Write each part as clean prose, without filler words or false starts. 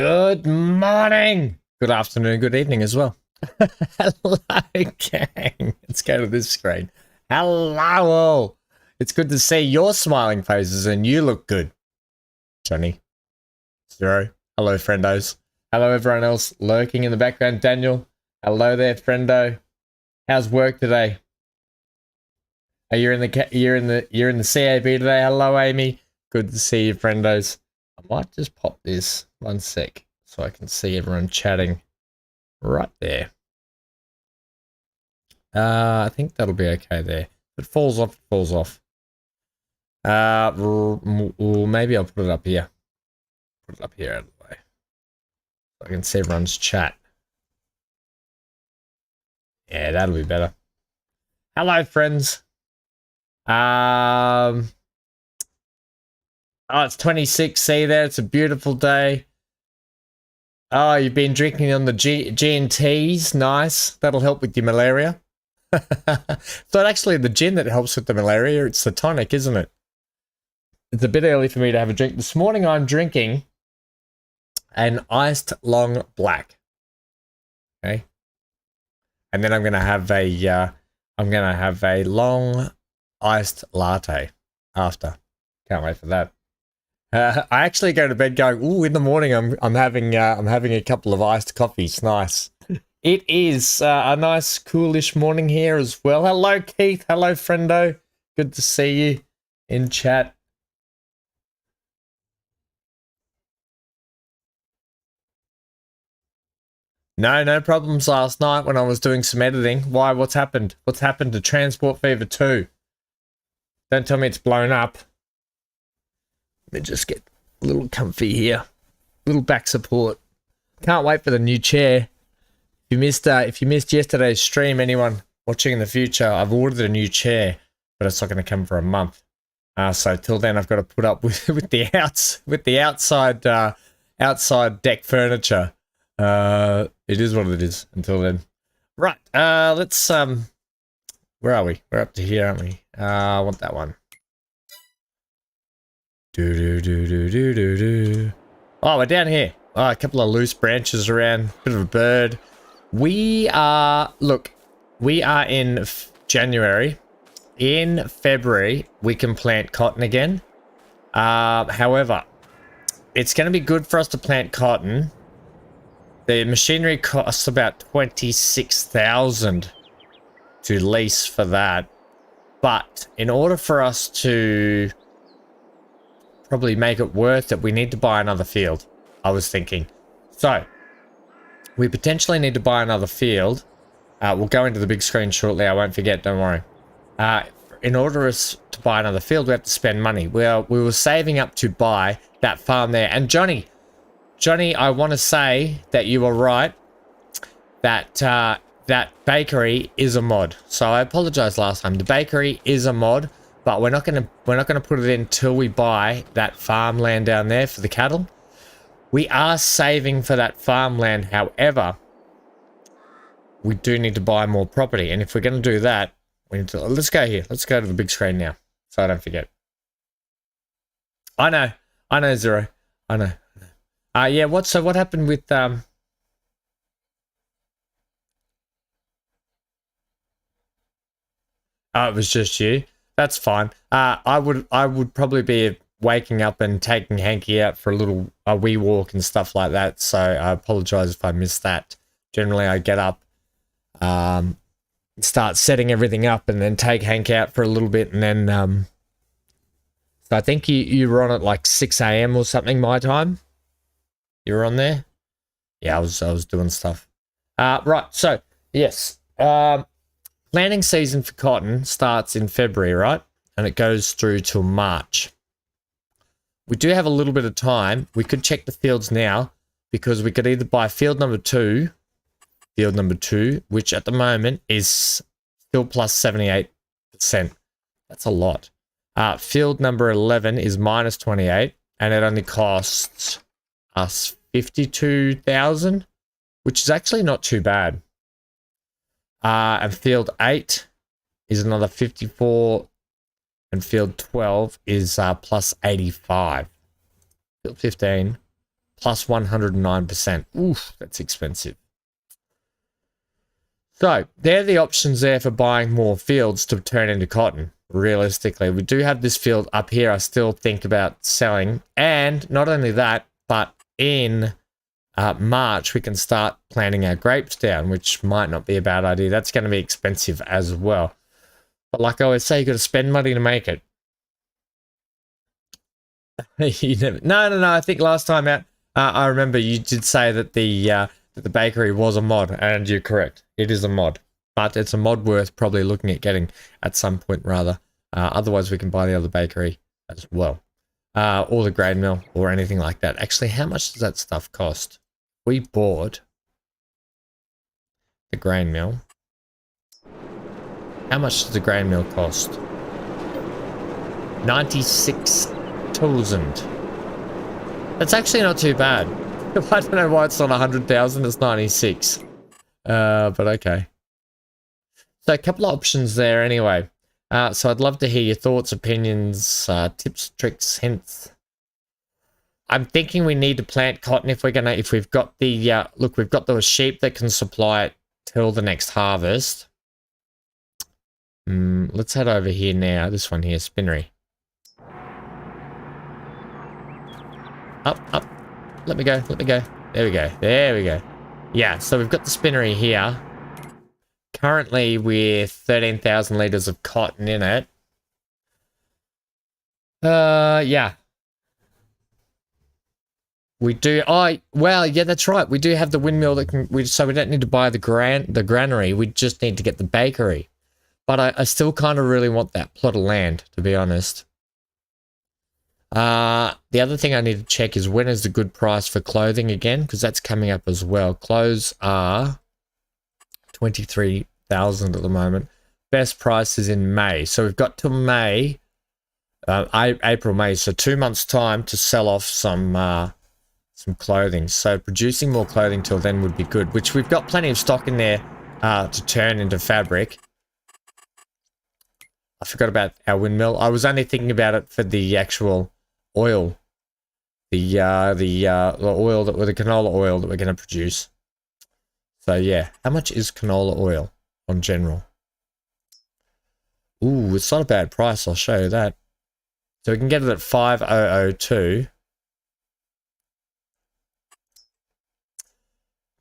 Good morning, good afternoon, good evening as well. Hello, gang. Let's go to this screen. Hello, all. It's good to see your smiling faces and you look good. Johnny, Zero, hello, friendos. Hello, everyone else lurking in the background. Daniel, hello there, friendo. How's work today? Are you in the CAB today? Hello, Amy. Good to see you, friendos. I might just pop this 1 sec so I can see everyone chatting right there. I think that'll be okay there. If it falls off, it falls off. Maybe I'll put it up here. Put it up here out of the way. So I can see everyone's chat. Yeah, that'll be better. Hello, friends. Oh, it's 26. See there? It's a beautiful day. Oh, you've been drinking on the G&Ts. Nice. That'll help with your malaria. It's not actually the gin that helps with the malaria. It's the tonic, isn't it? It's a bit early for me to have a drink. This morning I'm drinking an iced long black. Okay. And then I'm going to have a long iced latte after. Can't wait for that. I actually go to bed going, ooh, in the morning I'm having a couple of iced coffees. Nice. It is a nice coolish morning here as well. Hello, Keith. Hello, friendo. Good to see you in chat. No problems last night when I was doing some editing. Why? What's happened? What's happened to Transport Fever 2? Don't tell me it's blown up. Let me just get a little comfy here. Little back support. Can't wait for the new chair. If you missed yesterday's stream, anyone watching in the future, I've ordered a new chair, but it's not going to come for a month. So till then, I've got to put up with the outside deck furniture. It is what it is until then. Right. Let's where are we? We're up to here, aren't we? I want that one. Oh, we're down here. Oh, a couple of loose branches around. Bit of a bird. We are in January. In February, we can plant cotton again. However, it's going to be good for us to plant cotton. The machinery costs about 26,000 to lease for that. But in order for us to probably make it worth it, we need to buy another field, I was thinking. So, we potentially need to buy another field. We'll go into the big screen shortly, I won't forget, don't worry. In order for us to buy another field, we have to spend money. We were saving up to buy that farm there. And Johnny, I want to say that you were right, that that bakery is a mod. So I apologize last time. The bakery is a mod. But we're not gonna put it in until we buy that farmland down there for the cattle. We are saving for that farmland. However, we do need to buy more property, and if we're going to do that, we need to. Let's go here. Let's go to the big screen now, so I don't forget. I know, Zero. I know. Yeah. What happened with Oh, it was just you. That's fine. I would probably be waking up and taking Hanky out for a wee walk and stuff like that. So I apologize if I missed that. Generally, I get up, start setting everything up, and then take Hank out for a little bit, and then so I think you were on at like 6 a.m. or something my time. You were on there. Yeah, I was doing stuff. Right. So yes. Planting season for cotton starts in February, right? And it goes through till March. We do have a little bit of time. We could check the fields now because we could either buy field number two, which at the moment is still plus 78%. That's a lot. Field number 11 is minus 28, and it only costs us 52,000, which is actually not too bad. And field 8 is another 54, and field 12 is plus 85. Field 15 plus 109%. Oof, that's expensive. So they're the options there for buying more fields to turn into cotton. Realistically, we do have this field up here I still think about selling. And not only that, but in March, we can start planting our grapes down, which might not be a bad idea. That's going to be expensive as well. But like I always say, you got to spend money to make it. No. I think last time out, I remember you did say that the bakery was a mod, and you're correct. It is a mod, but it's a mod worth probably looking at getting at some point rather. Otherwise, we can buy the other bakery as well, or the grain mill or anything like that. Actually, how much does that stuff cost? We bought the grain mill. How much does the grain mill cost? 96,000. That's actually not too bad. I don't know why it's not 100,000. It's 96. But okay. So a couple of options there anyway. So I'd love to hear your thoughts, opinions, tips, tricks, hints. I'm thinking we need to plant cotton if we've got the, look, we've got those sheep that can supply it till the next harvest. Let's head over here now. This one here, spinnery. Up. Let me go. There we go. Yeah, so we've got the spinnery here. Currently with 13,000 litres of cotton in it. Yeah. We do. Well, yeah, that's right. We do have the windmill that can. So we don't need to buy the granary. We just need to get the bakery. But I still kind of really want that plot of land, to be honest. The other thing I need to check is when is the good price for clothing again, because that's coming up as well. Clothes are 23,000 at the moment. Best price is in May, so we've got till May, April, May. So 2 months' time to sell off some clothing. So producing more clothing till then would be good. Which we've got plenty of stock in there to turn into fabric. I forgot about our windmill. I was only thinking about it for the actual oil, the oil the canola oil that we're going to produce. So yeah, how much is canola oil on general? Ooh, it's not a bad price. I'll show you that. So we can get it at 5,002.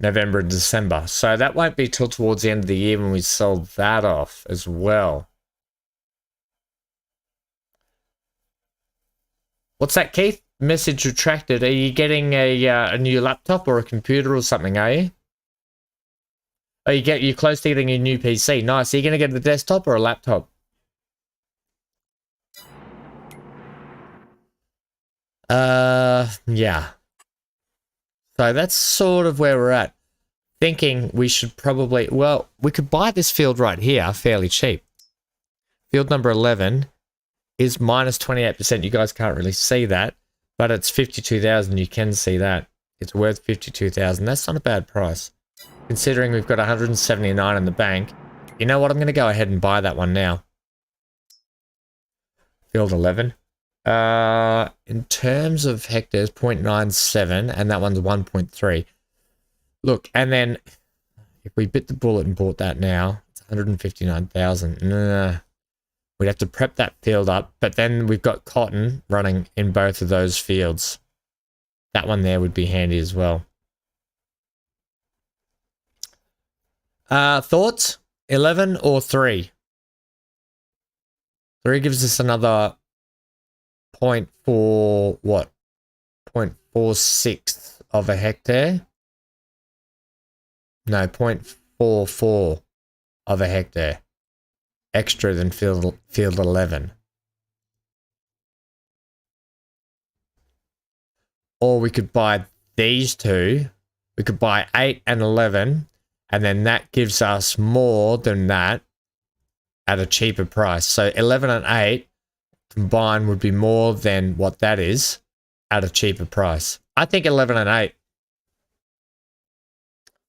November and December. So that won't be till towards the end of the year when we sell that off as well. What's that, Keith? Message retracted. Are you getting a new laptop or a computer or something, are you? Oh, you're close to getting a new PC. Nice. Are you going to get a desktop or a laptop? Yeah. So that's sort of where we're at. Thinking we should probably, well, we could buy this field right here fairly cheap. Field number 11 is minus 28%. You guys can't really see that, but it's 52,000. You can see that. It's worth 52,000. That's not a bad price. Considering we've got 179 in the bank. You know what? I'm going to go ahead and buy that one now. Field 11. In terms of hectares, 0.97, and that one's 1.3. Look, and then if we bit the bullet and bought that now, it's 159,000. We'd have to prep that field up, but then we've got cotton running in both of those fields. That one there would be handy as well. Thoughts? 11 or 3? 3 gives us another 0.4, what? 0.46 of a hectare? No, 0.44 of a hectare. Extra than field 11. Or we could buy these two. We could buy 8 and 11, and then that gives us more than that at a cheaper price. So 11 and 8 combined would be more than what that is at a cheaper price. I think 11 and 8.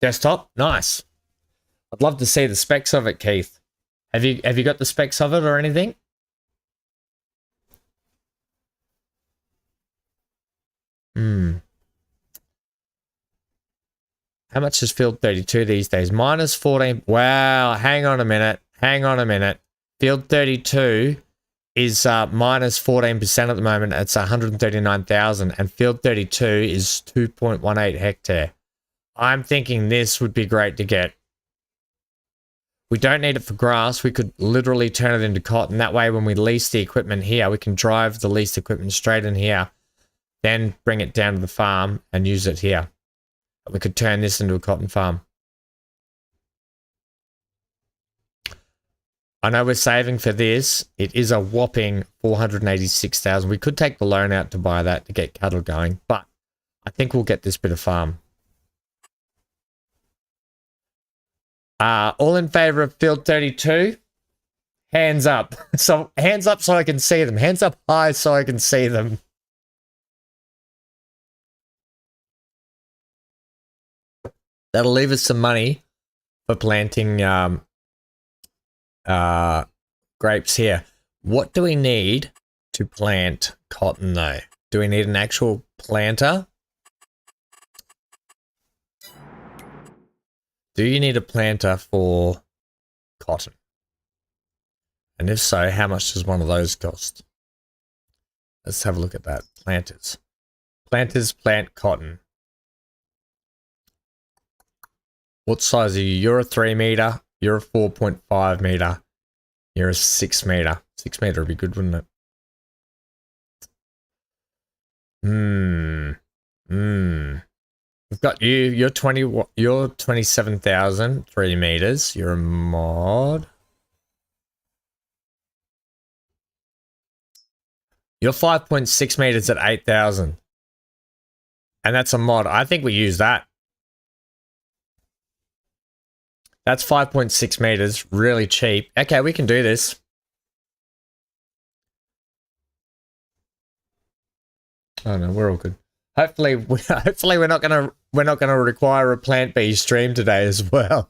Desktop, nice. I'd love to see the specs of it, Keith. Have you got the specs of it or anything? How much is field 32 these days? Minus 14. Wow, hang on a minute. Hang on a minute. Field 32 is minus 14% at the moment. It's 139,000, and field 32 is 2.18 hectare. I'm thinking this would be great to get. We don't need it for grass. We could literally turn it into cotton. That way, when we lease the equipment here, we can drive the leased equipment straight in here, then bring it down to the farm and use it here. We could turn this into a cotton farm. I know we're saving for this. It is a whopping 486,000. We could take the loan out to buy that to get cattle going, but I think we'll get this bit of farm. All in favor of field 32? Hands up. So hands up so I can see them. Hands up high so I can see them. That'll leave us some money for planting grapes here. What do we need to plant cotton though? Do we need an actual planter? Do you need a planter for cotton? And if so, how much does one of those cost? Let's have a look at that. Planters. Planters plant cotton. What size are you? You're a 3 meter. You're a 4.5 meter. You're a 6 meter. 6 meter would be good, wouldn't it? We've got you. You're 20. You're 27,000. 3 meters. You're a mod. You're 5.6 meters at 8,000. And that's a mod. I think we use that. That's 5.6 meters, really cheap. Okay, we can do this. Oh no, we're all good. Hopefully we're not gonna require a plant-based stream today as well.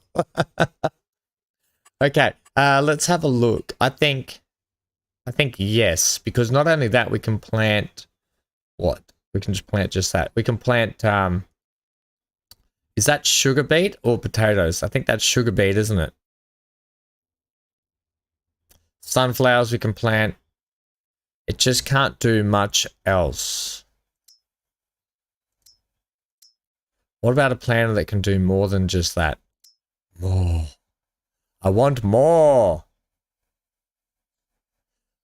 Okay, let's have a look. I think yes, because not only that, we can plant what? We can just plant just that. We can plant is that sugar beet or potatoes? I think that's sugar beet, isn't it? Sunflowers we can plant. It just can't do much else. What about a planter that can do more than just that? More. I want more.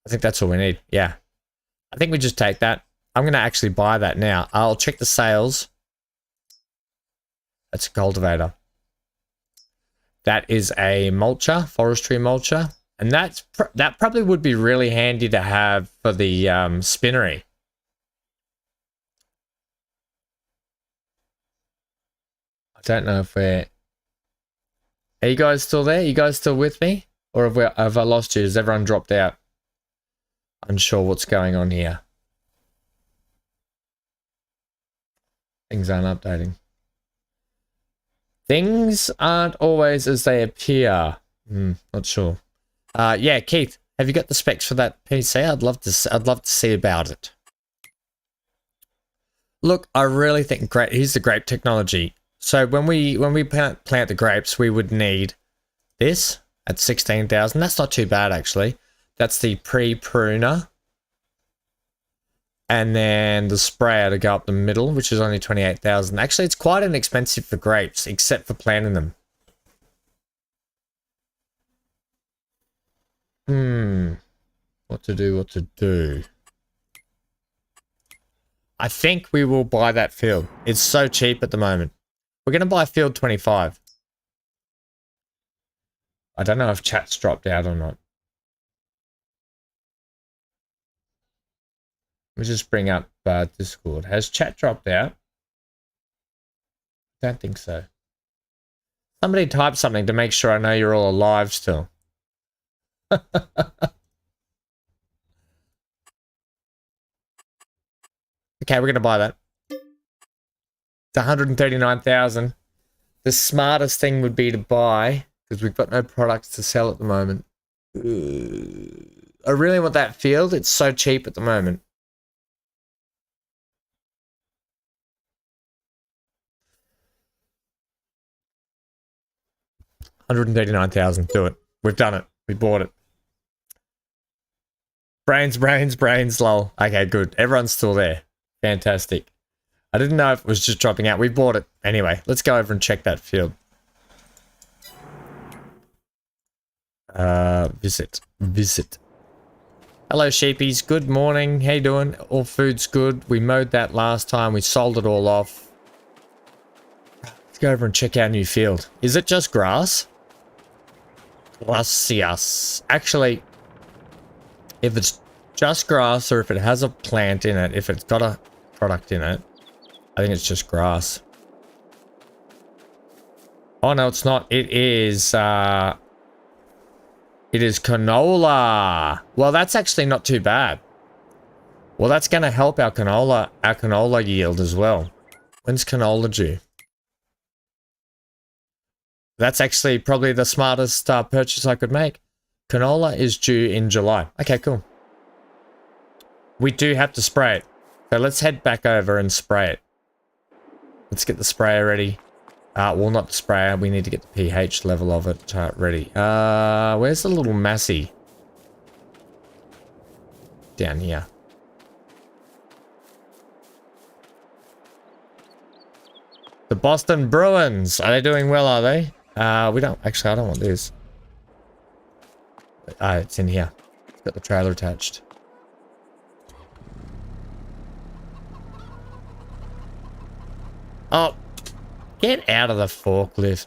I think that's all we need. Yeah. I think we just take that. I'm going to actually buy that now. I'll check the sales. That's a cultivator. That is a mulcher, forestry mulcher. And that probably would be really handy to have for the spinnery. I don't know if we're... Are you guys still there? Are you guys still with me? Or have I lost you? Has everyone dropped out? Unsure what's going on here. Things aren't updating. Things aren't always as they appear. Not sure. Yeah, Keith, have you got the specs for that PC? I'd love to see about it. Look, I really think here's the grape technology. So when we plant the grapes, we would need this at 16,000. That's not too bad actually. That's the pre-pruner. And then the sprayer to go up the middle, which is only 28,000. Actually, it's quite inexpensive for grapes, except for planting them. What to do? I think we will buy that field. It's so cheap at the moment. We're going to buy field 25. I don't know if chat's dropped out or not. Let me just bring up Discord. Has chat dropped out? Don't think so. Somebody type something to make sure I know you're all alive still. Okay, we're going to buy that. It's 139,000. The smartest thing would be to buy, because we've got no products to sell at the moment. I really want that field. It's so cheap at the moment. 139,000. Do it. We've done it. We bought it. Brains, lol. Okay, good. Everyone's still there. Fantastic. I didn't know if it was just dropping out. We bought it. Anyway, let's go over and check that field. Visit. Hello, sheepies. Good morning. How you doing? All food's good. We mowed that last time. We sold it all off. Let's go over and check our new field. Is it just grass? Gracias. Actually, if it's just grass or if it has a plant in it, if it's got a product in it, I think it's just grass. Oh, no, it's not. It is canola. Well, that's actually not too bad. Well, that's going to help our canola yield as well. When's canola due? That's actually probably the smartest purchase I could make. Canola is due in July. Okay, cool. We do have to spray it. So let's head back over and spray it. Let's get the sprayer ready. Well, not the sprayer. We need to get the pH level of it ready. Where's the little Massey? Down here. The Boston Bruins. Are they doing well, are they? We don't... Actually, I don't want this. It's in here. It's got the trailer attached. Oh, get out of the forklift.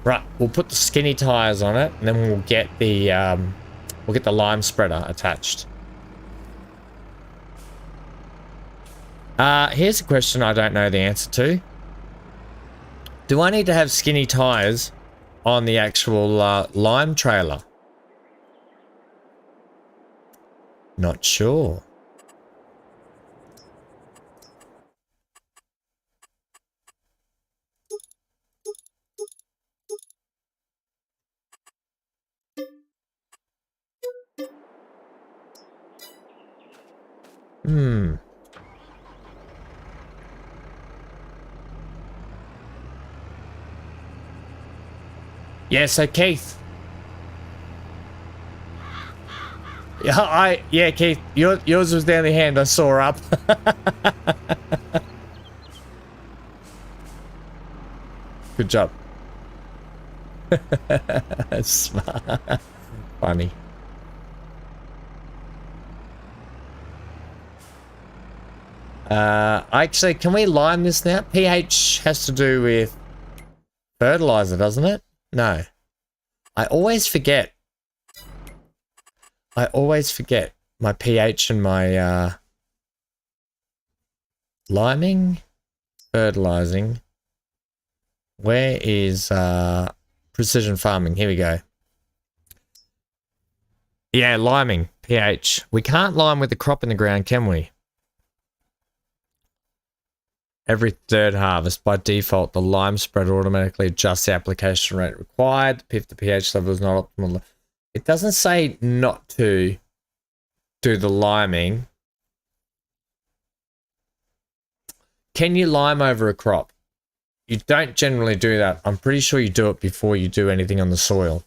Right, we'll put the skinny tires on it, and then we'll get the lime spreader attached. Here's a question I don't know the answer to. Do I need to have skinny tires on the actual lime trailer? Not sure. Yeah, so Keith. Yeah, Keith, yours was down the hand, I saw up. Good job. Smart. Funny. Actually, can we lime this now? pH has to do with fertilizer, doesn't it? No. I always forget my pH and my liming, fertilizing. Where is precision farming? Here we go. Yeah, liming, pH. We can't lime with the crop in the ground, can we? Every third harvest, by default, the lime spreader automatically adjusts the application rate required if the pH level is not optimal. It doesn't say not to do the liming. Can you lime over a crop? You don't generally do that. I'm pretty sure you do it before you do anything on the soil.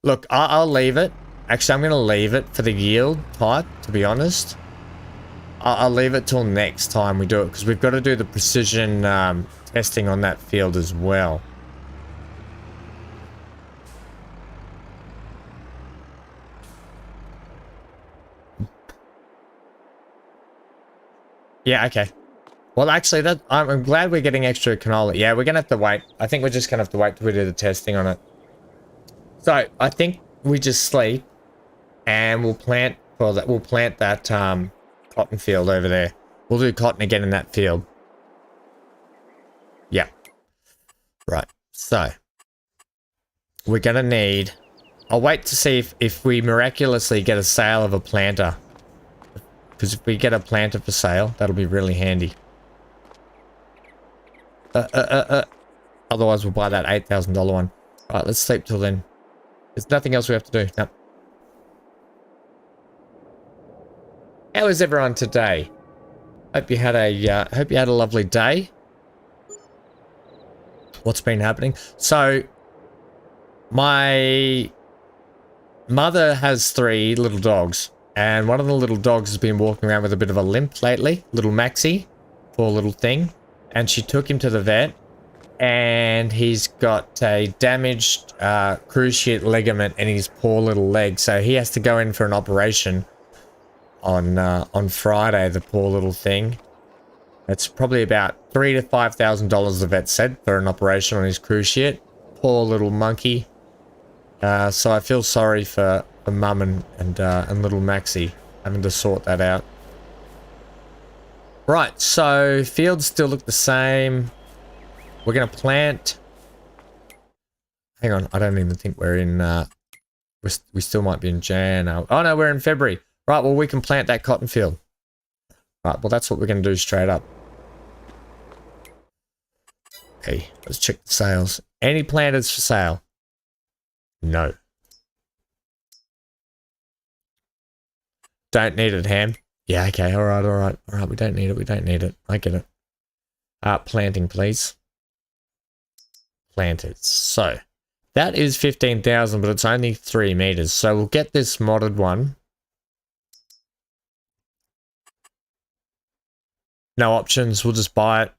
Look, I'll leave it. Actually, I'm going to leave it for the yield type, to be honest. I'll leave it till next time we do it, because we've got to do the precision testing on that field as well. Yeah, okay. Well, actually, I'm glad we're getting extra canola. Yeah, we're going to have to wait. I think we're just going to have to wait till we do the testing on it. So, I think we just sleep, and we'll plant that cotton field over there. We'll do cotton again in that field. Yeah. Right. So, we're going to need... I'll wait to see if we miraculously get a sale of a planter. Because if we get a planter for sale, that'll be really handy. Otherwise, we'll buy that $8,000 one. Alright, let's sleep till then. There's nothing else we have to do. No. How is everyone today? Hope you had a lovely day. What's been happening? So, my mother has 3 little dogs, and one of the little dogs has been walking around with a bit of a limp lately. Little Maxie, poor little thing, and she took him to the vet, and he's got a damaged cruciate ligament in his poor little leg, so he has to go in for an operation on Friday. The poor little thing. It's probably about $3,000 to $5,000, the vet said, for an operation on his cruciate. Poor little monkey. So I feel sorry for Mum and little Maxie having to sort that out. Right, so fields still look the same. We're gonna plant. Hang on, I don't even think we're in. We still might be in Jan. Oh no, we're in February. Right, well we can plant that cotton field. Right, well that's what we're gonna do straight up. Okay, let's check the sales. Any planters for sale? No. Don't need it, Ham. Yeah, okay, alright. We don't need it. I get it. Planting, please. Planters. So, that is 15,000, but it's only 3 meters. So we'll get this modded one. No options, we'll just buy it.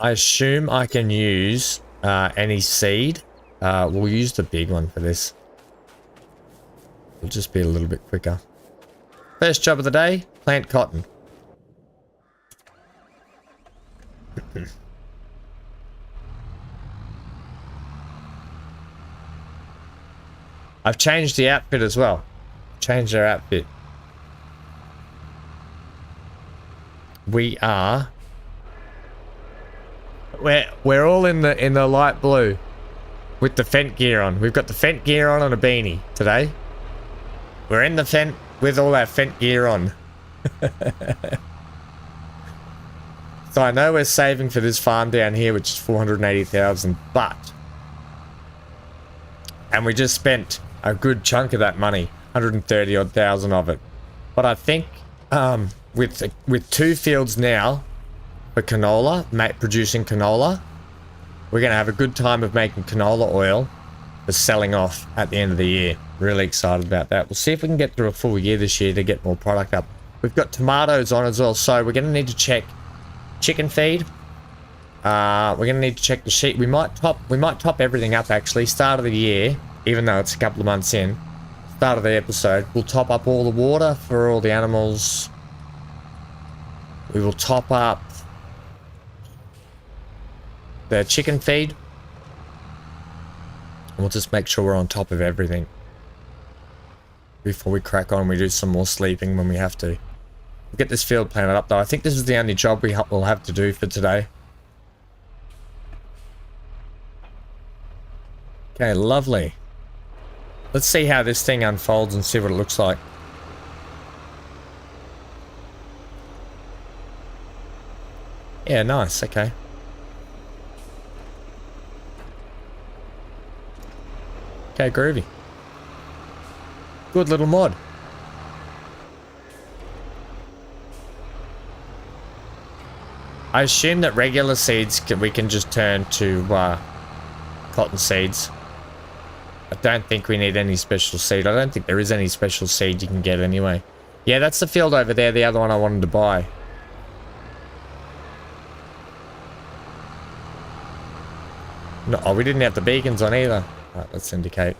I assume I can use any seed. We'll use the big one for this. It'll just be a little bit quicker. First job of the day, plant cotton. I've changed the outfit as well. Changed our outfit. We are... We're all in the light blue with the Fent gear on. We've got the Fent gear on and a beanie today. We're in the Fent with all our Fent gear on. So I know we're saving for this farm down here, which is 480,000, but... And we just spent a good chunk of that money, 130 odd thousand of it. But I think with 2 fields now for canola, producing canola, we're going to have a good time of making canola oil for selling off at the end of the year. Really excited about that. We'll see if we can get through a full year this year to get more product up. We've got tomatoes on as well, so we're going to need to check chicken feed. We're going to need to check the sheep. We might top everything up actually. Start of the year, even though it's a couple of months in. Start of the episode, we'll top up all the water for all the animals. We will top up the chicken feed. We'll just make sure we're on top of everything before we crack on. We do some more sleeping when we have to. We'll get this field planted up though. I think this is the only job we'll have to do for today. Okay, lovely. Let's see how this thing unfolds and see what it looks like. Yeah, nice, okay. Okay, groovy. Good little mod. I assume that regular seeds we can just turn to cotton seeds. I don't think we need any special seed. I don't think there is any special seed you can get anyway. Yeah, that's the field over there, the other one I wanted to buy. No, oh, we didn't have the beacons on either. Right, let's indicate.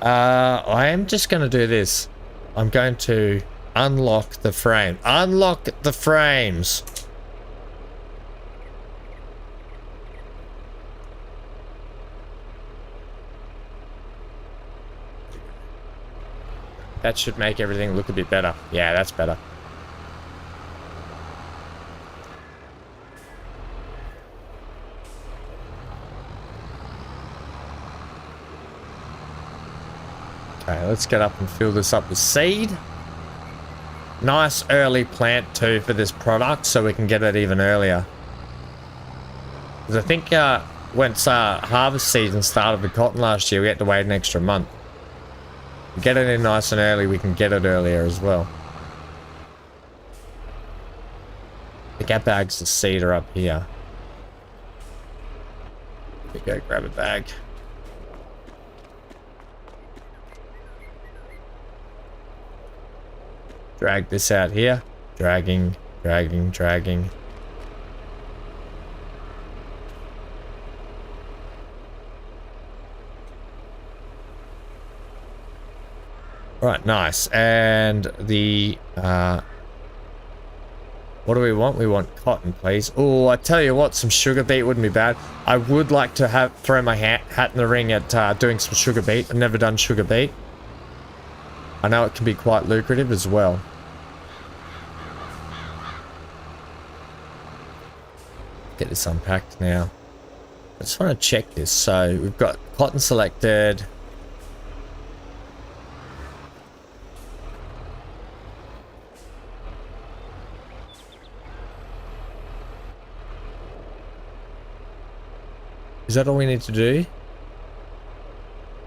I am just going to do this. I'm going to unlock the frame. Unlock the frames. That should make everything look a bit better. Yeah, that's better. Okay, let's get up and fill this up with seed. Nice early plant too for this product, so we can get it even earlier. Because I think once harvest season started with cotton last year, we had to wait an extra month. To get it in nice and early, we can get it earlier as well. The gap bags of seed are up here. We go grab a bag. Drag this out here. Dragging, dragging, dragging. Right, nice. And the what do we want? We want cotton, please. Oh, I tell you what, some sugar beet wouldn't be bad. I would like to throw my hat in the ring at doing some sugar beet. I've never done sugar beet. I know it can be quite lucrative as well. Get this unpacked now. I just want to check this. So we've got cotton selected. Is that all we need to do?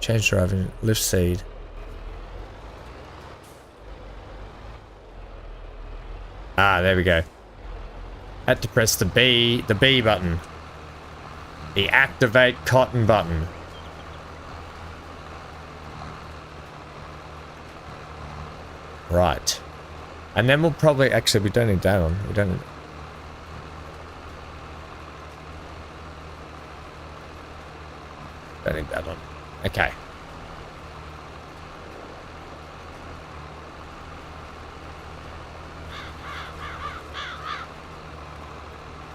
Change driving, lift seed. Ah, there we go. Had to press the B button. The activate cotton button. Right. And then we'll probably, actually we don't need that on. We don't need, that on. Okay.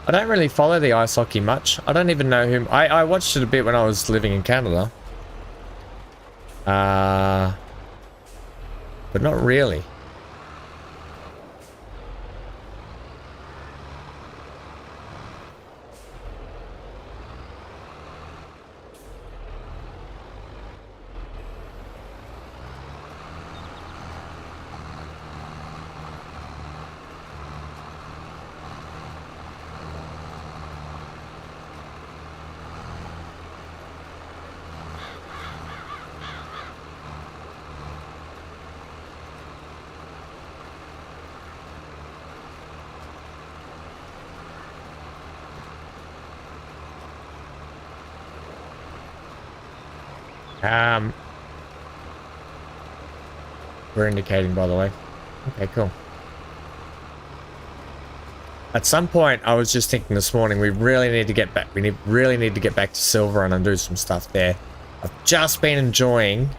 I don't really follow the ice hockey much. I don't even know whom. I watched it a bit when I was living in Canada. But not really. We're indicating, by the way. Okay, cool. At some point, I was just thinking this morning, we really need to get back. Really need to get back to Silverrun and do some stuff there. I've just been enjoying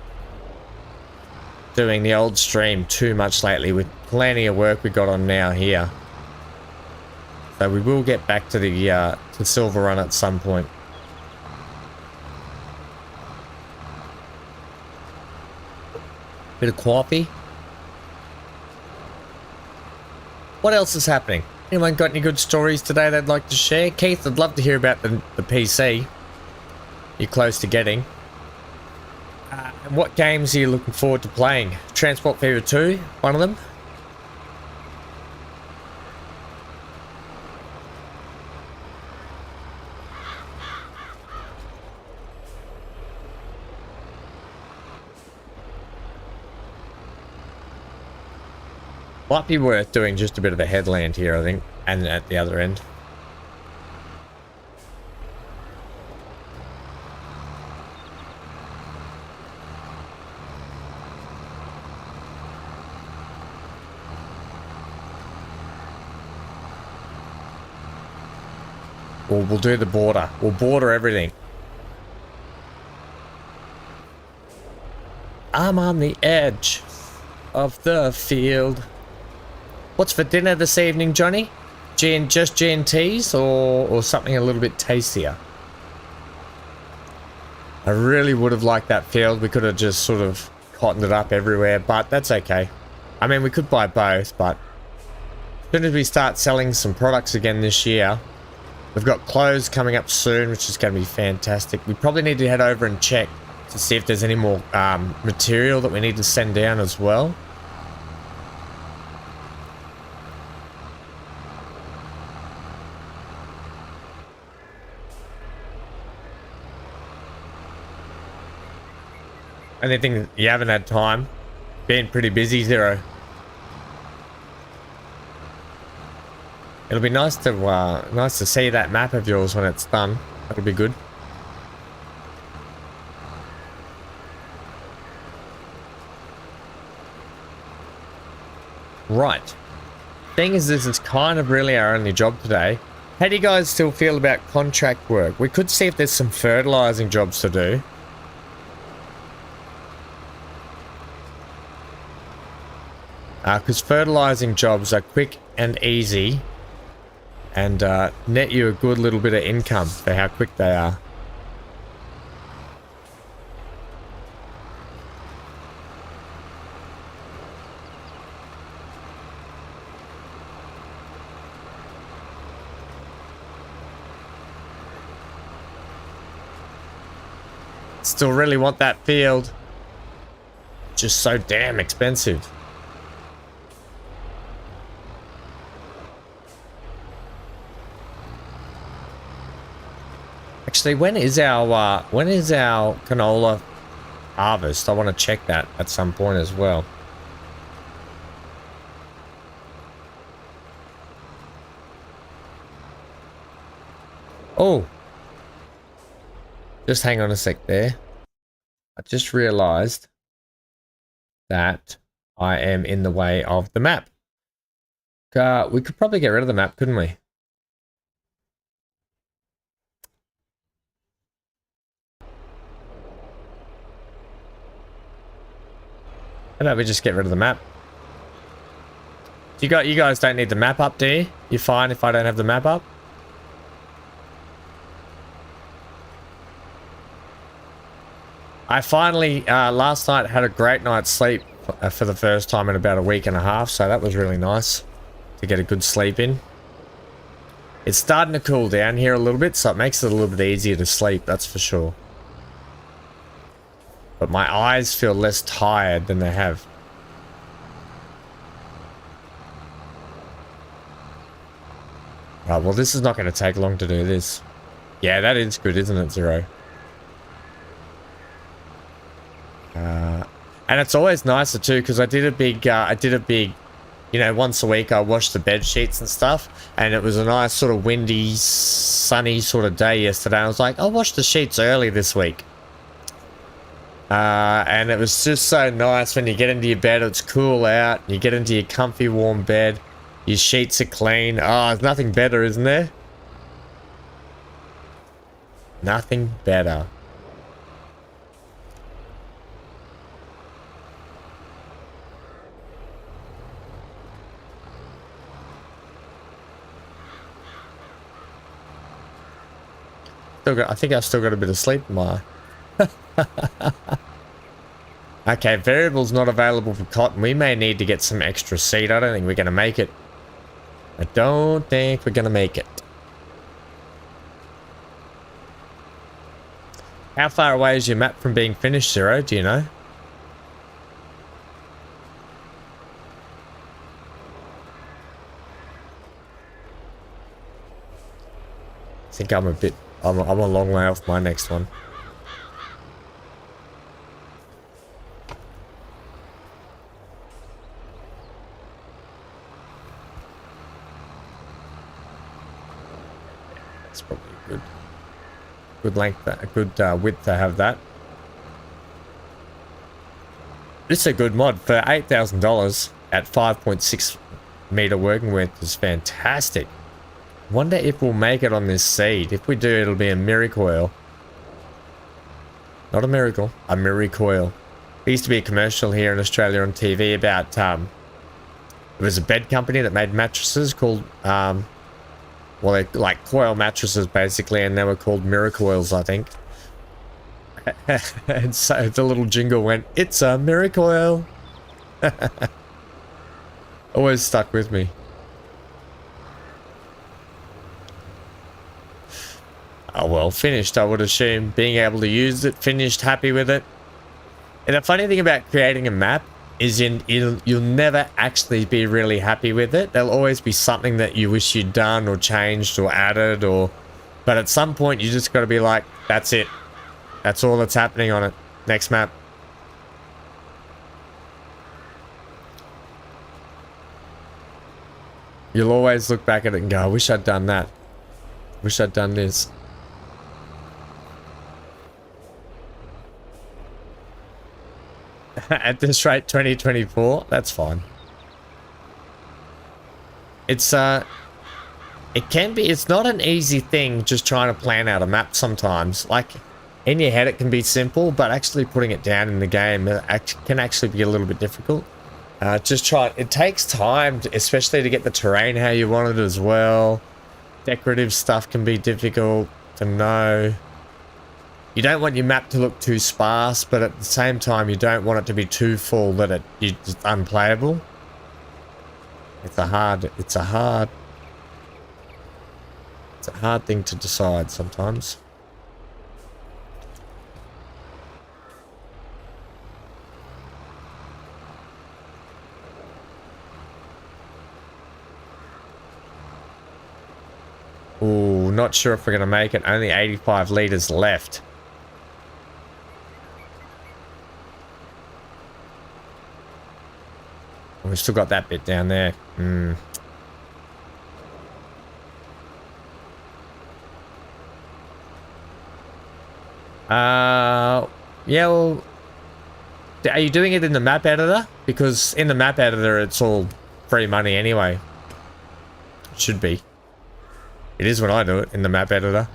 doing the old stream too much lately with plenty of work we got on now here. So we will get back to the to Silverrun at some point. Bit of coffee. What else is happening? Anyone got any good stories today they'd like to share? Keith, I'd love to hear about the PC you're close to getting. And what games are you looking forward to playing? Transport Fever 2, one of them? Might be worth doing just a bit of a headland here, I think, and at the other end. We'll do the border. We'll border everything. I'm on the edge of the field. What's for dinner this evening, Johnny? Just G&Ts or something a little bit tastier? I really would have liked that field. We could have just sort of cottoned it up everywhere, but that's okay. I mean, we could buy both, but as soon as we start selling some products again this year, we've got clothes coming up soon, which is going to be fantastic. We probably need to head over and check to see if there's any more material that we need to send down as well. Anything you haven't had time? Been pretty busy, Zero. It'll be nice to see that map of yours when it's done. That'll be good. Right. Thing is, this is kind of really our only job today. How do you guys still feel about contract work? We could see if there's some fertilizing jobs to do. Because fertilizing jobs are quick and easy and net you a good little bit of income for how quick they are. Still really want that field. Just so damn expensive. Actually, when is our canola harvest? I want to check that at some point as well. Oh, just hang on a sec there. I just realized that I am in the way of the map. We could probably get rid of the map, couldn't we? How about we just get rid of the map? You guys don't need the map up, do you? You're fine if I don't have the map up? I finally, last night, had a great night's sleep for the first time in about a week and a half, so that was really nice to get a good sleep in. It's starting to cool down here a little bit, so it makes it a little bit easier to sleep, that's for sure. But my eyes feel less tired than they have. Right, well, this is not going to take long to do this. Yeah, that is good, isn't it, Zero? And it's always nicer too, because I did a big, you know, once a week I wash the bed sheets and stuff, and it was a nice sort of windy, sunny sort of day yesterday. I was like, I'll wash the sheets early this week. And it was just so nice when you get into your bed, it's cool out, you get into your comfy warm bed, your sheets are clean. Oh, there's nothing better, isn't there? Nothing better. I think I've still got a bit of sleep in my eye. Okay, variable's not available for cotton. We may need to get some extra seed. I don't think we're going to make it. I don't think we're going to make it. How far away is your map from being finished, Zero? Do you know? I think I'm a long way off my next one. That's probably good length, a good width to have that. This is a good mod for $8,000 at 5.6 meter working width is fantastic. Wonder if we'll make it on this seed. If we do, it'll be a miracle. Not a miracle, a miracle. There used to be a commercial here in Australia on TV about, it was a bed company that made mattresses called, well, they're like coil mattresses basically, and they were called Miracoils, I think. And so the little jingle went, "It's a miracle." Always stuck with me. Oh well, finished, I would assume. Being able to use it, finished, happy with it. And the funny thing about creating a map is you'll never actually be really happy with it. There'll always be something that you wish you'd done or changed or added, but at some point you just got to be like, that's it. That's all that's happening on it. Next map. You'll always look back at it and go, I wish I'd done that. Wish I'd done this. At this rate, 2024, that's fine. It's it's not an easy thing just trying to plan out a map sometimes. Like, in your head it can be simple, but actually putting it down in the game can actually be a little bit difficult. It takes time, especially to get the terrain how you want it as well. Decorative stuff can be difficult to know. You don't want your map to look too sparse, but at the same time you don't want it to be too full that it's unplayable. It's a hard thing to decide sometimes. Ooh, not sure if we're going to make it. Only 85 litres left. We've still got that bit down there. Yeah, well, are you doing it in the map editor? Because in the map editor, it's all free money anyway. It should be. It is when I do it in the map editor.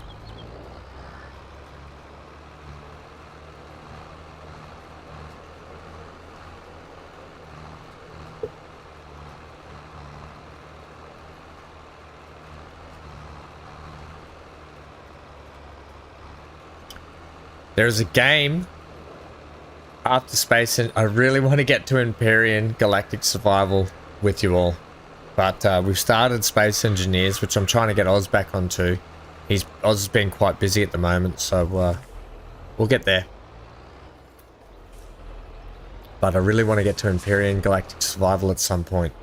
There's a game after Space, and I really want to get to Empyrean Galactic Survival with you all. But we've started Space Engineers, which I'm trying to get Oz back onto. Oz has been quite busy at the moment, so we'll get there. But I really want to get to Empyrean Galactic Survival at some point.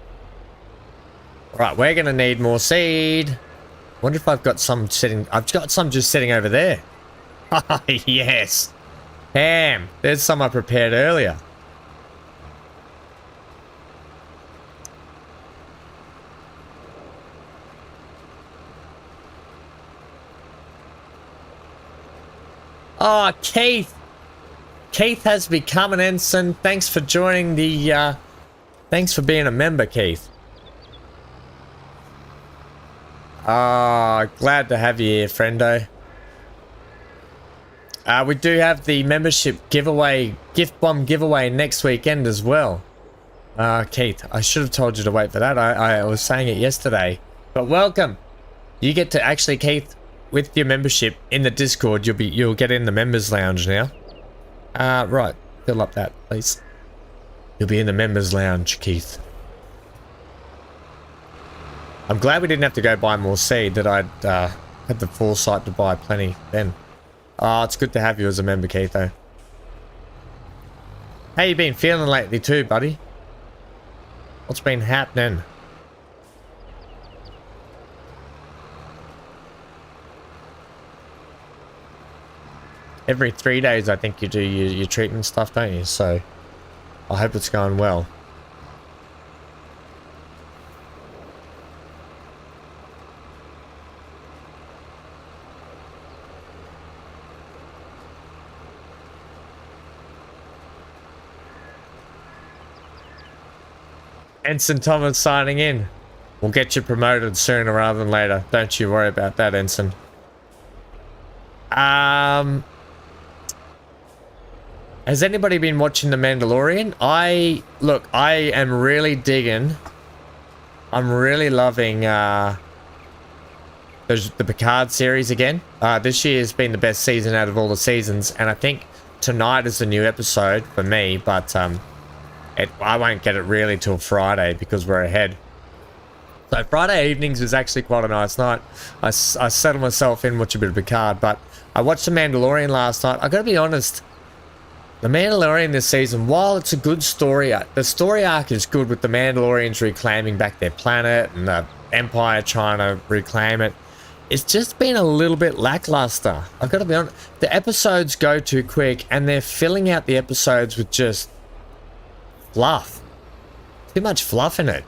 Alright, we're going to need more seed. Wonder if I've got some sitting... I've got some just sitting over there. Yes. Damn, there's some I prepared earlier. Oh, Keith. Keith has become an ensign. Thanks for joining the, thanks for being a member, Keith. Glad to have you here, friendo. We do have the membership giveaway, gift bomb giveaway next weekend as well. Keith, I should have told you to wait for that. I was saying it yesterday. But welcome. You get to actually, Keith, with your membership in the Discord, you'll get in the members lounge now. Right, fill up that, please. You'll be in the members lounge, Keith. I'm glad we didn't have to go buy more seed, that I'd had the foresight to buy plenty then. Oh, it's good to have you as a member, Keith, though. How you been feeling lately too, buddy? What's been happening? Every 3 days, I think you do your treatment stuff, don't you? So, I hope it's going well. Ensign Thomas signing in. We'll get you promoted sooner rather than later. Don't you worry about that, Ensign. Has anybody been watching The Mandalorian? I am really digging. I'm really loving the Picard series again. This year has been the best season out of all the seasons, and I think tonight is the new episode for me, but I won't get it really till Friday because we're ahead. So Friday evenings was actually quite a nice night. I settled myself in, watch a bit of Picard, but I watched The Mandalorian last night. I gotta be honest, The Mandalorian this season, while it's a good story arc, the story arc is good with the Mandalorians reclaiming back their planet and the Empire trying to reclaim it. It's just been a little bit lackluster. I've got to be honest. The episodes go too quick and they're filling out the episodes with just fluff. Too much fluff in it.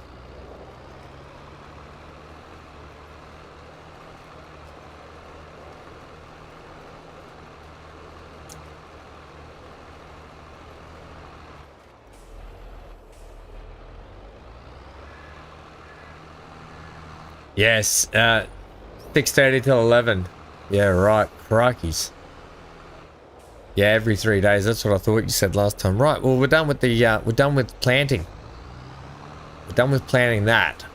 Yes, 6:30 till 11. Yeah, right. Crikeys. Yeah, every 3 days. That's what I thought you said last time. Right. Well, we're done with the we're done with planting. We're done with planting that.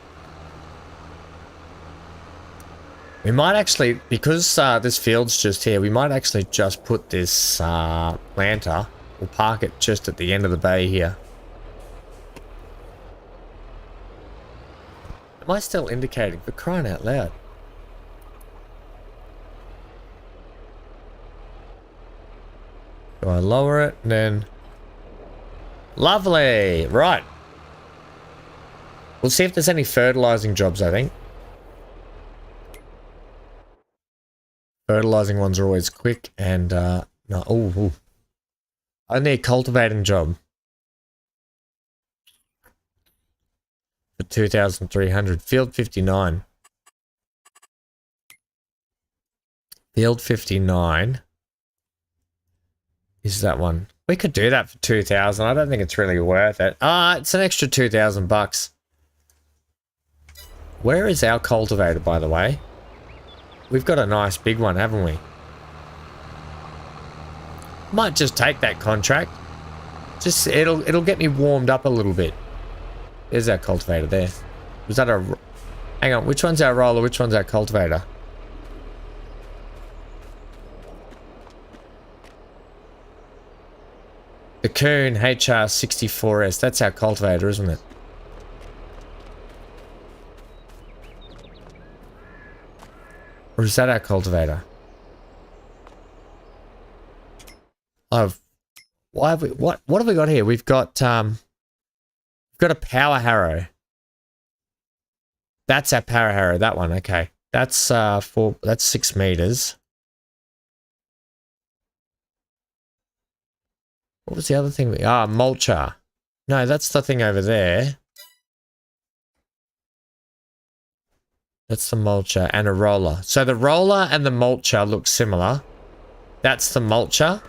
We might actually, because this field's just here, we might actually just put this planter. We'll park it just at the end of the bay here. Am I still indicating? For crying out loud. Do I lower it and then... Lovely! Right. We'll see if there's any fertilizing jobs, I think. Fertilizing ones are always quick and, no, ooh. Only a cultivating job. For 2,300. Field 59. Field 59. Is that one? We could do that for 2,000. I don't think it's really worth it. It's an extra 2,000 bucks. Where is our cultivator, by the way? We've got a nice big one, haven't we? Might just take that contract. Just it'll get me warmed up a little bit. There's our cultivator there. Was that a... Hang on, which one's our roller? Which one's our cultivator? The Coon HR64S. That's our cultivator, isn't it? Or is that our cultivator? Why have we, what have we got here? We've got a power harrow. That's our power harrow, that one, okay. That's that's 6 meters. What was the other thing? Mulcher. No, that's the thing over there. That's the mulcher and a roller. So the roller and the mulcher look similar. That's the mulcher.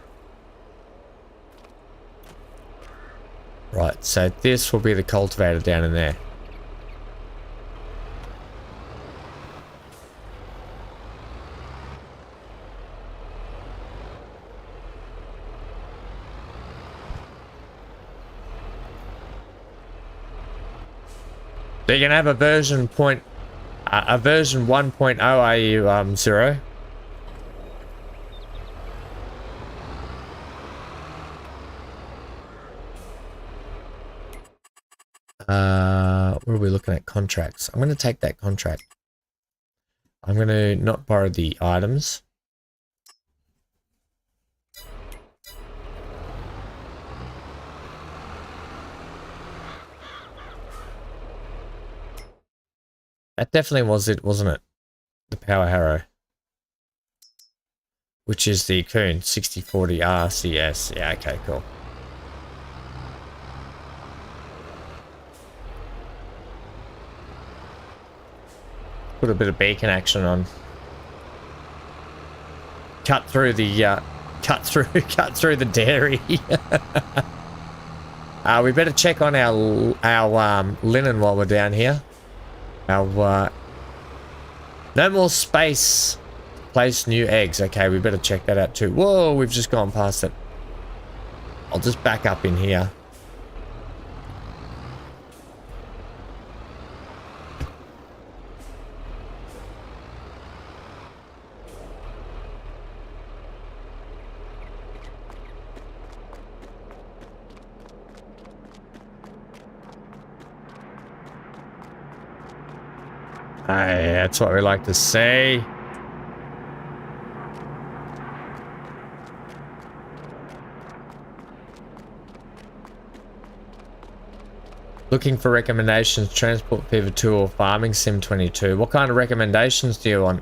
Right, so this will be the cultivator down in there. So you're gonna have a version 1.0, are you, Zero? Where are we looking at? Contracts. I'm going to take that contract. I'm going to not borrow the items. That definitely was it, wasn't it? The power harrow. Which is the Coon 6040 RCS. Yeah, okay, cool. Put a bit of beacon action on. Cut through the cut through the dairy. We better check on our linen while we're down here. Our no more space. Place new eggs. Okay, we better check that out too. Whoa, we've just gone past it. I'll just back up in here. Hey, that's what we like to say. Looking for recommendations, Transport Fever 2 or Farming Sim 22. What kind of recommendations do you want?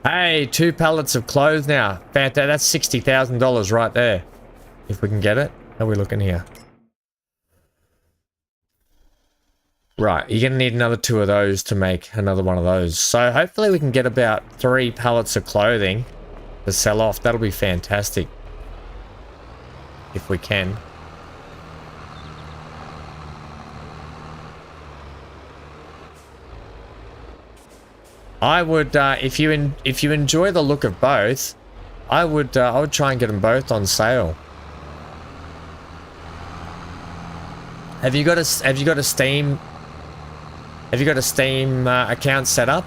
Hey, 2 pallets of clothes now. Fantastic. That's $60,000 right there. If we can get it. How are we looking here? Right, you're going to need another 2 of those to make another one of those. So hopefully we can get about 3 pallets of clothing. to sell off. That'll be fantastic if we can. I would, if you enjoy the look of both, I would try and get them both on sale. Have you got a Steam account set up?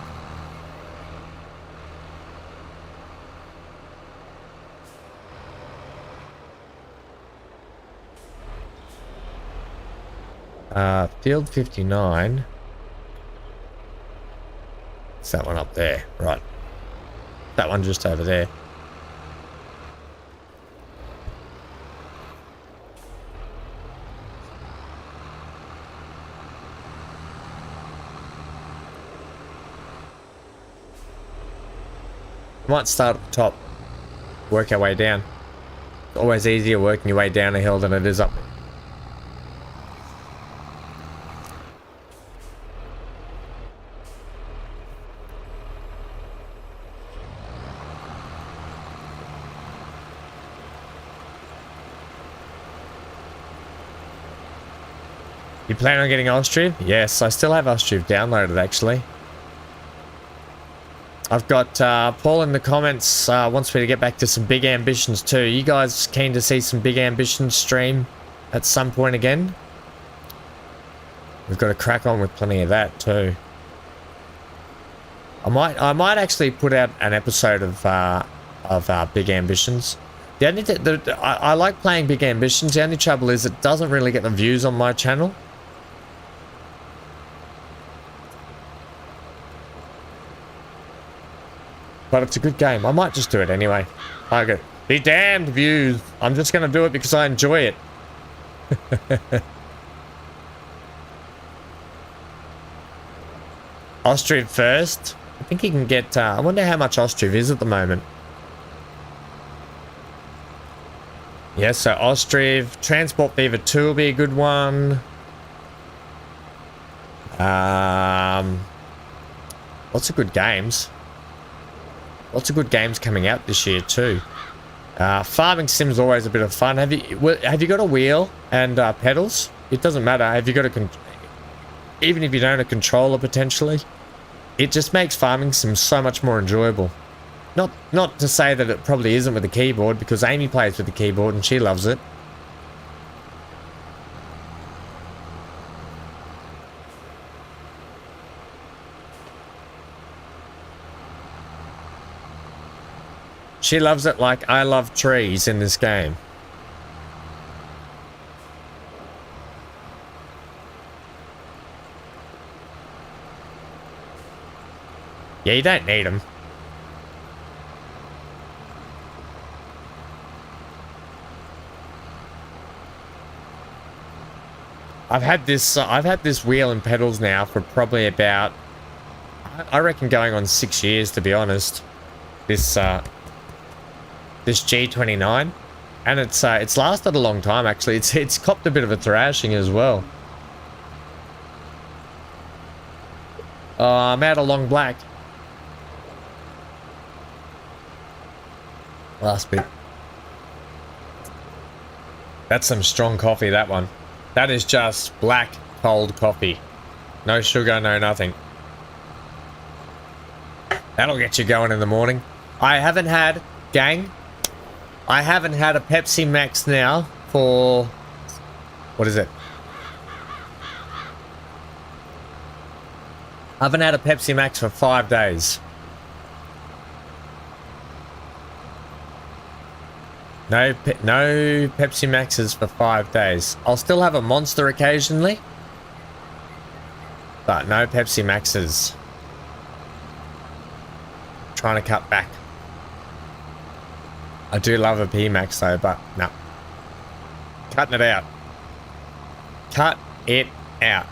Field 59. It's that one up there, right? That one just over there. Might start at the top, work our way down. It's always easier working your way down a hill than it is up. You plan on getting Ostriv? Yes, I still have Ostriv downloaded actually. I've got Paul in the comments wants me to get back to some big ambitions too. You guys keen to see some big ambitions stream at some point again? We've got to crack on with plenty of that too. I might actually put out an episode of big ambitions. The only I like playing big ambitions. The only trouble is it doesn't really get the views on my channel. But it's a good game. I might just do it anyway. I go, be damned views. I'm just going to do it because I enjoy it. Ostriv first. I think you can get... I wonder how much Ostriv is at the moment. Yeah, so Ostriv. Transport Fever 2 will be a good one. Lots of good games. Lots of good games coming out this year too. Farming sim's always a bit of fun. Have you got a wheel and pedals? It doesn't matter. Have you got even if you don't, a controller potentially? It just makes farming sim so much more enjoyable. Not to say that it probably isn't with the keyboard, because Amy plays with the keyboard and she loves it. She loves it like I love trees in this game. Yeah, you don't need them. I've had this wheel and pedals now for probably about, I reckon, going on 6 years, to be honest. This G29, and it's lasted a long time actually. It's copped a bit of a thrashing as well. Oh, I'm out of long black. Last bit. That's some strong coffee, that one. That is just black cold coffee. No sugar, no nothing. That'll get you going in the morning. I haven't had a Pepsi Max now for, what is it? I haven't had a Pepsi Max for 5 days. No Pepsi Maxes for 5 days. I'll still have a Monster occasionally, but no Pepsi Maxes. Trying to cut back. I do love a P-Max though, but no. Cutting it out. Cut it out.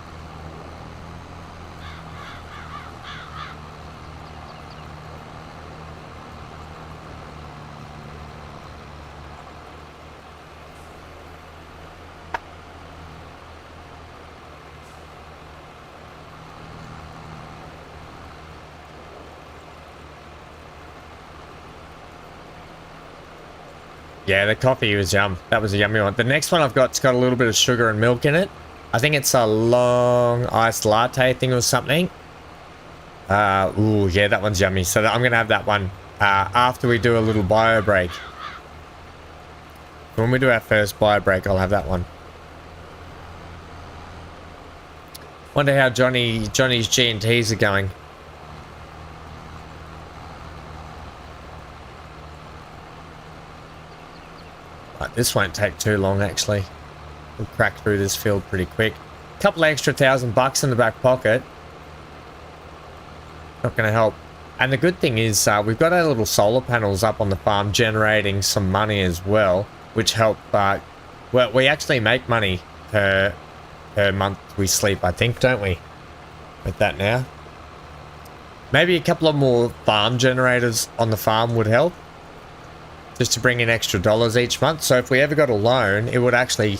Yeah, the coffee was yum. That was a yummy one. The next one I've got's got a little bit of sugar and milk in it. I think it's a long iced latte thing or something. Ooh, yeah, that one's yummy. So I'm going to have that one after we do a little bio break. When we do our first bio break, I'll have that one. Wonder how Johnny's G&Ts are going. Right, this won't take too long, actually. We'll crack through this field pretty quick. A couple extra $1,000 in the back pocket. Not going to help. And the good thing is we've got our little solar panels up on the farm generating some money as well, which help. Well, we actually make money per month we sleep, I think, don't we? With that now. Maybe a couple of more farm generators on the farm would help. Just to bring in extra dollars each month. So if we ever got a loan, it would actually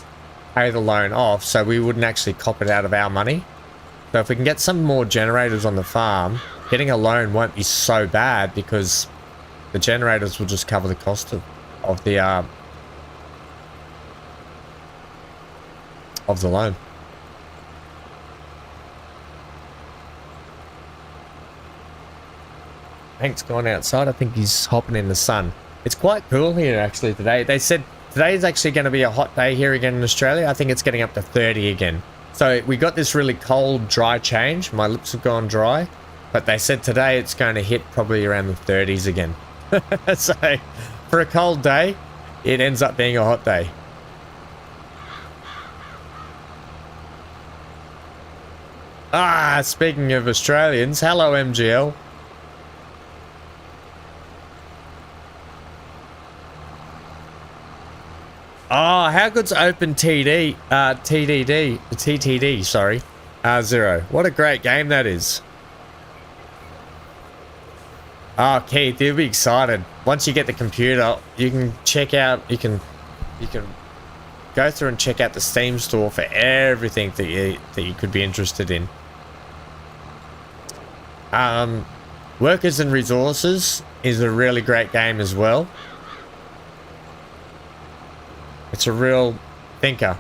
pay the loan off, so we wouldn't actually cop it out of our money. So if we can get some more generators on the farm, getting a loan won't be so bad because the generators will just cover the cost of the loan. Hank's gone outside. I think he's hopping in the sun. It's quite cool here actually today. They said today is actually going to be a hot day here again in Australia. I think it's getting up to 30 again. So we got this really cold, dry change. My lips have gone dry. But they said today it's going to hit probably around the 30s again. So for a cold day, it ends up being a hot day. Speaking of Australians, hello MGL. Oh, how good's TTD, sorry. Zero. What a great game that is. Oh, Keith, you'll be excited. Once you get the computer, you can check out, you can go through and check out the Steam store for everything that you could be interested in. Workers and Resources is a really great game as well. It's a real thinker.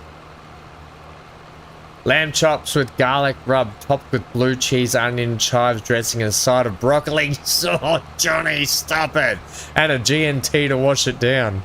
Lamb chops with garlic rub, topped with blue cheese, onion, chives, dressing, and a side of broccoli. Oh, Johnny, stop it! And a G&T to wash it down.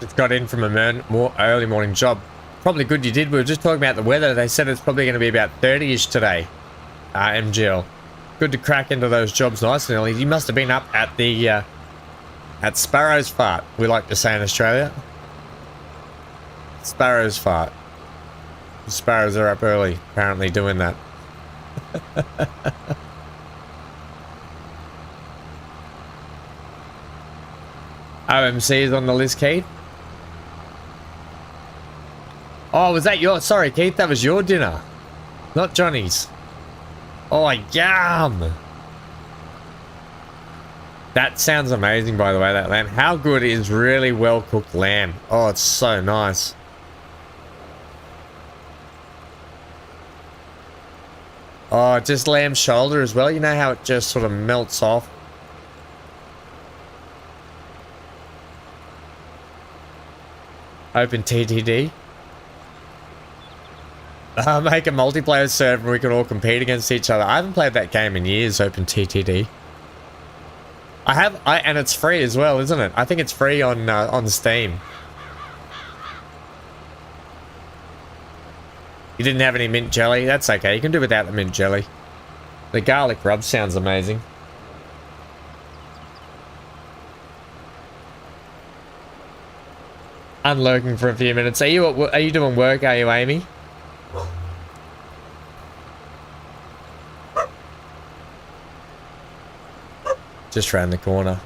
Just got in from a early morning job. Probably good you did. We were just talking about the weather. They said it's probably going to be about 30-ish today. MGL. Good to crack into those jobs nice and early. You must have been up at the at Sparrow's Fart, we like to say in Australia. Sparrow's Fart. The sparrows are up early, apparently doing that. OMC is on the list, Keith. Oh, was that your... Sorry, Keith, that was your dinner. Not Johnny's. Oh, yum! That sounds amazing, by the way, that lamb. How good is really well-cooked lamb? Oh, it's so nice. Oh, just lamb shoulder as well. You know how it just sort of melts off? Open TTD. Make a multiplayer server and we can all compete against each other. I haven't played that game in years, Open TTD. And it's free as well, isn't it? I think it's free on Steam. You didn't have any mint jelly? That's okay, you can do without the mint jelly. The garlic rub sounds amazing. Unlurking for a few minutes. Are you doing work, are you, Amy? Just round the corner.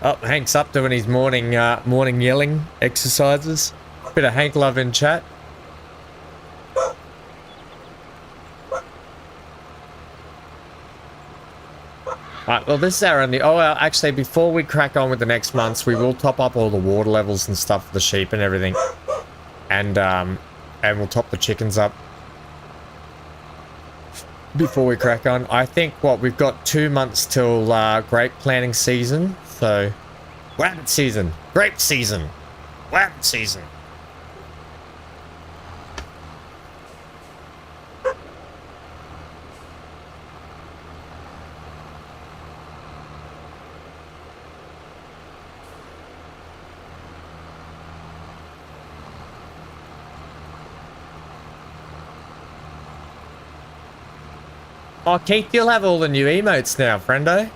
Oh, Hank's up doing his morning yelling exercises. Bit of Hank love in chat. Alright, well this is our only... Oh, well, actually, before we crack on with the next months, we will top up all the water levels and stuff for the sheep and everything. And we'll top the chickens up before we crack on. I think, what, we've got 2 months till grape planting season. So, rabbit season, grape season, rabbit season. Oh, Keith, you'll have all the new emotes now, friendo.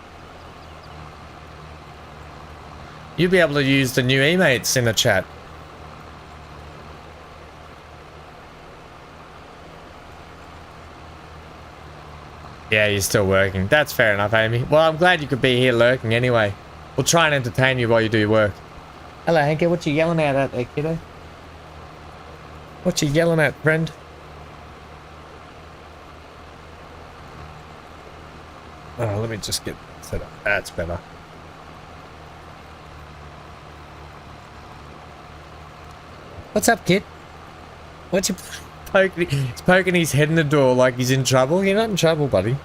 You'll be able to use the new emotes in the chat. Yeah, you're still working. That's fair enough, Amy. Well, I'm glad you could be here lurking anyway. We'll try and entertain you while you do your work. Hello, Hanky. What you yelling at out there, kiddo? What you yelling at, friend? Oh, let me just get set up. That's better. What's up, kid? What's you poking? He's poking his head in the door like he's in trouble. You're not in trouble, buddy.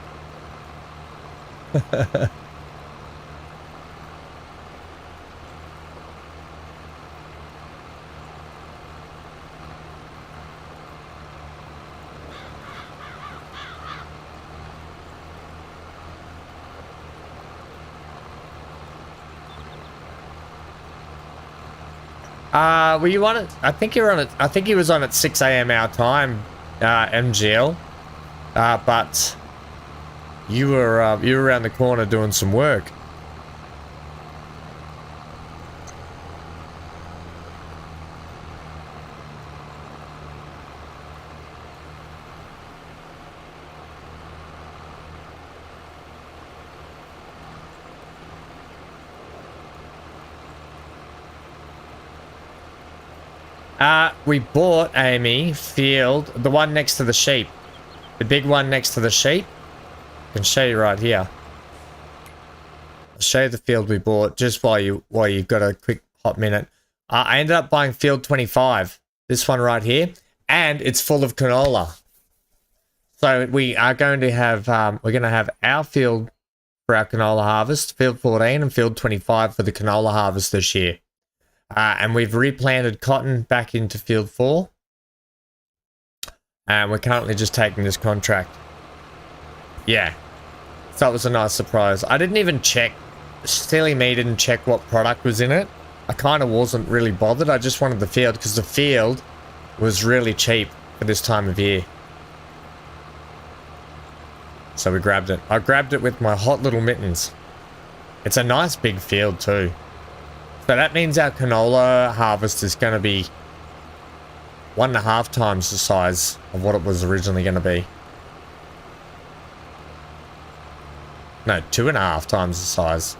Were you on it? I think you were on it. I think he was on at 6 a.m. our time, MGL. But you were around the corner doing some work. We bought, Amy, field, the one next to the sheep. The big one next to the sheep. I can show you right here. I'll show you the field we bought just while you've got a quick hot minute. I ended up buying field 25. This one right here. And it's full of canola. So we are going to have, we're going to have our field for our canola harvest, field 14 and field 25 for the canola harvest this year. And we've replanted cotton back into field 4. And we're currently just taking this contract. Yeah. So it was a nice surprise. I didn't even check. Silly me didn't check what product was in it. I kind of wasn't really bothered. I just wanted the field because the field was really cheap for this time of year. So we grabbed it. I grabbed it with my hot little mittens. It's a nice big field too. So that means our canola harvest is going to be 1.5 times the size of what it was originally going to be. No, 2.5 times the size.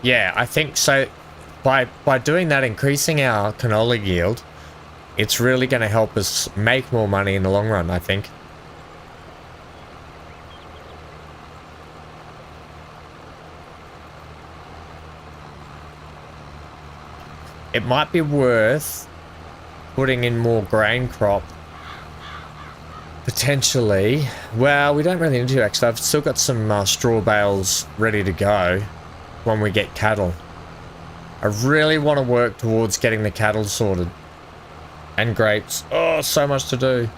Yeah, I think so. By doing that, increasing our canola yield, it's really going to help us make more money in the long run, I think. It might be worth putting in more grain crop. Potentially. Well, we don't really need to, actually. I've still got some straw bales ready to go when we get cattle. I really want to work towards getting the cattle sorted. And grapes. Oh, so much to do.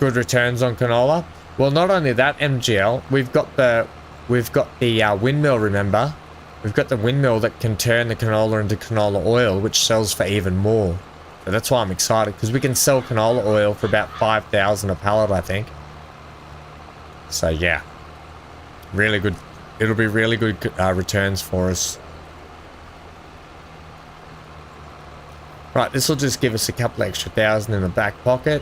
Good returns on canola. Well, not only that, MGL, we've got the windmill, remember? We've got the windmill that can turn the canola into canola oil, which sells for even more. So that's why I'm excited, because we can sell canola oil for about 5,000 a pallet, I think. So yeah, really good. It'll be really good returns for us. Right, this will just give us a couple extra thousand in the back pocket,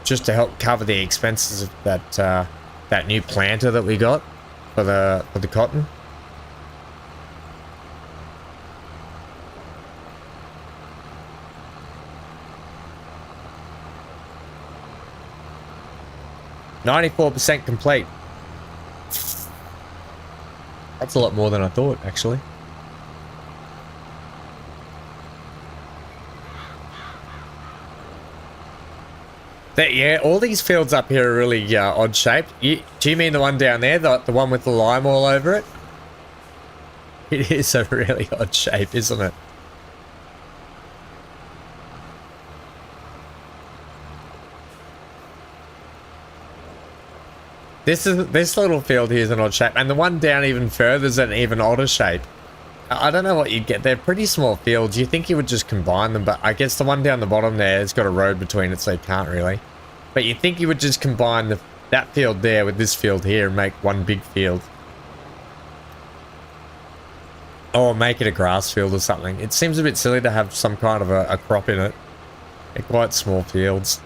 just to help cover the expenses of that new planter that we got. for the cotton. %94 complete. That's a lot more than I thought, actually. Yeah, all these fields up here are really odd shaped. Do you mean the one down there, the one with the lime all over it? It is a really odd shape, isn't it? This little field here is an odd shape, and the one down even further is an even odder shape. I don't know what you'd get. They're pretty small fields. You think you would just combine them, but I guess the one down the bottom there has got a road between it, so you can't really. But you think you would just combine that field there with this field here and make one big field. Or make it a grass field or something. It seems a bit silly to have some kind of a crop in it. They're quite small fields.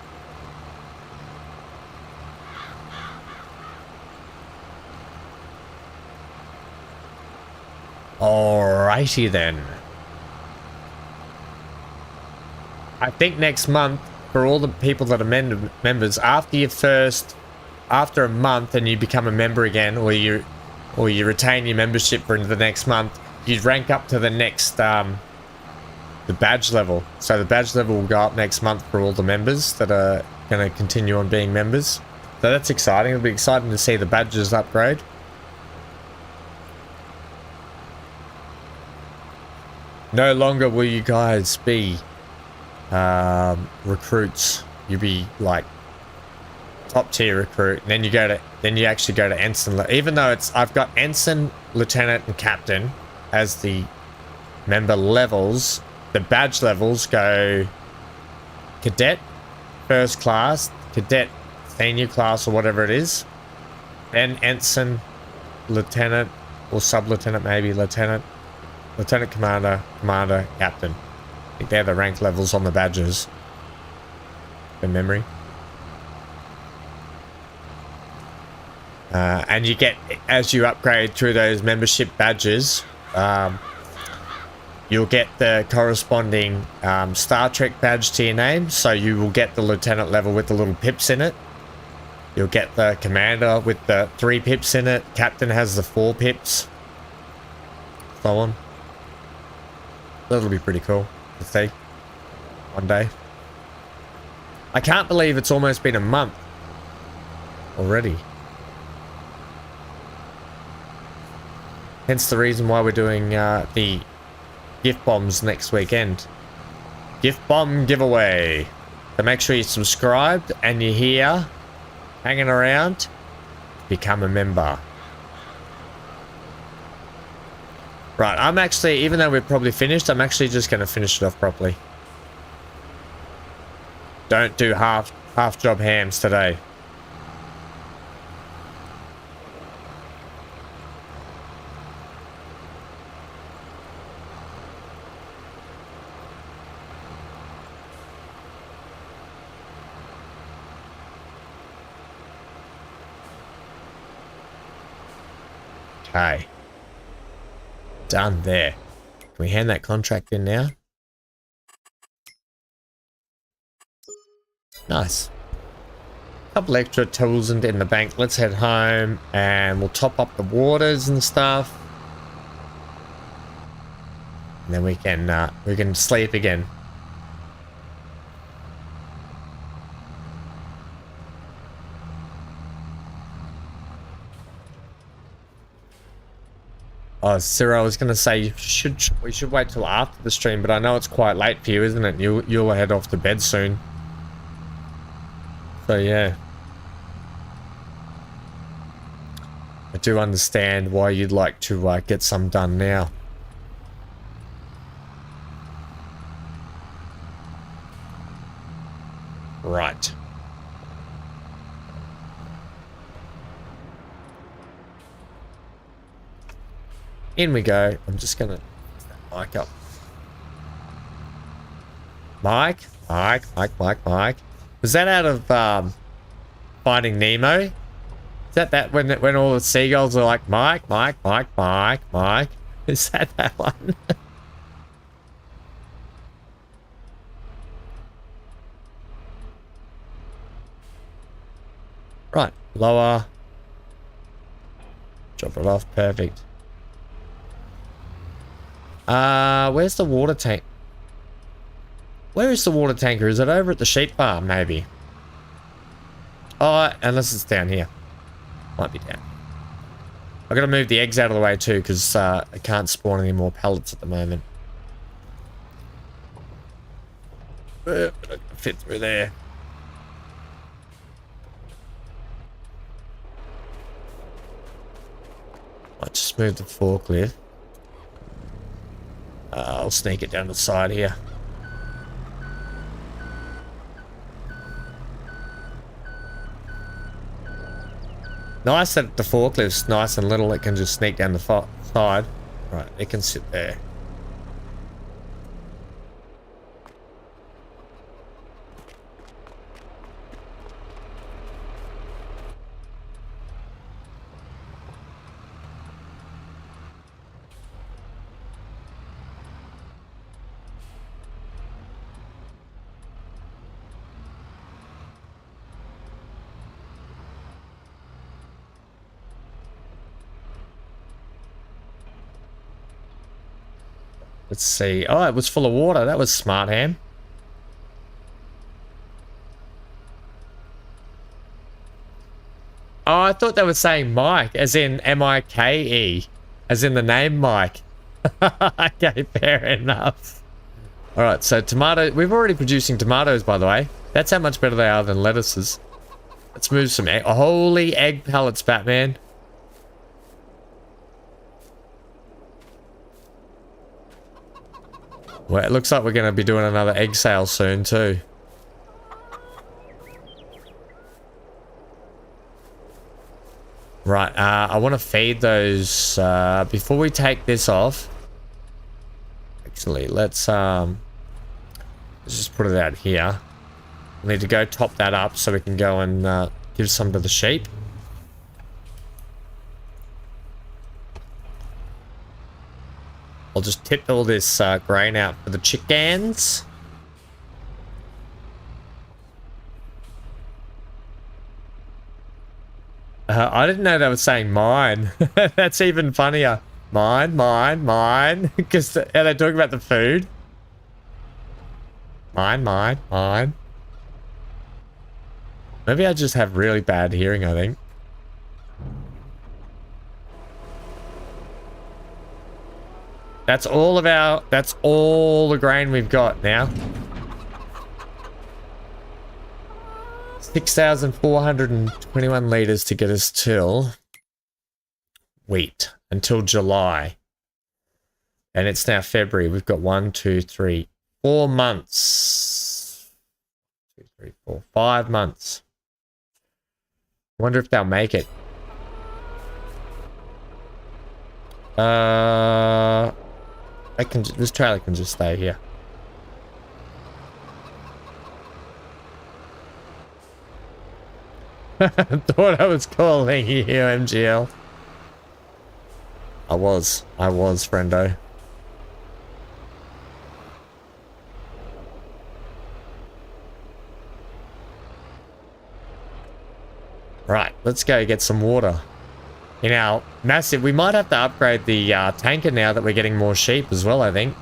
Alrighty then. I think next month, for all the people that are members, after a month and you become a member again, or you retain your membership for the next month, you rank up to the next the badge level. So the badge level will go up next month for all the members that are going to continue on being members. So that's exciting. It'll be exciting to see the badges upgrade. No longer will you guys be recruits. You'll be like top tier recruit, and then you actually go to ensign. Even though I've got ensign, lieutenant, and captain as the member levels, the badge levels go cadet, first class, cadet, senior class, or whatever it is, then ensign, lieutenant, or sub-lieutenant, maybe lieutenant commander, captain. I think they're the rank levels on the badges in memory. And you get, as you upgrade through those membership badges, you'll get the corresponding Star Trek badge to your name. So you will get the lieutenant level with the little pips in it. You'll get the commander with the 3 pips in it. Captain has the 4 pips. So on. That'll be pretty cool to see one day. I can't believe it's almost been a month already. Hence the reason why we're doing the gift bombs next weekend. Gift bomb giveaway. So make sure you're subscribed and you're here hanging around. Become a member. Right, I'm actually, even though we're probably finished, I'm actually just going to finish it off properly. Don't do half job hams today. Okay. Done there. Can we hand that contract in now? Nice. Couple extra tools in the bank. Let's head home and we'll top up the waters and stuff. And then we can sleep again. Oh, Sarah, I was going to say we should wait till after the stream, but I know it's quite late for you, isn't it? You'll head off to bed soon. So yeah. I do understand why you'd like to get some done now. Right. In we go. I'm just gonna put that mic up. Mike. Was that out of Finding Nemo? Is that when all the seagulls are like, Mike, Mike, Mike, Mike, Mike? Is that one? Right, lower. Drop it off, perfect. Where's the water tank? Where is the water tanker? Is it over at the sheep farm, maybe? Oh, unless it's down here. Might be down. I gotta move the eggs out of the way too, because I can't spawn any more pellets at the moment. Fit through there. Might just move the forklift. I'll sneak it down the side here. Nice that the forklift's nice and little. It can just sneak down the side. Right, it can sit there. Let's see. Oh, it was full of water. That was smart, Ham. Oh, I thought they were saying Mike, as in M-I-K-E, as in the name Mike. Okay, fair enough. All right, so tomato. We're already producing tomatoes, by the way. That's how much better they are than lettuces. Let's move some egg. Holy egg pellets, Batman. Well, it looks like we're going to be doing another egg sale soon too. Right, I want to feed those before we take this off. Actually, let's just put it out here. We need to go top that up so we can go and give some to the sheep. I'll just tip all this grain out for the chickens. I didn't know they were saying mine. That's even funnier. Mine, mine, mine. Because are they talking about the food? Mine, mine, mine. Maybe I just have really bad hearing, I think. That's all the grain we've got now. 6,421 litres to get us till wheat until July. And it's now February. We've got 1, 2, 3, 4 months. 2, 3, 4, 5 months. I wonder if they'll make it. This trailer can just stay here. Thought I was calling you, MGL. I was, friendo. Right, let's go get some water. In our massive, we might have to upgrade the tanker now that we're getting more sheep as well, I think.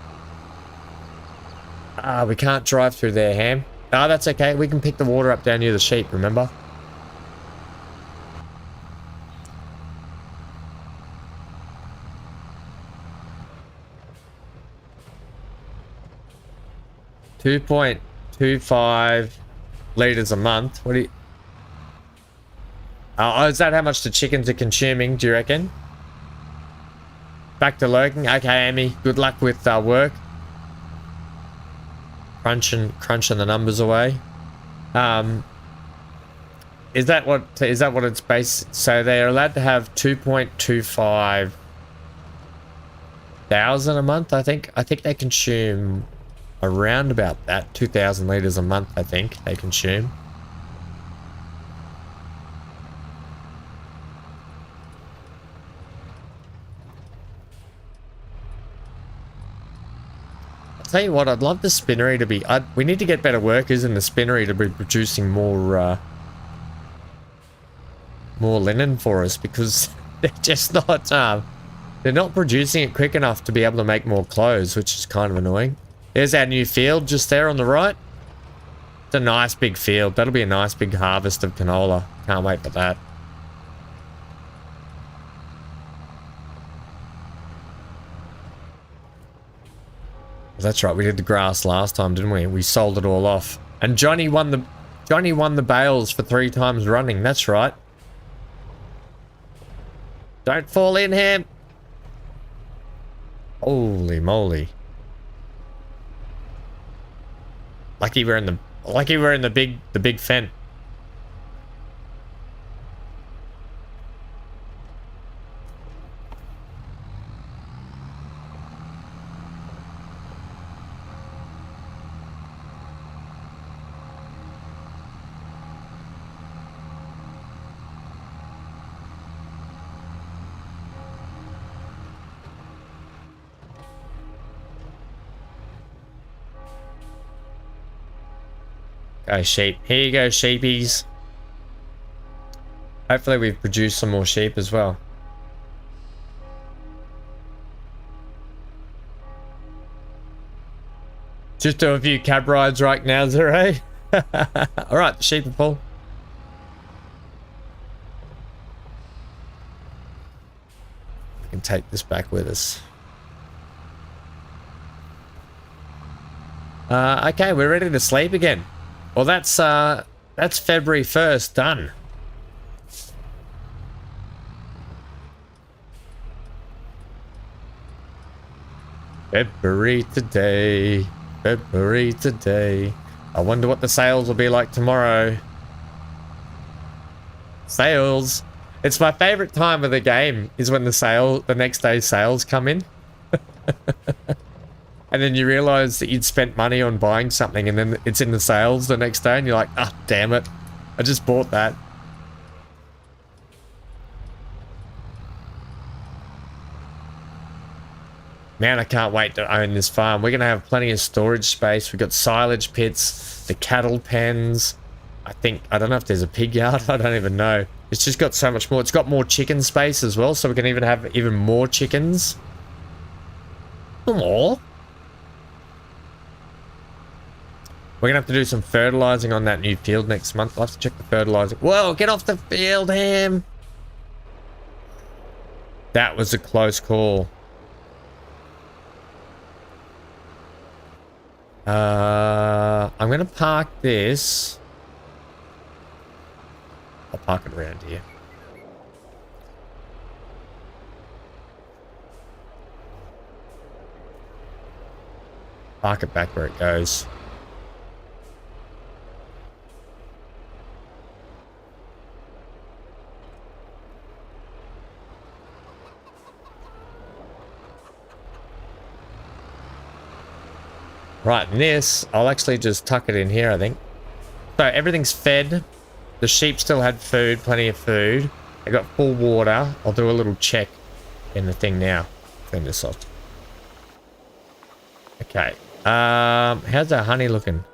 We can't drive through there, Ham. Oh, that's okay. We can pick the water up down near the sheep, remember? .25 litres a month. What do you... Oh, is that how much the chickens are consuming, do you reckon? Back to lurking. Okay, Amy. Good luck with work. Crunching the numbers away. Is that what it's based? So they're allowed to have 2.25 thousand a month, I think. I think they consume around about that. 2,000 litres a month, I think they consume. tell you what, I'd love the spinnery to be... we need to get better workers in the spinnery to be producing more linen for us, because they're just not... they're not producing it quick enough to be able to make more clothes, which is kind of annoying. There's our new field just there on the right. It's a nice big field. That'll be a nice big harvest of canola. Can't wait for that. That's right, we did the grass last time, didn't we? We sold it all off. And Johnny won the bales for 3 times running. That's right. Don't fall in, Ham. Holy moly. Lucky we're in the big fen. Go sheep. Here you go, sheepies. Hopefully we've produced some more sheep as well. Just do a few cab rides right now, Zero. Alright, the sheep are full. We can take this back with us. Okay, we're ready to sleep again. Well, that's February 1st done. February today. February today. I wonder what the sales will be like tomorrow. Sales. It's my favorite time of the game is when the next day's sales come in. And then you realize that you'd spent money on buying something and then it's in the sales the next day and you're like, ah, damn it. I just bought that. Man, I can't wait to own this farm. We're going to have plenty of storage space. We've got silage pits, the cattle pens. I don't know if there's a pig yard. I don't even know. It's just got so much more. It's got more chicken space as well, so we can even have even more chickens. More. We're going to have to do some fertilizing on that new field next month. I'll have to check the fertilizing. Whoa, get off the field, Ham. That was a close call. I'm going to park this. I'll park it around here. Park it back where it goes. Right, and this, I'll actually just tuck it in here, I think. So everything's fed. The sheep still had food, plenty of food. They got full water. I'll do a little check in the thing now. Turn this off. Okay. How's our honey looking?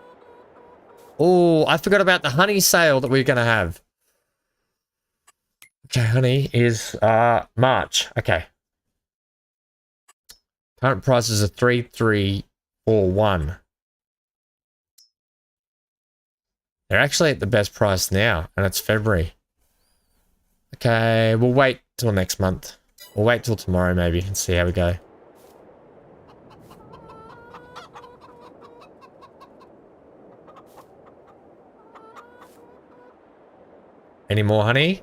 Oh, I forgot about the honey sale that we're going to have. Okay, honey is March. Okay. Current prices are 3,341. They're actually at the best price now, and it's February. Okay, we'll wait till next month. We'll wait till tomorrow maybe and see how we go. Any more honey?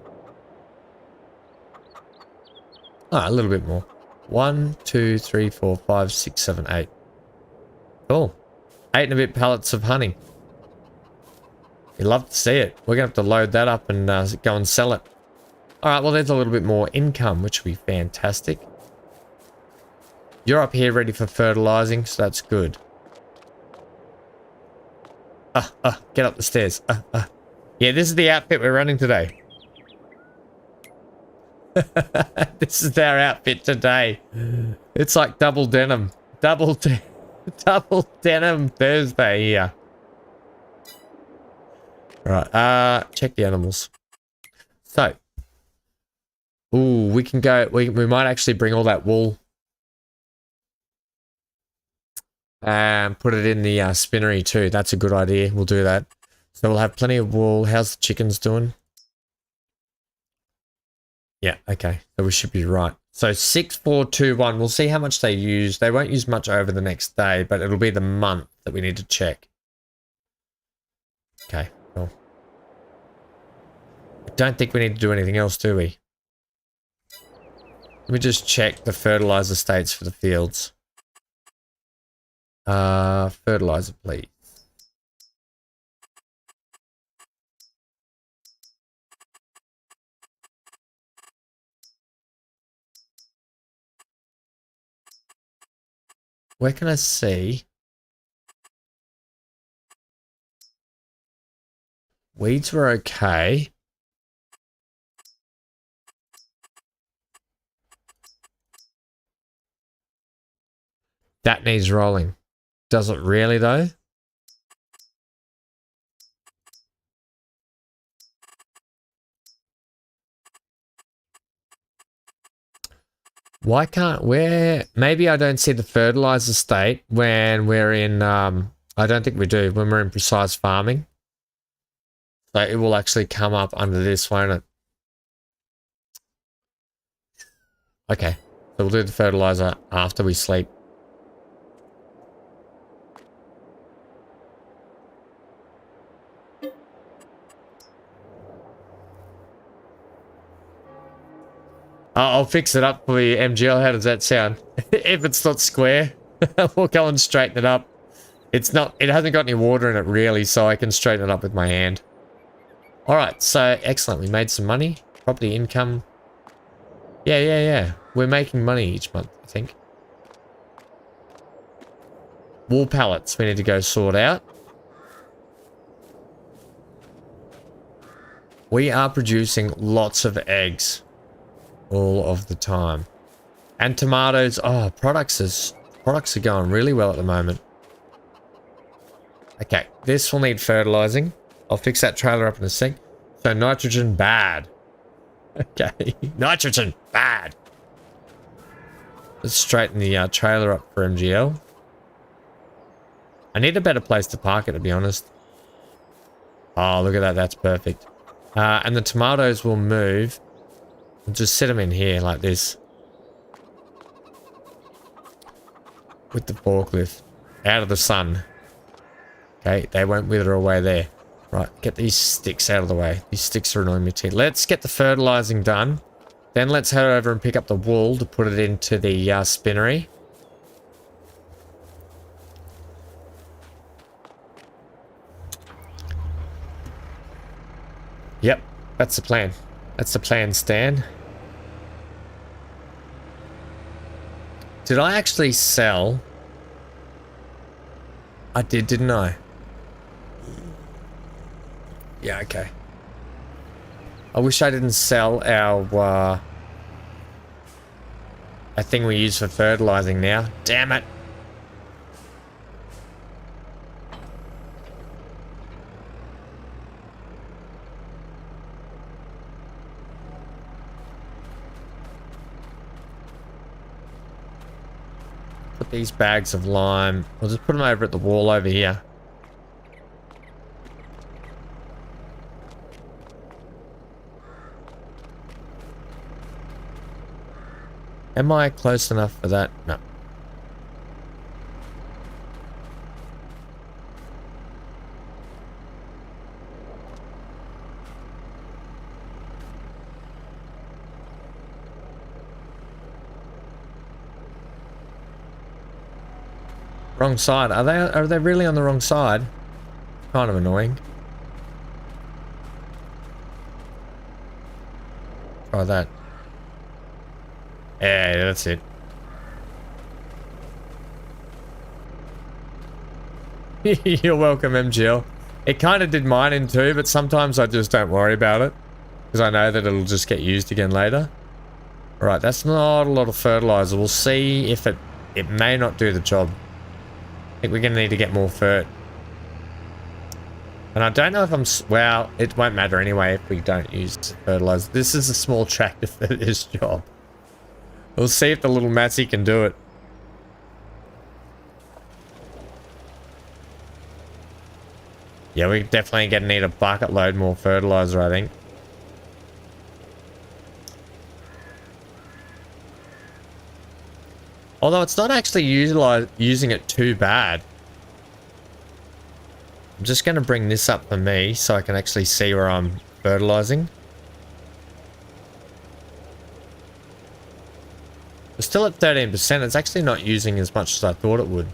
Oh, a little bit more. 1, 2, 3, 4, 5, 6, 7, 8. Cool. 8 and a bit pallets of honey. You'd love to see it. We're going to have to load that up and go and sell it. Alright, well there's a little bit more income, which will be fantastic. You're up here ready for fertilizing, so that's good. Get up the stairs. Yeah, this is the outfit we're running today. This is our outfit today. It's like double denim. Double denim. Double denim Thursday here. Right, check the animals. So, ooh, we can go, we might actually bring all that wool and put it in the spinnery too. That's a good idea. We'll do that. So we'll have plenty of wool. How's the chickens doing? Yeah, okay. So we should be right. So 6421, we'll see how much they use. They won't use much over the next day, but it'll be the month that we need to check. Okay, cool. I don't think we need to do anything else, do we? Let me just check the fertilizer states for the fields. Fertilizer, please. Where can I see? Weeds were okay. That needs rolling. Does it really though? Why can't maybe I don't see the fertilizer state when we're in I don't think we do when we're in precise farming. So it will actually come up under this, won't it? Okay. So we'll do the fertilizer after we sleep. I'll fix it up for you, MGL. How does that sound? If it's not square, we'll go and straighten it up. It's not, it hasn't got any water in it really, so I can straighten it up with my hand. Alright, so excellent. We made some money. Property income. Yeah. We're making money each month, I think. Wool pallets we need to go sort out. We are producing lots of eggs. All of the time. And tomatoes. Oh, products are going really well at the moment. Okay, this will need fertilizing. I'll fix that trailer up in a sec. So nitrogen, bad. Okay, nitrogen, bad. Let's straighten the trailer up for MGL. I need a better place to park it, to be honest. Oh, look at that. That's perfect. And the tomatoes will move. Just set them in here like this. With the forklift. Out of the sun. Okay, they won't wither away there. Right, get these sticks out of the way. These sticks are annoying me too. Let's get the fertilizing done. Then let's head over and pick up the wool to put it into the spinnery. Yep, that's the plan. That's the plan, Stan. Did I actually sell? I did, didn't I? Yeah, okay. I wish I didn't sell our a thing we use for fertilizing now. Damn it. Put these bags of lime. I'll just put them over at the wall over here. Am I close enough for that? No. Wrong side. Are they really on the wrong side? Kind of annoying. Try that. Yeah, that's it. You're welcome, MGL. It kind of did mine in too, but sometimes I just don't worry about it. Because I know that it'll just get used again later. Alright, that's not a lot of fertilizer. We'll see if it may not do the job. I think we're going to need to get more fert. And I don't know if I'm... Well, it won't matter anyway if we don't use fertilizer. This is a small tractor for this job. We'll see if the little Matsy can do it. Yeah, we're definitely going to need a bucket load more fertilizer, I think. Although it's not actually using it too bad. I'm just going to bring this up for me so I can actually see where I'm fertilizing. We're still at 13%. It's actually not using as much as I thought it would.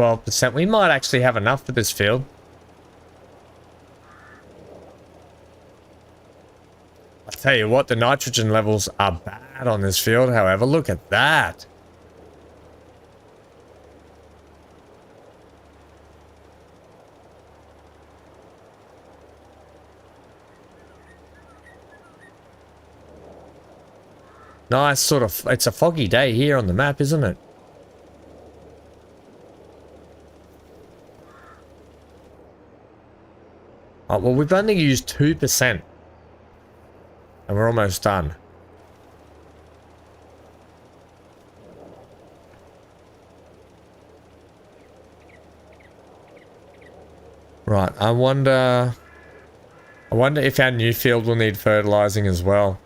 %. We might actually have enough for this field. I tell you what, the nitrogen levels are bad on this field, however. Look at that. Nice sort of... It's a foggy day here on the map, isn't it? Oh, well, we've only used 2%. And we're almost done. Right, I wonder if our new field will need fertilizing as well.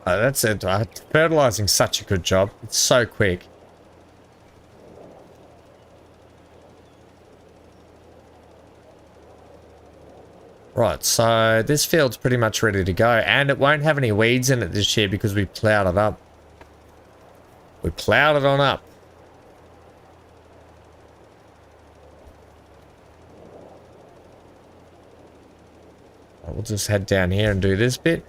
That's it. Fertilizing's such a good job. It's so quick. Right, so this field's pretty much ready to go. And it won't have any weeds in it this year because we ploughed it up. We ploughed it on up. We'll just head down here and do this bit.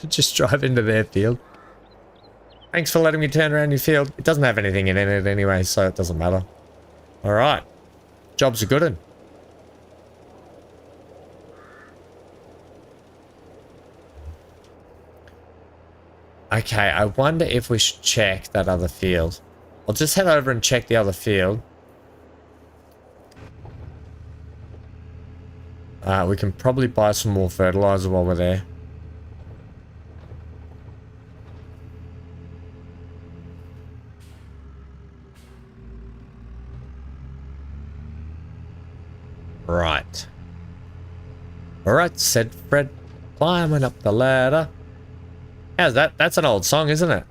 Just drive into their field. Thanks for letting me turn around your field. It doesn't have anything in it anyway, so it doesn't matter. Alright. Job's a good one. Okay, I wonder if we should check that other field. I'll just head over and check the other field. We can probably buy some more fertilizer while we're there. Right. Alright, said Fred, climbing up the ladder. How's that? That's an old song, isn't it?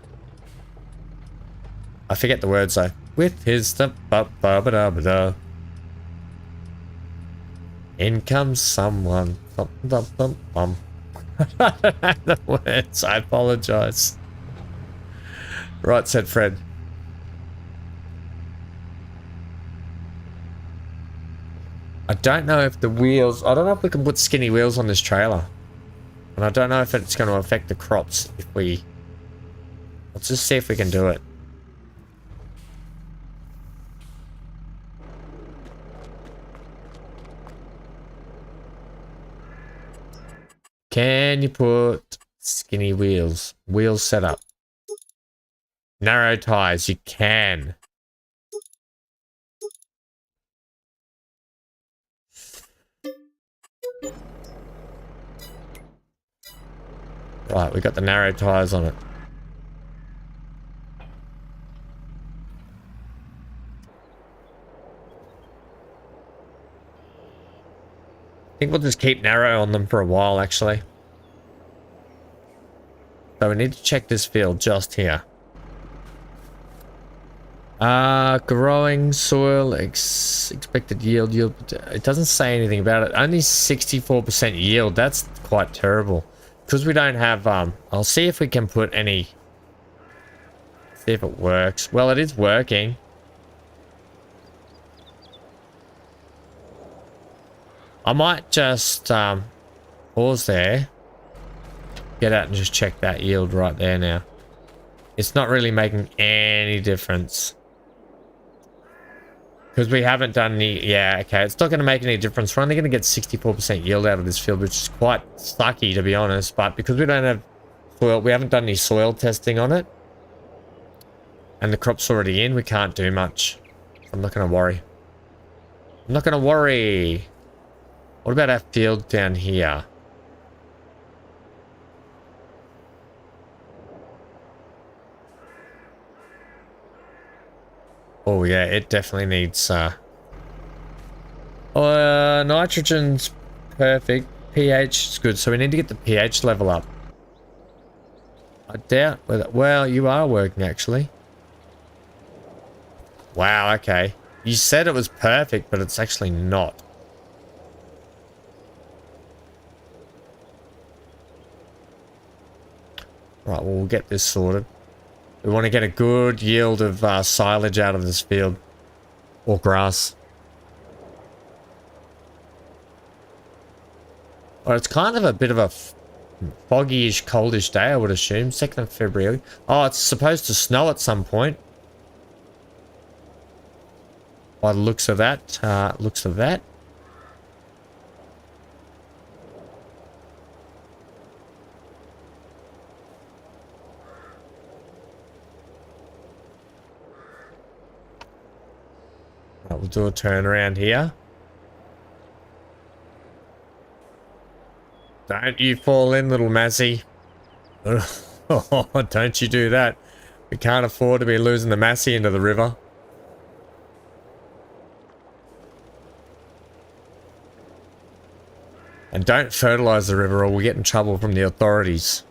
I forget the words though. With his thump ba ba ba da ba da. In comes someone. Thump thump thump bum. I don't know the words. I apologize. Right, said Fred. I don't know if the wheels... I don't know if we can put skinny wheels on this trailer. And I don't know if it's going to affect the crops if we... Let's just see if we can do it. Can you put skinny wheels? Wheels set up. Narrow tires. You can. Right, we got the narrow tires on it. I think we'll just keep narrow on them for a while, actually. So we need to check this field just here. Growing soil, expected yield. It doesn't say anything about it. Only 64% yield. That's quite terrible. Because we don't have, I'll see if we can put any, see if it works. Well, it is working. I might just, pause there. Get out and just check that yield right there now. It's not really making any difference. Because we haven't done any... Yeah, okay. It's not going to make any difference. We're only going to get 64% yield out of this field, which is quite sucky, to be honest. But because we don't have soil... We haven't done any soil testing on it. And the crop's already in. We can't do much. I'm not going to worry. I'm not going to worry. What about our field down here? Oh yeah, it definitely needs nitrogen's perfect. pH is good, so we need to get the pH level up. I doubt whether, well, you are working actually. Wow, okay. You said it was perfect, but it's actually not. Right, well, we'll get this sorted. We want to get a good yield of silage out of this field. Or grass. Well, it's kind of a bit of a foggy-ish, coldish day, I would assume. 2nd of February. Oh, it's supposed to snow at some point. By the looks of that. Right, we'll do a turn around here. Don't you fall in, little Massey. Oh, don't you do that. We can't afford to be losing the Massey into the river. And don't fertilize the river or we'll get in trouble from the authorities.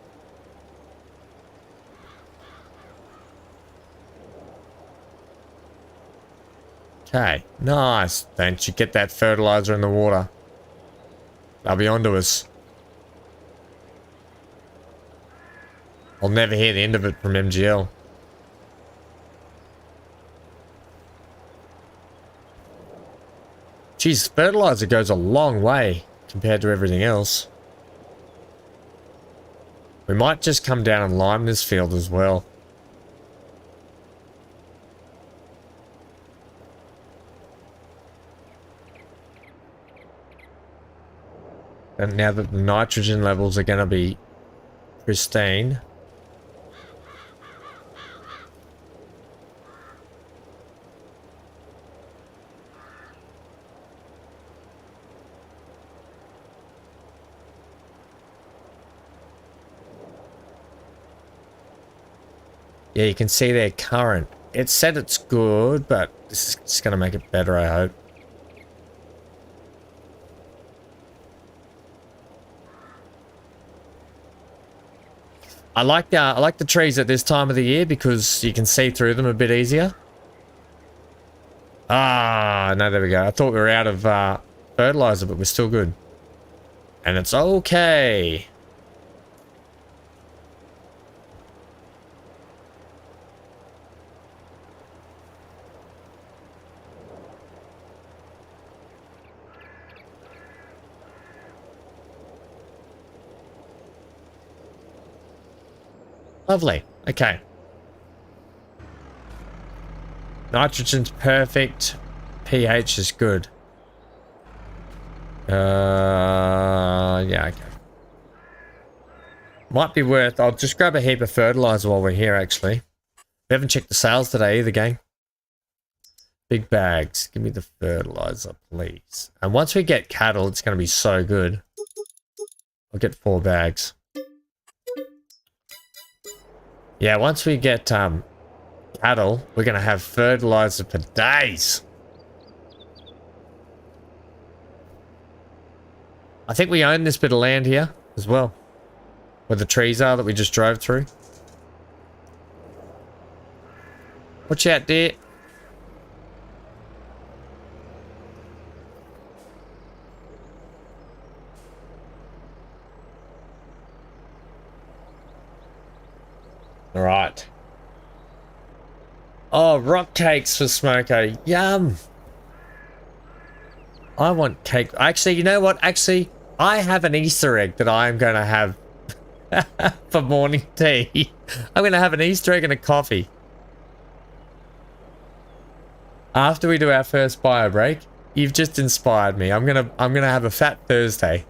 Okay, nice. Don't you get that fertilizer in the water. They'll be onto us. I'll never hear the end of it from MGL. Geez, fertilizer goes a long way compared to everything else. We might just come down and lime this field as well. And now that the nitrogen levels are going to be pristine. Yeah, you can see their current. It said it's good, but this is just going to make it better, I hope. I like the trees at this time of the year because you can see through them a bit easier. Ah, no, there we go. I thought we were out of fertilizer, but we're still good. And it's okay. Lovely. Okay. Nitrogen's perfect. pH is good. Yeah, okay. Might be worth... I'll just grab a heap of fertilizer while we're here, actually. We haven't checked the sales today either, gang. Big bags. Give me the fertilizer, please. And once we get cattle, it's going to be so good. I'll get 4 bags. Yeah, once we get cattle, we're gonna have fertilizer for days. I think we own this bit of land here as well, where the trees are that we just drove through. Watch out, dear. All right. Oh, rock cakes for Smoko. Yum. I want cake. Actually, you know what? Actually, I have an Easter egg that I'm going to have for morning tea. I'm going to have an Easter egg and a coffee. After we do our first bio break, you've just inspired me. I'm gonna have a fat Thursday.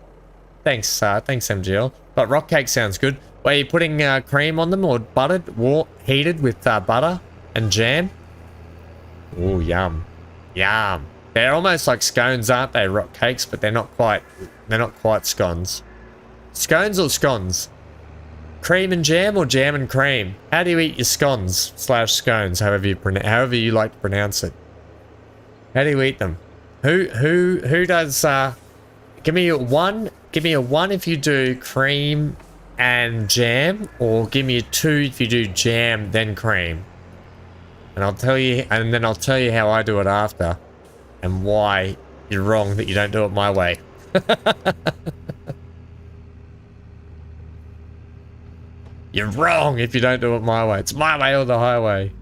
Thanks, MGL. But rock cake sounds good. Are you putting cream on them or buttered, heated with butter and jam? Oh, yum, yum. They're almost like scones, aren't they? Rock cakes, but they're not quite. They're not quite scones. Scones or scones? Cream and jam or jam and cream? How do you eat your scones / scones? However you like to pronounce it. How do you eat them? Who does? Give me a 1. Give me a 1 if you do cream and jam, or give me a 2 if you do jam then cream. And I'll tell you, and then I'll tell you how I do it after, and why you're wrong that you don't do it my way. You're wrong if you don't do it my way. It's my way or the highway.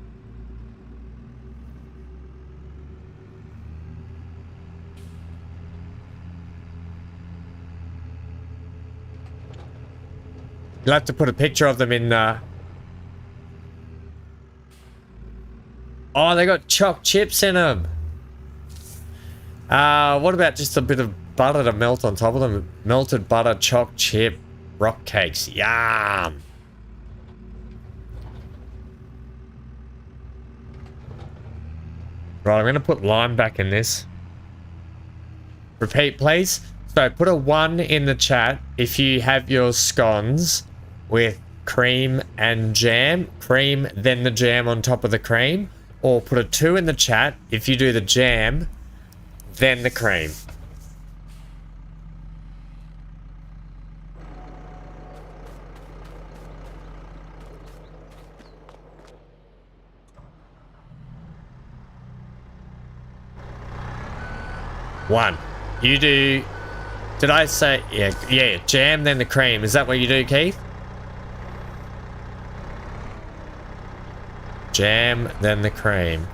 You'll have to put a picture of them in. Oh, they got choc chips in them. What about just a bit of butter to melt on top of them? Melted butter, choc chip, rock cakes. Yum. Right, I'm going to put lime back in this. Repeat, please. So put a 1 in the chat if you have your scones with cream and jam. Cream, then the jam on top of the cream. Or put a 2 in the chat if you do the jam, then the cream. One. You do... Did I say... Yeah, jam, then the cream. Is that what you do, Keith? Jam, then the cream.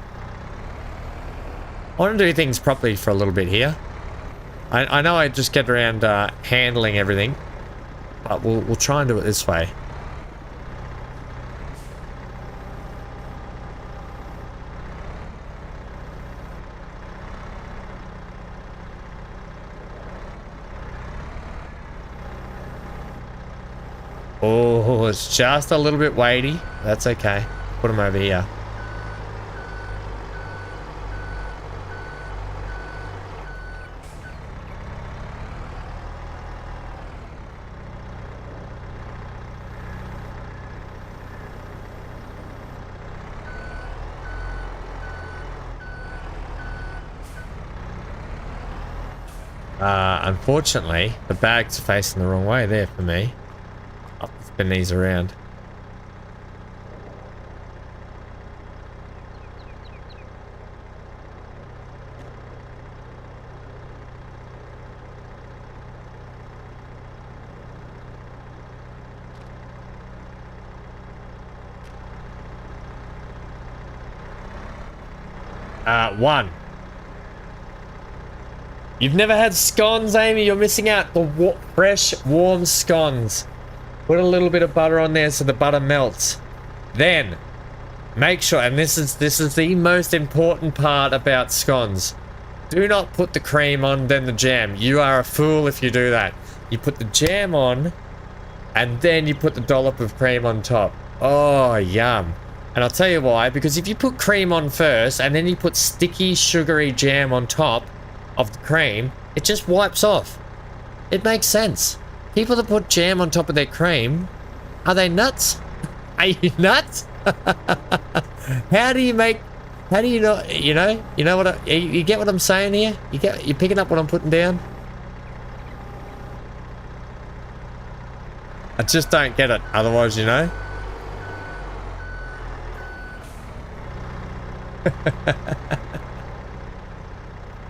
I want to do things properly for a little bit here. I know I just get around handling everything, but we'll try and do it this way. Oh, it's just a little bit weighty. That's okay. Put them over here. Unfortunately, the bag's facing the wrong way there for me. I'll spin these around. One. You've never had scones, Amy? You're missing out. The fresh, warm scones. Put a little bit of butter on there so the butter melts. Then, make sure, and this is the most important part about scones. Do not put the cream on, then the jam. You are a fool if you do that. You put the jam on, and then you put the dollop of cream on top. Oh, yum. And I'll tell you why. Because if you put cream on first, and then you put sticky, sugary jam on top of the cream, it just wipes off. It makes sense. People that put jam on top of their cream, are they nuts? Are you nuts? How do you make... How do you not... You know what you get what I'm saying here? You picking up what I'm putting down? I just don't get it. Otherwise, you know.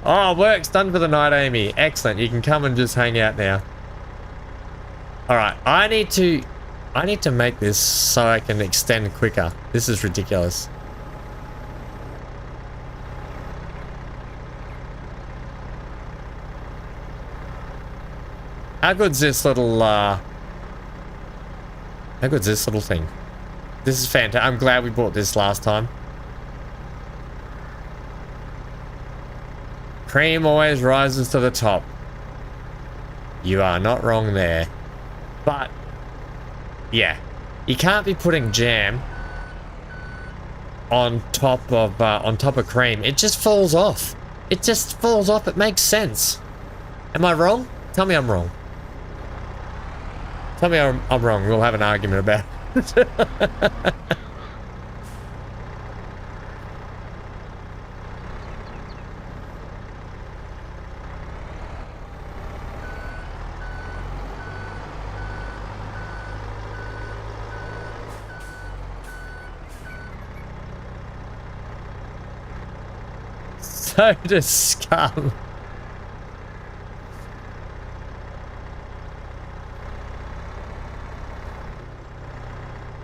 Oh, work's done for the night, Amy. Excellent. You can come and just hang out now. All right. I need to make this so I can extend quicker. This is ridiculous. How good's this little how good's this little thing? This is fantastic. I'm glad we bought this last time. Cream always rises to the top. You are not wrong there. But, yeah. You can't be putting jam on top of cream. It just falls off. It just falls off. It makes sense. Am I wrong? Tell me I'm wrong. Tell me I'm wrong. We'll have an argument about it. So does Scum.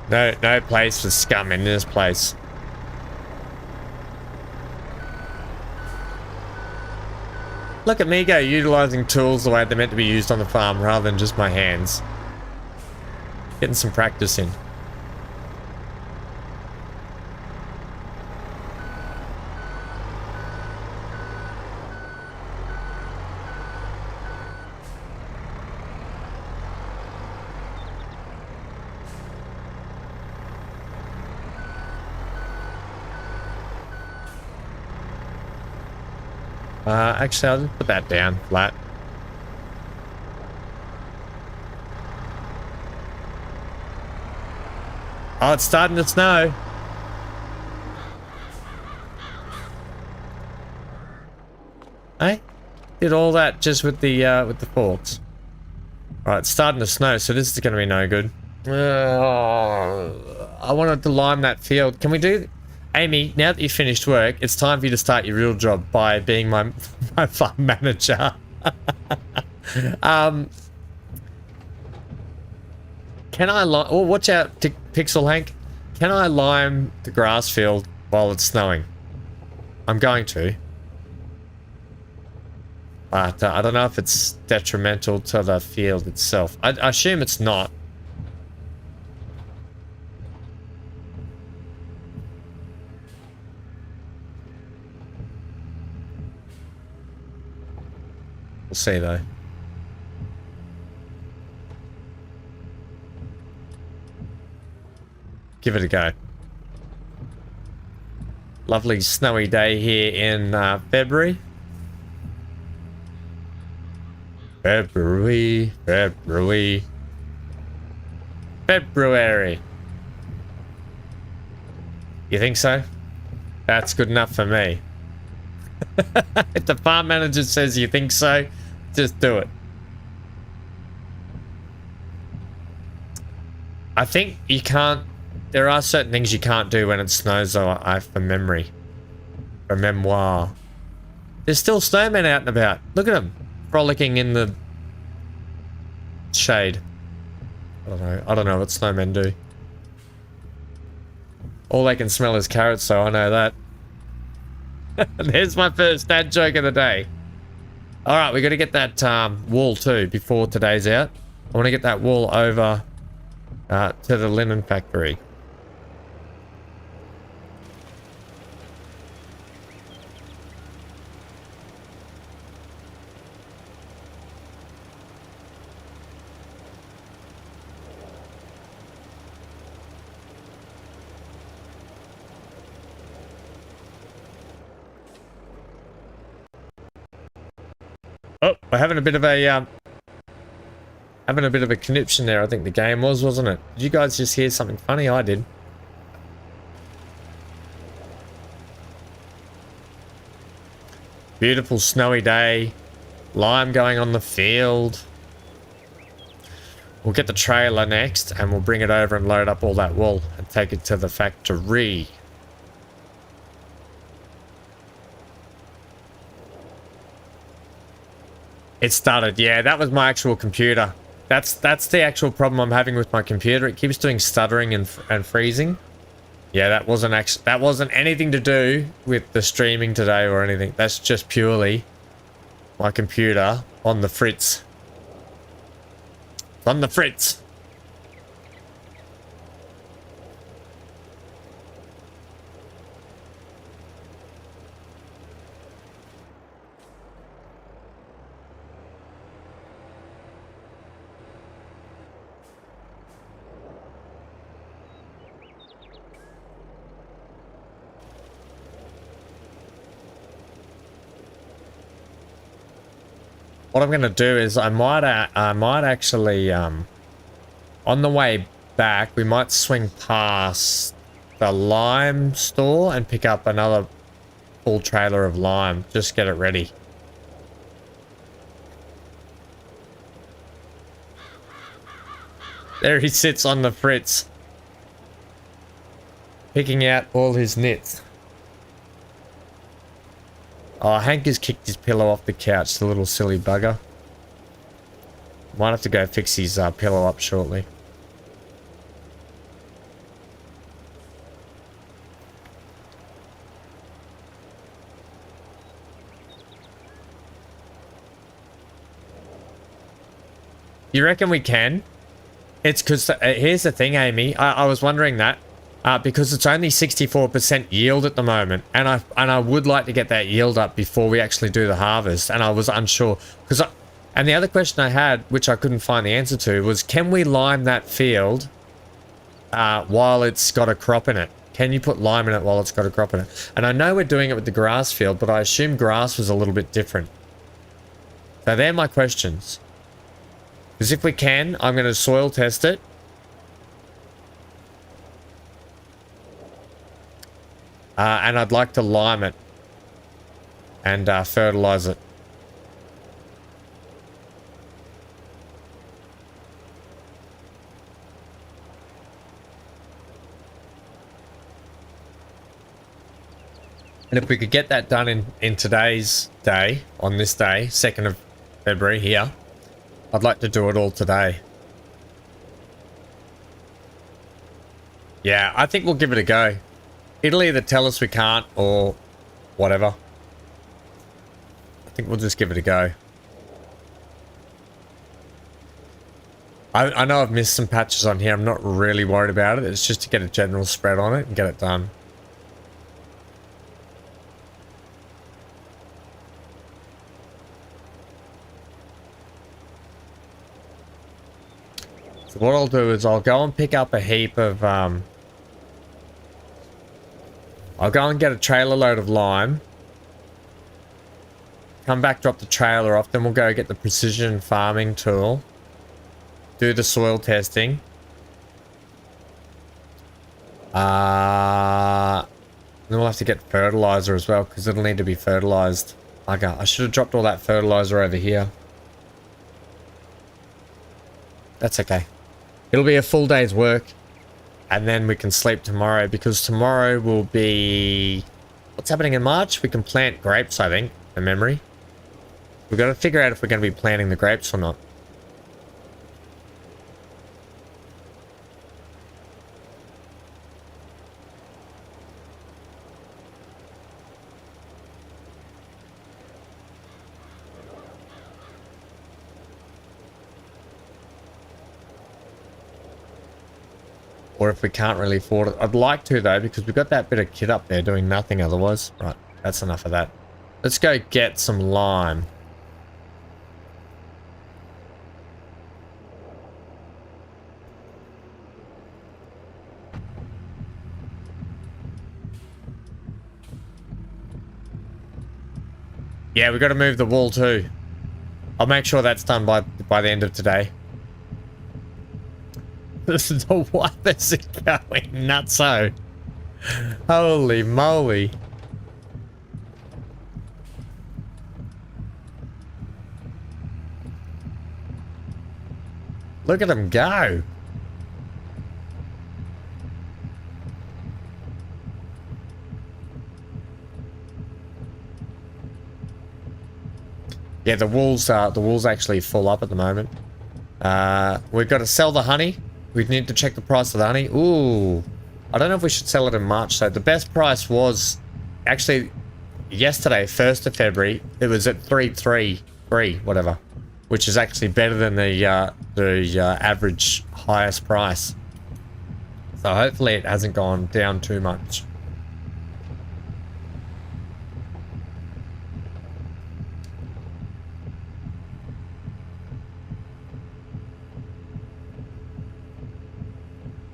No place for scum in this place. Look at me go, utilizing tools the way they're meant to be used on the farm rather than just my hands. Getting some practice in. Actually, I'll just put that down flat. Oh, it's starting to snow. Hey, did all that just with the forks. All right, it's starting to snow, so this is going to be no good. I wanted to lime that field. Can we do? Amy, now that you've finished work, it's time for you to start your real job by being my farm manager. Can I lime... Oh, watch out, Pixel Hank. Can I lime the grass field while it's snowing? I'm going to. But I don't know if it's detrimental to the field itself. I assume it's not. We'll see though. Give it a go. Lovely snowy day here in February. February. You think so? That's good enough for me. If the farm manager says you think so, just do it. I think you can't... There are certain things you can't do when it snows, though, from memory. From memoir. There's still snowmen out and about. Look at them. Frolicking in the shade. I don't know what snowmen do. All they can smell is carrots, so I know that. There's my first dad joke of the day. Alright, we got to get that wool too before today's out. I want to get that wool over to the linen factory. Oh, we're having a bit of a Having a bit of a conniption there, I think the game was, wasn't it? Did you guys just hear something funny? I did. Beautiful snowy day. Lime going on the field. We'll get the trailer next and we'll bring it over and load up all that wool and take it to the factory. It started. Yeah, that was my actual computer. That's the actual problem I'm having with my computer. It keeps doing stuttering and freezing. Yeah, that wasn't anything to do with the streaming today or anything. That's just purely my computer on the fritz. On the fritz. What I'm going to do is I might actually, on the way back, we might swing past the lime store and pick up another full trailer of lime. Just get it ready. There he sits on the fritz, picking out all his nits. Oh, Hank has kicked his pillow off the couch, the little silly bugger. Might have to go fix his pillow up shortly. You reckon we can? It's because, here's the thing, Amy. I was wondering that. Because it's only 64% yield at the moment, and I would like to get that yield up before we actually do the harvest, and I was unsure and the other question I had, which I couldn't find the answer to, was can we lime that field while it's got a crop in it? Can you put lime in it while it's got a crop in it? And I know we're doing it with the grass field, but I assume grass was a little bit different. So they're my questions. Because if we can, I'm going to soil test it. And I'd like to lime it and fertilize it. And if we could get that done in today's day, on this day, 2nd of February here, I'd like to do it all today. Yeah, I think we'll give it a go. It'll either tell us we can't or whatever. I think we'll just give it a go. I know I've missed some patches on here. I'm not really worried about it. It's just to get a general spread on it and get it done. So what I'll do is I'll go and pick up a heap of... I'll go and get a trailer load of lime. Come back, drop the trailer off. Then we'll go get the precision farming tool. Do the soil testing. Then we'll have to get fertilizer as well, because it'll need to be fertilized. Okay, I should have dropped all that fertilizer over here. That's okay. It'll be a full day's work. And then we can sleep tomorrow, because tomorrow will be... What's happening in March? We can plant grapes, I think, from memory. We've got to figure out if we're going to be planting the grapes or not. Or if we can't really afford it. I'd like to, though, because we've got that bit of kit up there doing nothing otherwise. Right, that's enough of that. Let's go get some lime. Yeah, we've got to move the wool too. I'll make sure that's done by the end of today. The wipers are going nutso. Holy moly. Look at them go. Yeah, the wool's actually full up at the moment. We've got to sell the honey. We need to check the price of the honey. Ooh. I don't know if we should sell it in March. So the best price was actually yesterday, 1st of February. It was at 333, whatever, which is actually better than the average highest price. So hopefully it hasn't gone down too much.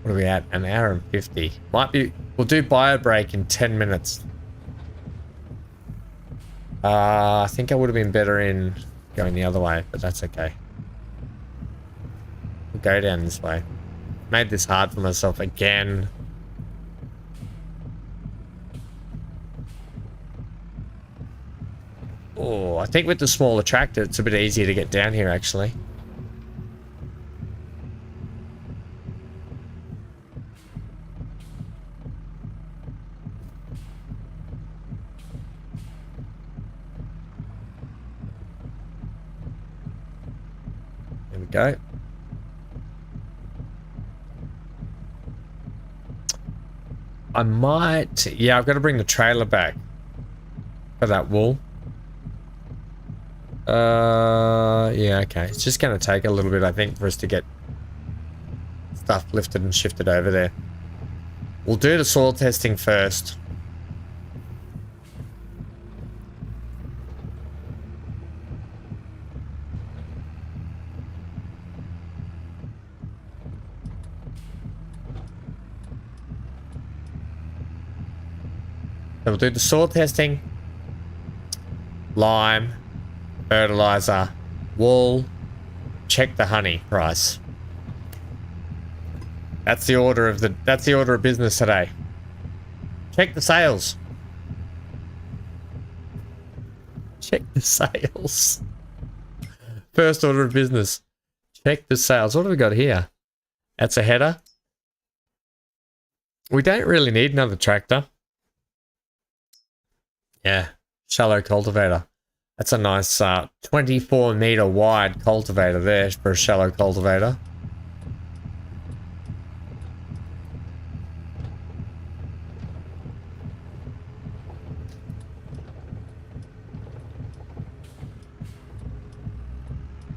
What are we at? An hour and 50. Might be. We'll do bio break in 10 minutes. I think I would have been better in going the other way, but that's okay. We'll go down this way. Made this hard for myself again. Oh, I think with the smaller tractor, it's a bit easier to get down here, actually. Go. I might, yeah, I've got to bring the trailer back for that wool. Yeah, okay. It's just going to take a little bit, I think, for us to get stuff lifted and shifted over there. We'll do the soil testing first. So we'll do the soil testing, lime, fertilizer, wool, check the honey price. That's the order of business today. Check the sales. Check the sales. First order of business. Check the sales. What have we got here? That's a header. We don't really need another tractor. Yeah, shallow cultivator. That's a nice 24 meter wide cultivator there for a shallow cultivator.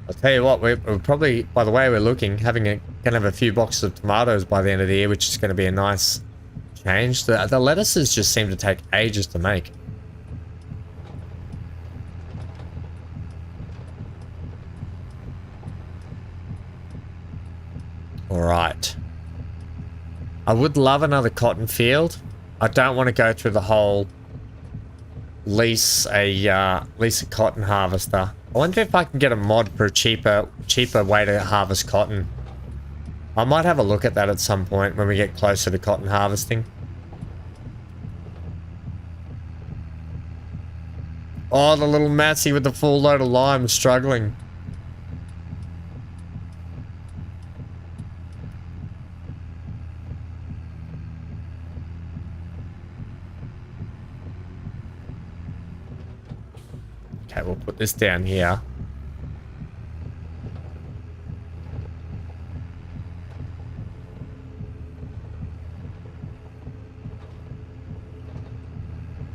I'll tell you what, we're probably, by the way we're looking, gonna have a few boxes of tomatoes by the end of the year, which is going to be a nice change. The lettuces just seem to take ages to make. Alright. I would love another cotton field. I don't want to go through the whole lease a cotton harvester. I wonder if I can get a mod for a cheaper way to harvest cotton. I might have a look at that at some point when we get closer to cotton harvesting. Oh, the little Massey with the full load of lime struggling. Okay, we'll put this down here.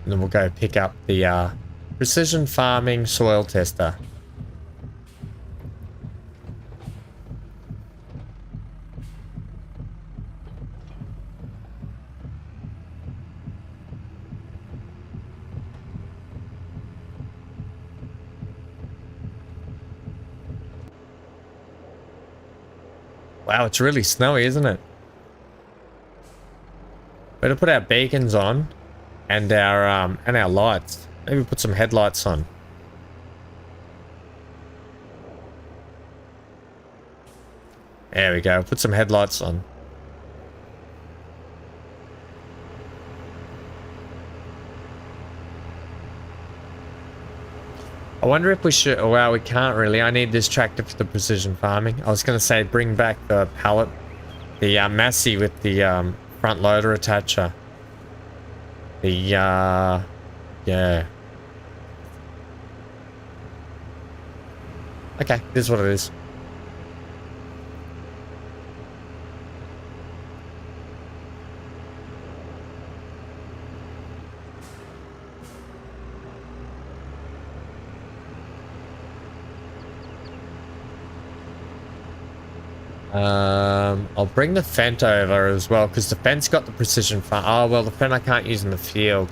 And then we'll go pick up the precision farming soil tester. Wow, it's really snowy, isn't it? Better put our beacons on and our lights. Maybe put some headlights on. There we go. Put some headlights on. I wonder if we should... Oh, well, we can't really. I need this tractor for the precision farming. I was going to say bring back the pallet. The Massey with the front loader attacher. The, yeah. Okay, this is what it is. I'll bring the Fent over as well, because the Fent's got the precision farm. Oh, well, the Fent I can't use in the field.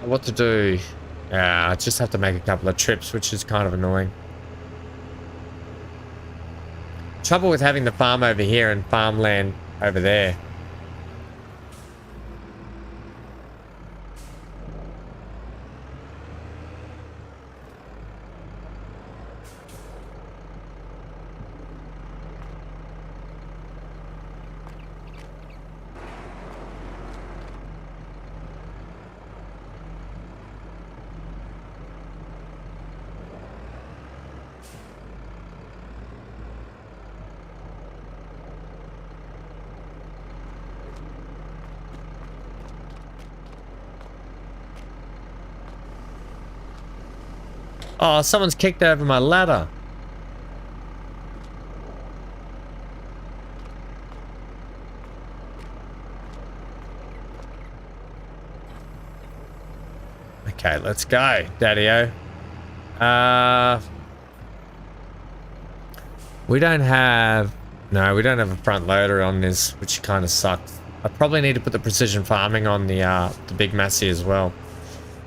What to do? I just have to make a couple of trips, which is kind of annoying. Trouble with having the farm over here and farmland over there. Oh, someone's kicked over my ladder. Okay, let's go, Daddy-o. We don't have... No, we don't have a front loader on this, which kind of sucks. I probably need to put the precision farming on the big Massey as well.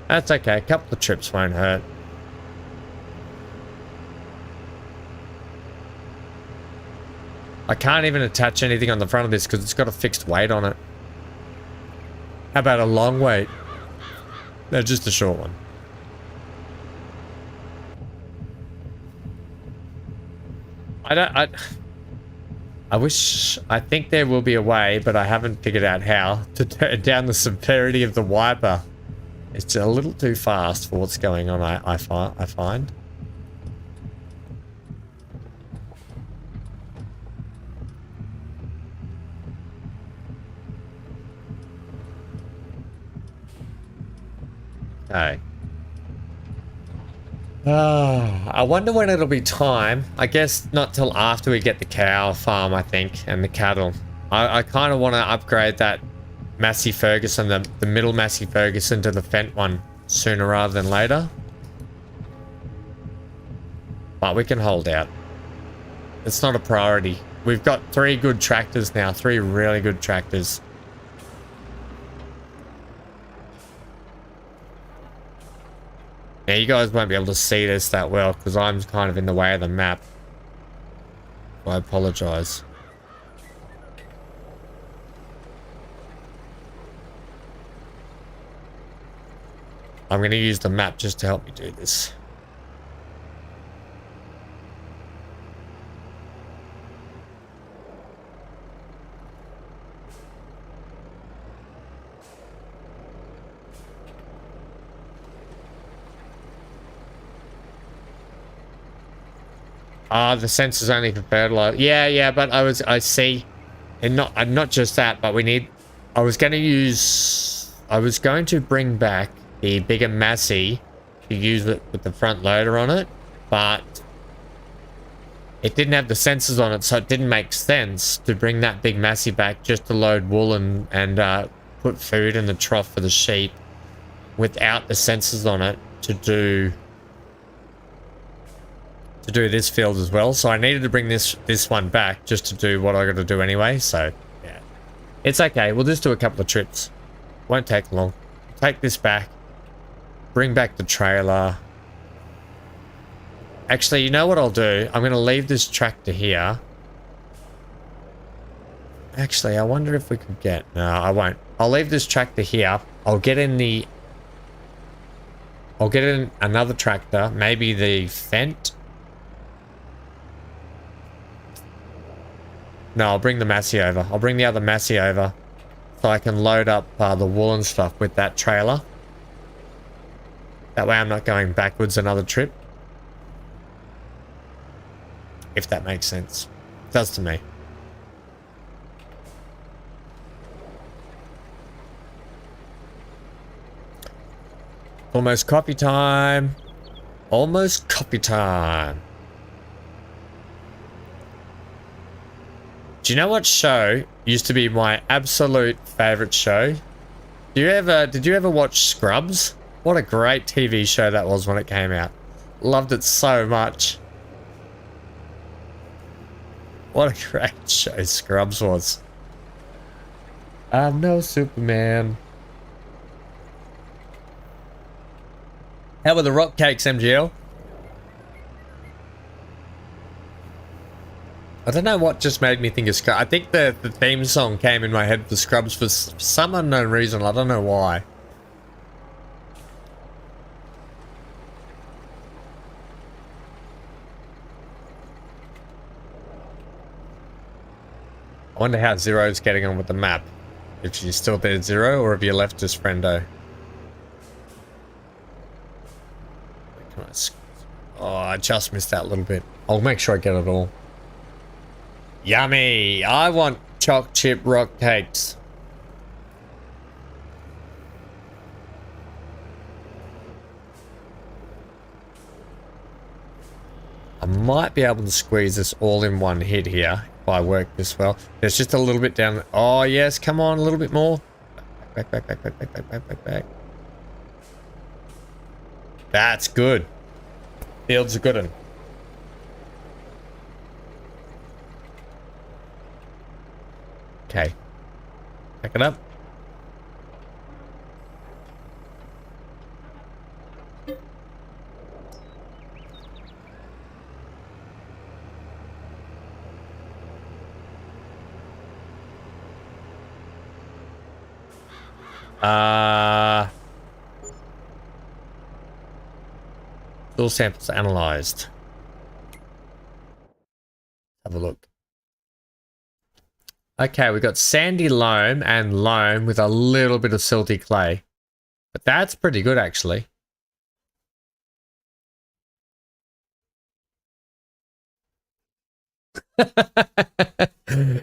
That's okay, a couple of trips won't hurt. I can't even attach anything on the front of this because it's got a fixed weight on it. How about a long weight? No, just a short one. I think there will be a way, but I haven't figured out how to turn down the severity of the wiper. It's a little too fast for what's going on, I find. Okay. I wonder when it'll be time. I guess not till after we get the cow farm, I think, and the cattle. I kind of want to upgrade that Massey Ferguson, the middle Massey Ferguson, to the Fent one sooner rather than later. But we can hold out. It's not a priority. We've got 3 good tractors now, 3 really good tractors. Now, you guys won't be able to see this that well because I'm kind of in the way of the map. I apologize. I'm going to use the map just to help me do this. Ah, the sensor's only for fertilizer. Yeah, but I see. And not just that, but we need... I was going to bring back the bigger Massey to use it with the front loader on it, but it didn't have the sensors on it, so it didn't make sense to bring that big Massey back just to load wool and put food in the trough for the sheep without the sensors on it to do this field as well. So I needed to bring this one back just to do what I got to do anyway. So yeah, it's okay. We'll just do a couple of trips. Won't take long. Take this back. Bring back the trailer. Actually, you know what I'll do? I'm going to leave this tractor here. Actually, I wonder if we could get... No, I won't. I'll leave this tractor here. I'll get in the I'll get in another tractor, maybe the Fendt. No, I'll bring the Massey over. I'll bring the other Massey over so I can load up the wool and stuff with that trailer. That way I'm not going backwards another trip. If that makes sense. It does to me. Almost coffee time. Almost coffee time. Do you know what show used to be my absolute favorite show? Did you ever watch Scrubs? What a great TV show that was when it came out. Loved it so much. What a great show Scrubs was. I'm no Superman. How were the rock cakes, MGL? I don't know what just made me think of Scrubs. I think the theme song came in my head for Scrubs for some unknown reason. I don't know why. I wonder how Zero's getting on with the map. If she's still there, Zero, or have you left his friendo? Oh, I just missed that little bit. I'll make sure I get it all. Yummy! I want choc chip rock cakes. I might be able to squeeze this all in one hit here if I work this well. There's just a little bit down. Oh yes, come on, a little bit more. Back. That's good. Field's a good one. Okay. Back it up. All samples analyzed. Have a look. Okay, we got sandy loam and loam with a little bit of silty clay. But that's pretty good actually.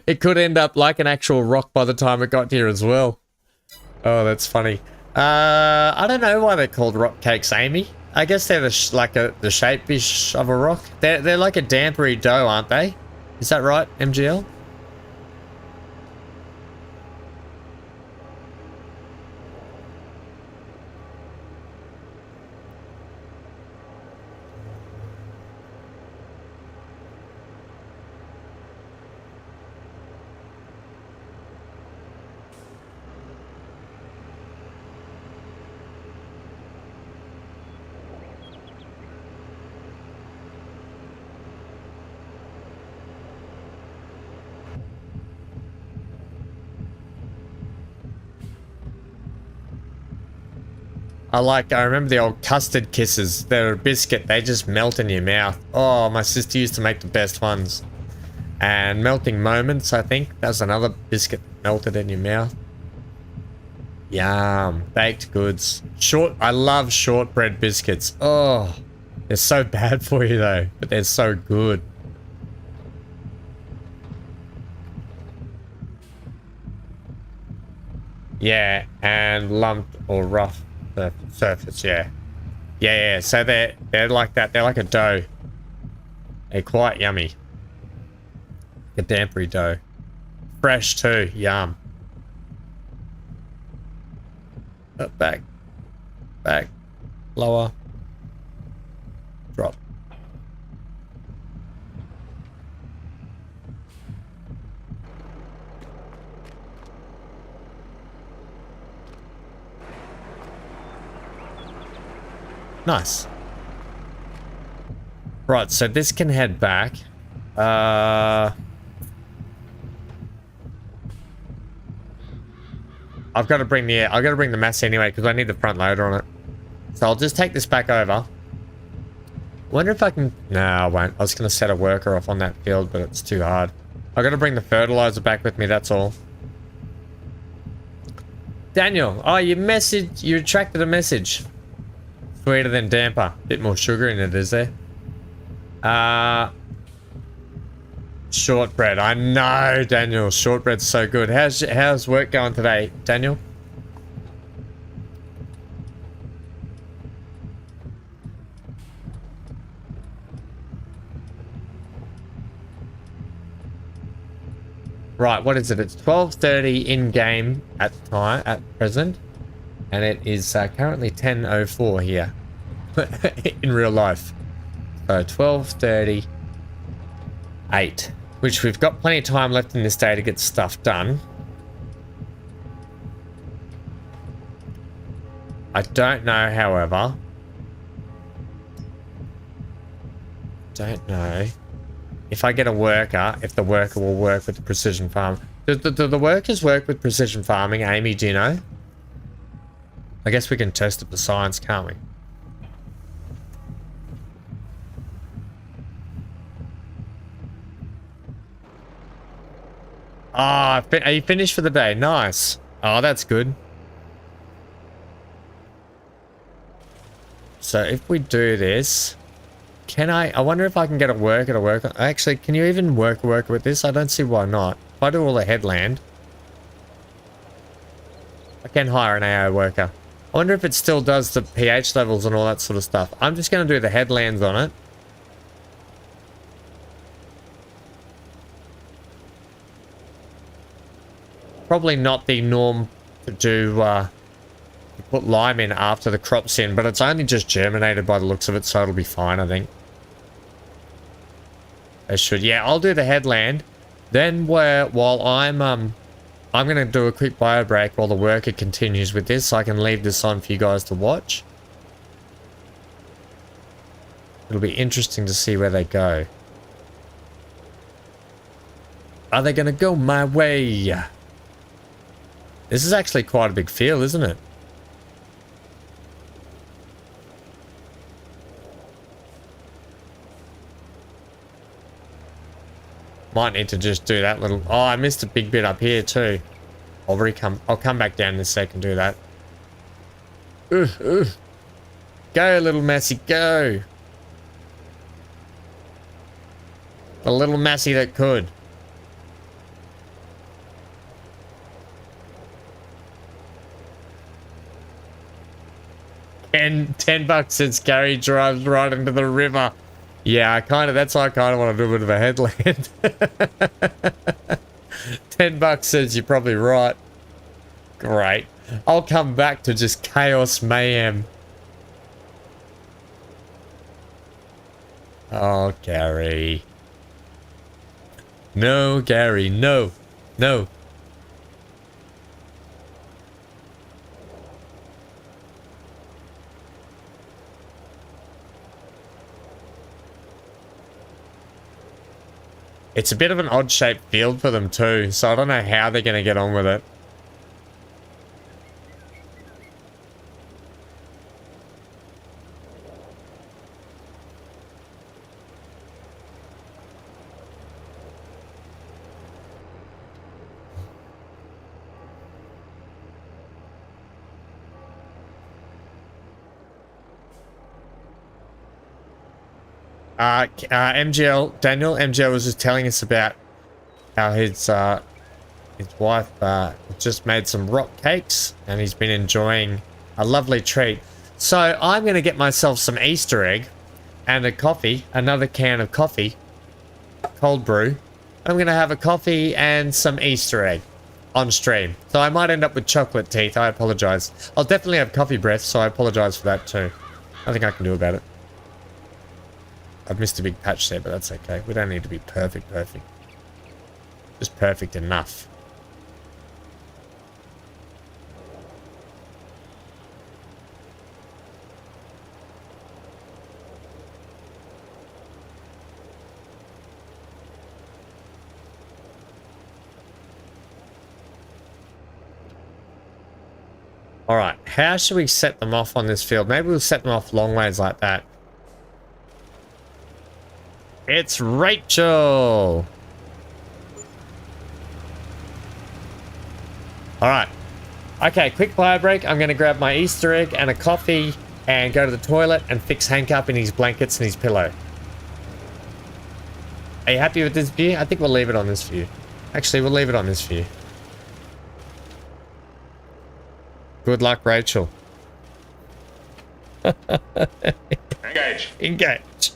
It could end up like an actual rock by the time it got here as well. Oh, that's funny. I don't know why they're called rock cakes, Amy. I guess they're the shape-ish of a rock. They're like a dampery dough, aren't they? Is that right, MGL? I remember the old custard kisses. They're a biscuit. They just melt in your mouth. Oh, my sister used to make the best ones. And melting moments, I think. That's another biscuit melted in your mouth. Yum. Baked goods. I love shortbread biscuits. Oh, they're so bad for you though, but they're so good. Yeah, and lumped or rough. The surface, yeah. So they're like that. They're like a dough. They're quite yummy. A dampery dough. Fresh too. Yum. Up, back. Lower. Drop. Nice. Right, so this can head back. I've got to bring the Massey anyway because I need the front loader on it. So I'll just take this back over. Wonder if I can... No, I won't. I was going to set a worker off on that field, but it's too hard. I've got to bring the fertilizer back with me, that's all. Daniel, oh, you attracted a message. Sweeter than damper. Bit more sugar in it, is there? Shortbread. I know, Daniel. Shortbread's so good. How's work going today, Daniel? Right, what is it? It's 12:30 in game at present, and it is currently 10:04 here in real life. So 12:38, which we've got plenty of time left in this day to get stuff done. I don't know, however. Don't know if I get a worker, if the worker will work with the precision farm. Do the workers work with precision farming, Amy, do you know? I guess we can test it for science, can't we? Ah, oh, are you finished for the day? Nice. Oh, that's good. So if we do this... I wonder if I can get a worker to work on... Actually, can you even work with this? I don't see why not. If I do all the headland... I can hire an AI worker. I wonder if it still does the pH levels and all that sort of stuff. I'm just going to do the headlands on it. Probably not the norm to do... to put lime in after the crop's in, but it's only just germinated by the looks of it, so it'll be fine, I think. They should. Yeah, I'll do the headland. Then while I'm going to do a quick bio break while the worker continues with this, so I can leave this on for you guys to watch. It'll be interesting to see where they go. Are they going to go my way? This is actually quite a big field, isn't it? Might need to just do that little... Oh, I missed a big bit up here too. I'll come back down in a sec and do that. Go, little Massey, go. The little Massey that could. $10 since Gary drives right into the river. Yeah, that's why I kind of want to do a bit of a headland. $10 says you're probably right. Great. I'll come back to just chaos mayhem. Oh, Gary. No, Gary, no. No. It's a bit of an odd-shaped field for them too, so I don't know how they're going to get on with it. MGL was just telling us about how his wife just made some rock cakes and he's been enjoying a lovely treat. So I'm going to get myself some Easter egg and a coffee, another can of coffee, cold brew. I'm going to have a coffee and some Easter egg on stream. So I might end up with chocolate teeth. I apologize. I'll definitely have coffee breath, so I apologize for that too. Nothing I can do about it. I've missed a big patch there, but that's okay. We don't need to be perfect. Just perfect enough. All right, how should we set them off on this field? Maybe we'll set them off long ways like that. It's Rachel. All right. Okay, quick bio break. I'm going to grab my Easter egg and a coffee and go to the toilet and fix Hank up in his blankets and his pillow. Are you happy with this view? I think we'll leave it on this view. Actually, we'll leave it on this view. Good luck, Rachel. Engage. Engage.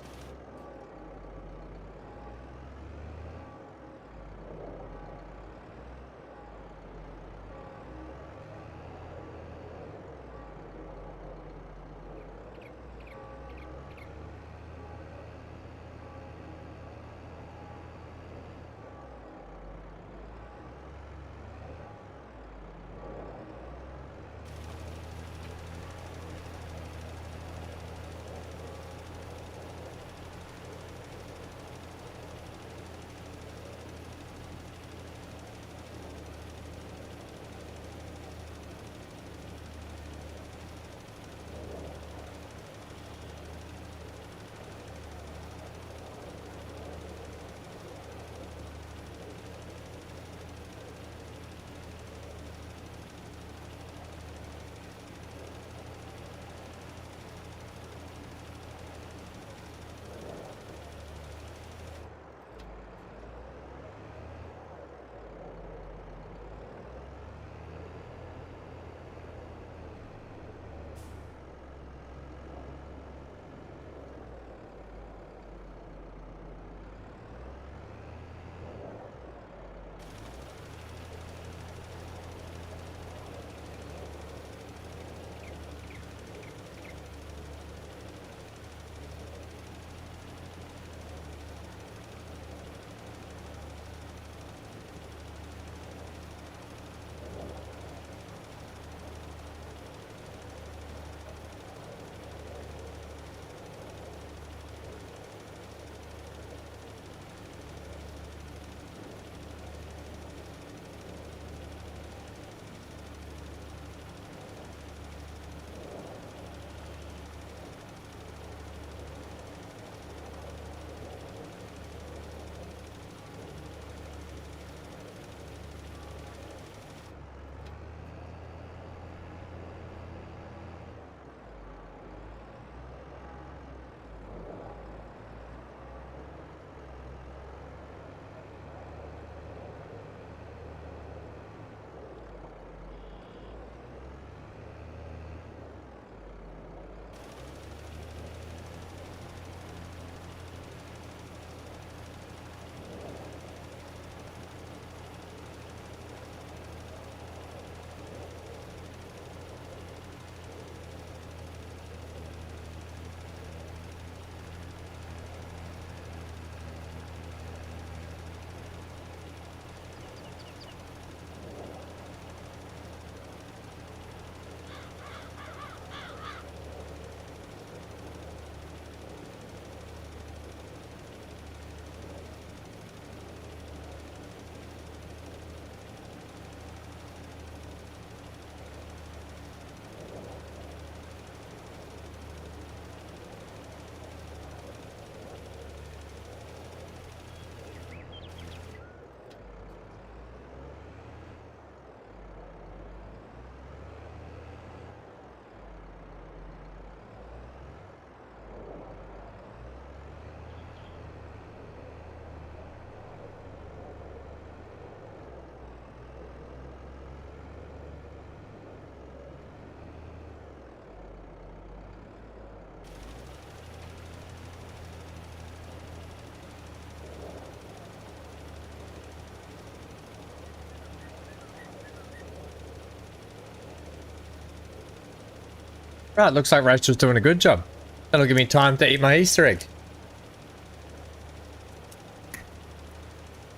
Right, looks like Rachel's doing a good job. That'll give me time to eat my Easter egg.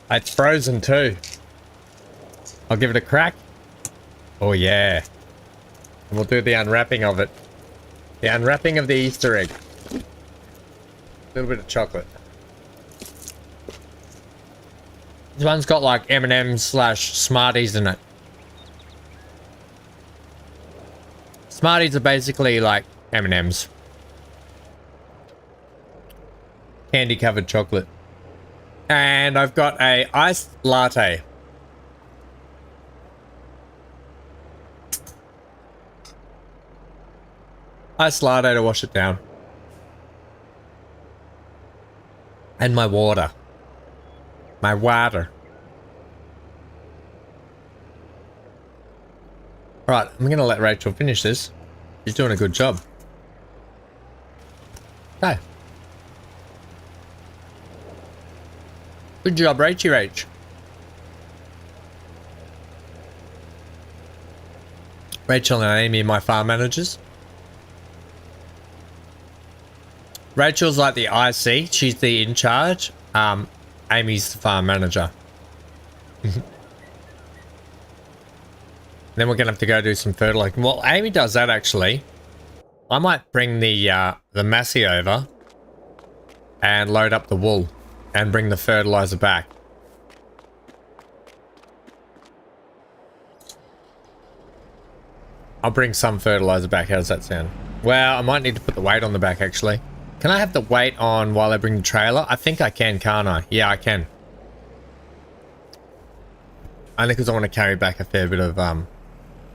It's frozen too. I'll give it a crack. Oh yeah. And we'll do the unwrapping of it. The unwrapping of the Easter egg. A little bit of chocolate. This one's got like M&M's / Smarties in it. Smarties are basically like M&Ms. Candy covered chocolate. And I've got a iced latte. Iced latte to wash it down. And my water. My water. Right, I'm going to let Rachel finish this. She's doing a good job. Okay. Good job, Rachie Rach. Rachel and Amy are my farm managers. Rachel's like the IC. She's the in charge. Amy's the farm manager. Then we're gonna have to go do some fertilizer. Well, Amy does that actually. I might bring the Massey over and load up the wool and bring the fertilizer back. I'll bring some fertilizer back. How does that sound? Well, I might need to put the weight on the back actually. Can I have the weight on while I bring the trailer? I think I can, can't I? Yeah, I can. Only because I want to carry back a fair bit of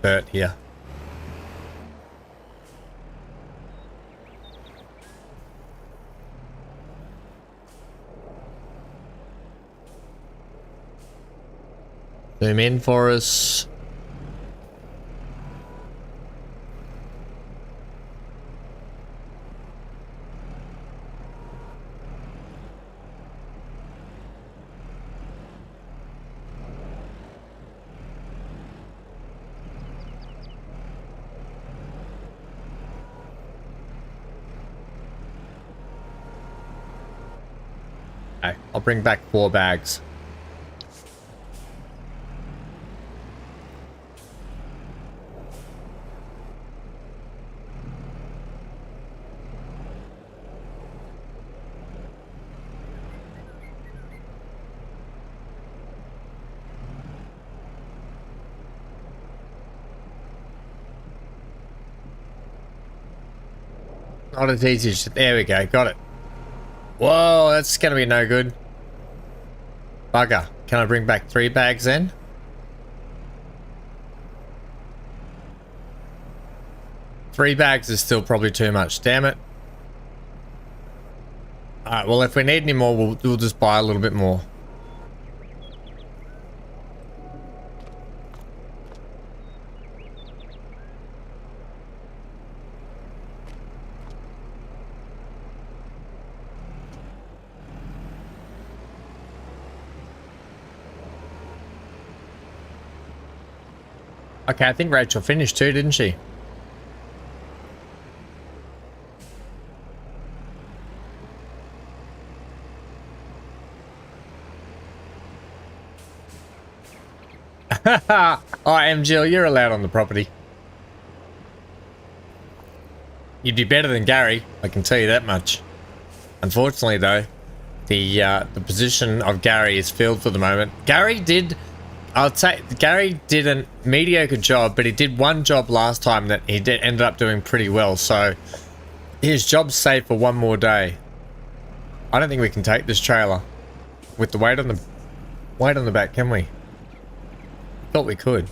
dirt here. Zoom in for us. Okay, I'll bring back 4 bags. Not as easy as... There we go, got it. Whoa, that's gonna be no good. Bugger. Can I bring back 3 bags then? Three bags is still probably too much, damn it. Alright, well if we need any more, we'll just buy a little bit more. Okay, I think Rachel finished too, didn't she? Oh, Jill, you're allowed on the property. You'd be better than Gary, I can tell you that much. Unfortunately, though, the position of Gary is filled for the moment. I'd say Gary did a mediocre job, but he did one job last time that he ended up doing pretty well. So his job's safe for one more day. I don't think we can take this trailer with the weight on the back, can we? Thought we could.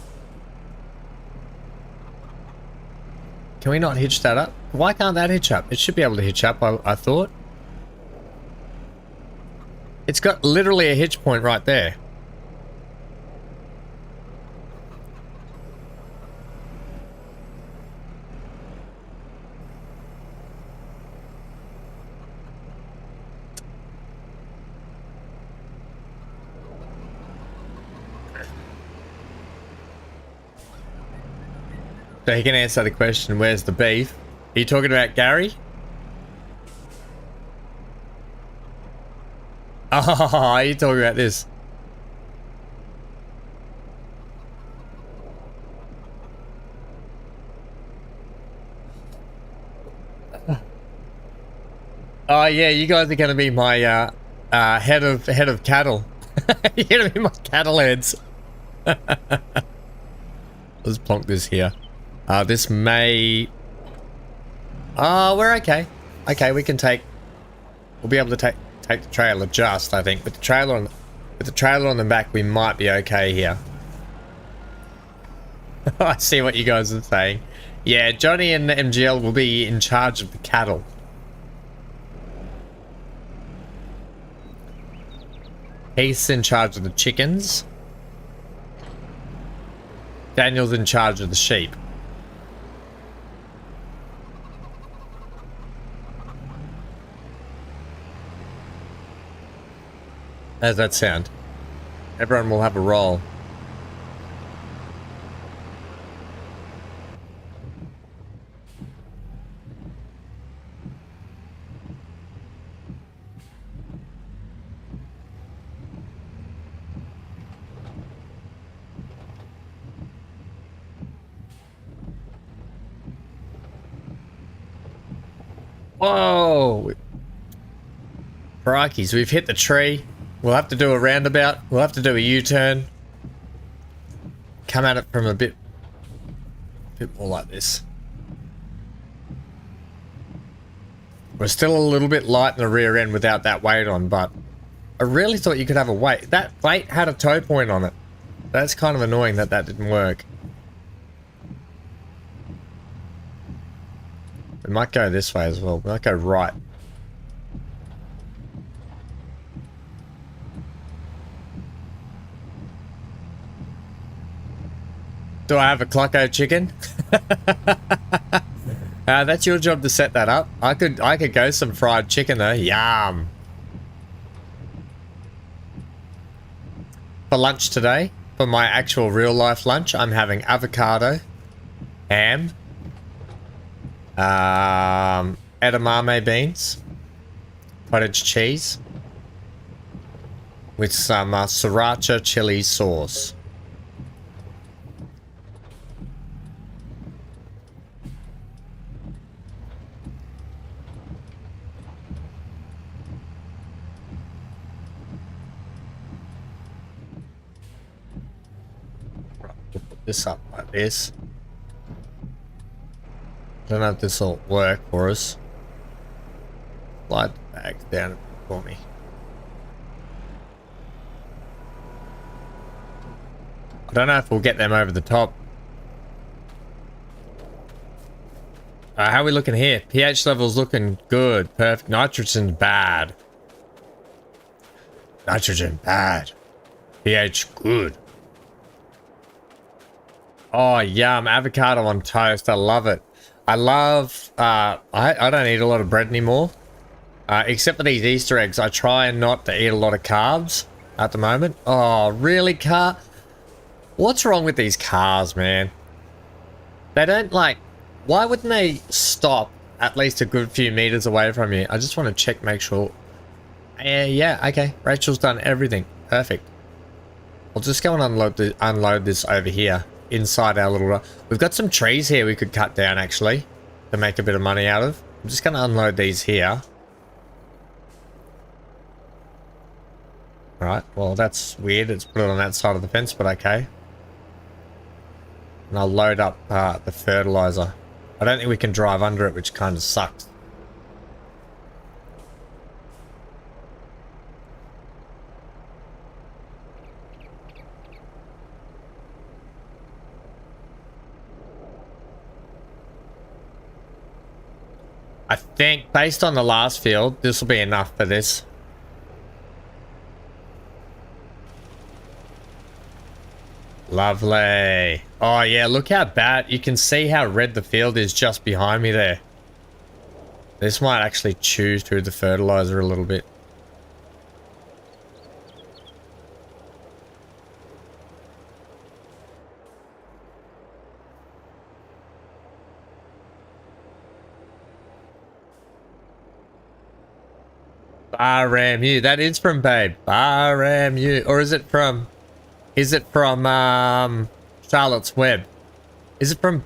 Can we not hitch that up? Why can't that hitch up? It should be able to hitch up, I thought. It's got literally a hitch point right there. So he can answer the question, where's the beef? Are you talking about Gary? Oh, are you talking about this? Oh yeah, you guys are going to be my head of cattle. You're going to be my cattle heads. Let's plonk this here. This may... Oh, we're okay. Okay, we can take... We'll be able to take the trailer just, I think. With the trailer on the back, we might be okay here. I see what you guys are saying. Yeah, Johnny and the MGL will be in charge of the cattle. Heath's in charge of the chickens. Daniel's in charge of the sheep. How's that sound? Everyone will have a role. Whoa! Crikey, so we've hit the tree. We'll have to do a roundabout. We'll have to do a U-turn. Come at it from a bit more like this. We're still a little bit light in the rear end without that weight on, but I really thought you could have a weight. That weight had a tow point on it. That's kind of annoying that didn't work. We might go this way as well. We might go right. Do I have a Clucko chicken? That's your job to set that up. I could go some fried chicken though. Yum. For lunch today, for my actual real life lunch, I'm having avocado, ham, edamame beans, cottage cheese, with some sriracha chili sauce. This up like this. Don't know if this will work for us. Slide the bags down for me. I don't know if we'll get them over the top. How are we looking here? pH level's looking good. Perfect. Nitrogen's bad. Nitrogen bad. pH good. Oh, yum. Avocado on toast. I love it. I love... I don't eat a lot of bread anymore. Except for these Easter eggs. I try not to eat a lot of carbs at the moment. Oh, really, car? What's wrong with these cars, man? They don't, like... Why wouldn't they stop at least a good few meters away from you? I just want to check, make sure... yeah, okay. Rachel's done everything. Perfect. I'll just go and unload this over here. Inside our little... We've got some trees here we could cut down, actually, to make a bit of money out of. I'm just going to unload these here. Alright, well, that's weird. It's put it on that side of the fence, but okay. And I'll load up the fertilizer. I don't think we can drive under it, which kind of sucks. I think, based on the last field, this will be enough for this. Lovely. Oh, yeah, look how bad. You can see how red the field is just behind me there. This might actually chew through the fertilizer a little bit. Bar-ram-u. That is from Babe. Bar-ram-u. Or is it from... Charlotte's Web? Is it from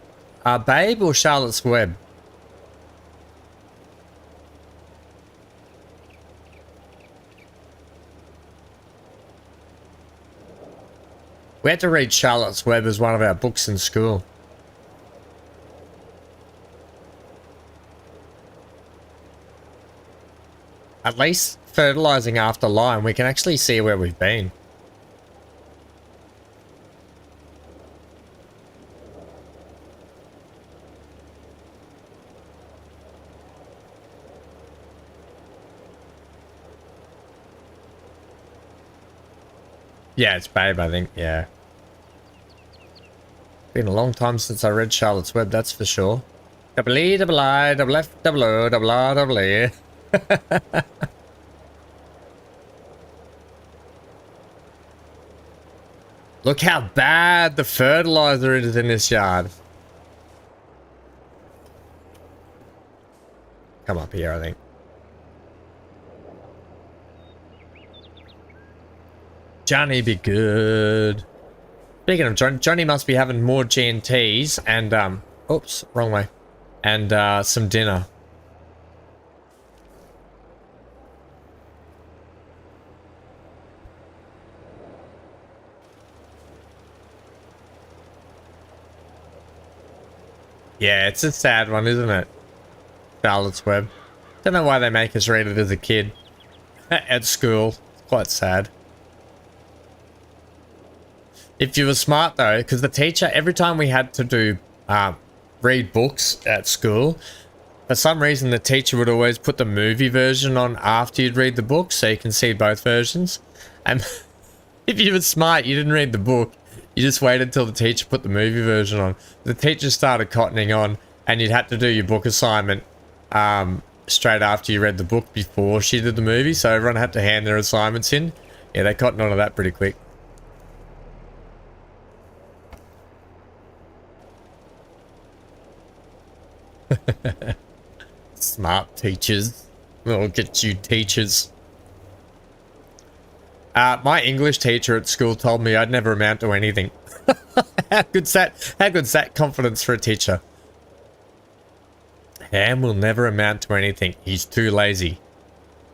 Babe or Charlotte's Web? We had to read Charlotte's Web as one of our books in school. At least fertilizing after lime, we can actually see where we've been. Yeah, it's Babe, I think. Yeah. Been a long time since I read Charlotte's Web, that's for sure. Double E, double I, double F, double O, double R, double E. Look how bad the fertilizer is in this yard. Come up here, I think. Johnny be good. Speaking of John, Johnny must be having more G&Ts and, oops, wrong way. And, some dinner. Yeah, it's a sad one, isn't it? Charlotte's Web. Don't know why they make us read it as a kid. At school. It's quite sad. If you were smart though, because the teacher, every time we had to do, read books at school, for some reason the teacher would always put the movie version on after you'd read the book, so you can see both versions. And if you were smart, you didn't read the book. You just waited till the teacher put the movie version on. The teacher started cottoning on, and you'd have to do your book assignment straight after you read the book before she did the movie, so everyone had to hand their assignments in. Yeah, they cottoned on to that pretty quick. Smart teachers. Look at you teachers. My English teacher at school told me I'd never amount to anything. How good's that confidence for a teacher? Ham will never amount to anything. He's too lazy.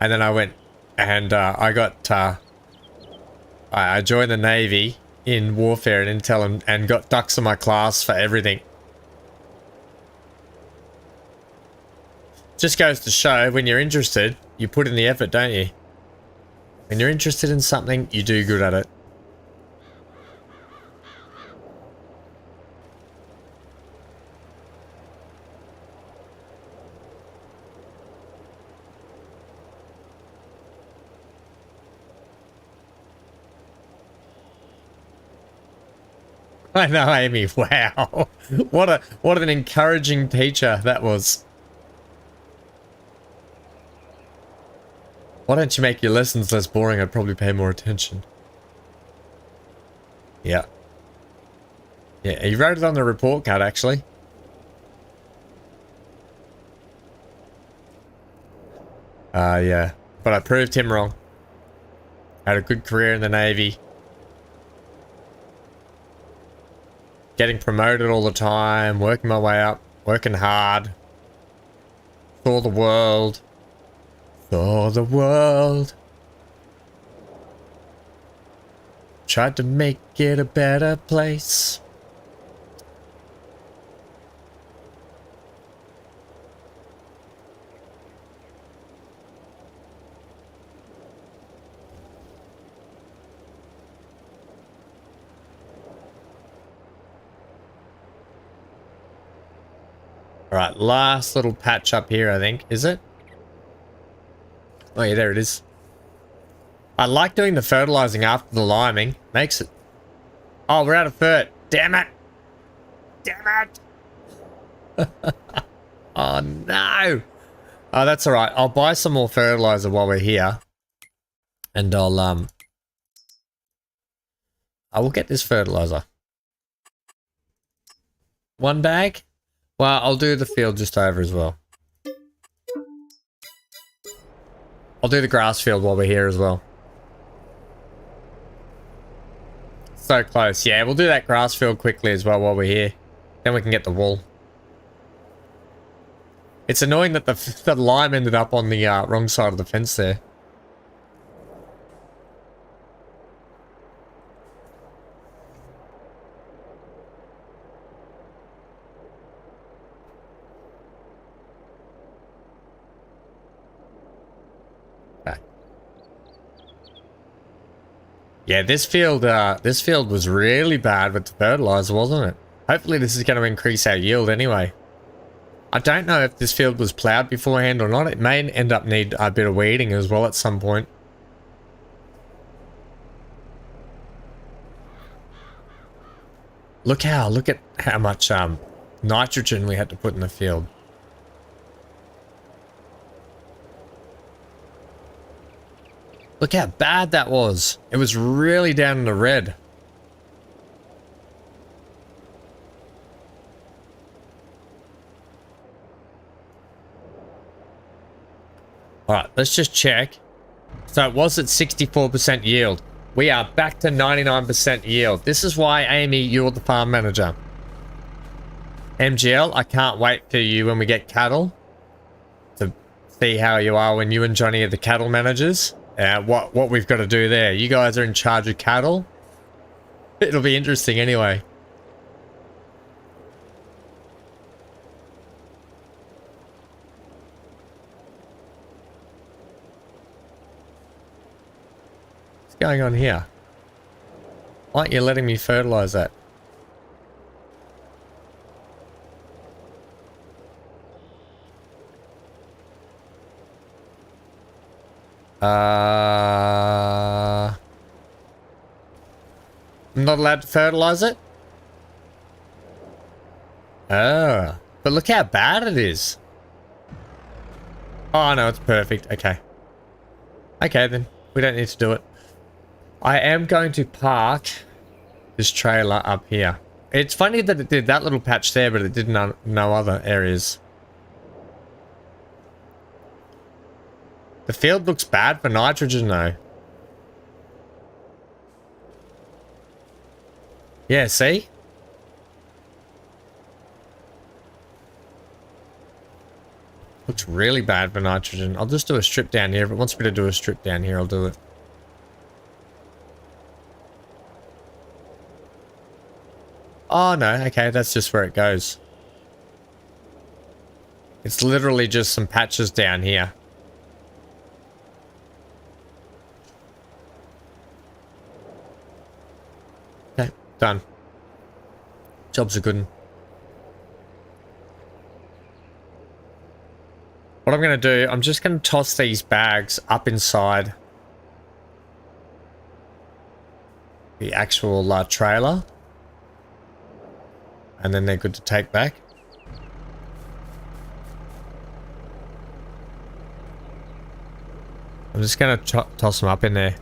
And then I went and I joined the Navy in warfare and intel and got ducks in my class for everything. Just goes to show, when you're interested, you put in the effort, don't you? When you're interested in something, you do good at it. I know, Amy. Wow. What an encouraging teacher that was. Why don't you make your lessons less boring? I'd probably pay more attention. Yeah. Yeah, he wrote it on the report card, actually. Yeah. But I proved him wrong. Had a good career in the Navy. Getting promoted all the time, working my way up, working hard. For the world. For the world. Tried to make it a better place. Alright, last little patch up here, I think. Is it? Oh yeah, there it is. I like doing the fertilizing after the liming. Makes it... Oh, we're out of fert. Damn it! Damn it! Oh no! Oh, that's alright. I'll buy some more fertilizer while we're here. And I will get this fertilizer. One bag? Well, I'll do the field just over as well. I'll do the grass field while we're here as well. So close. Yeah, we'll do that grass field quickly as well while we're here. Then we can get the wool. It's annoying that the lime ended up on the wrong side of the fence there. Yeah, this field was really bad with the fertilizer, wasn't it? Hopefully this is going to increase our yield anyway. I don't know if this field was plowed beforehand or not. It may end up need a bit of weeding as well at some point. Look at how much nitrogen we had to put in the field. Look how bad that was. It was really down in the red. All right, let's just check. So it was at 64% yield. We are back to 99% yield. This is why, Amy, you're the farm manager. MGL, I can't wait for you when we get cattle to see how you are when you and Johnny are the cattle managers. What we've got to do there. You guys are in charge of cattle. It'll be interesting anyway. What's going on here? Why aren't you letting me fertilize that? I'm not allowed to fertilize it? Oh, but look how bad it is. Oh no, it's perfect. Okay. Okay then, we don't need to do it. I am going to park this trailer up here. It's funny that it did that little patch there, but it did no other areas. The field looks bad for nitrogen though. Yeah, see? Looks really bad for nitrogen. I'll just do a strip down here. If it wants me to do a strip down here, I'll do it. Oh no, okay, that's just where it goes. It's literally just some patches down here. Okay, done. Job's a good one. What I'm going to do, I'm just going to toss these bags up inside the actual trailer. And then they're good to take back. I'm just going to toss them up in there.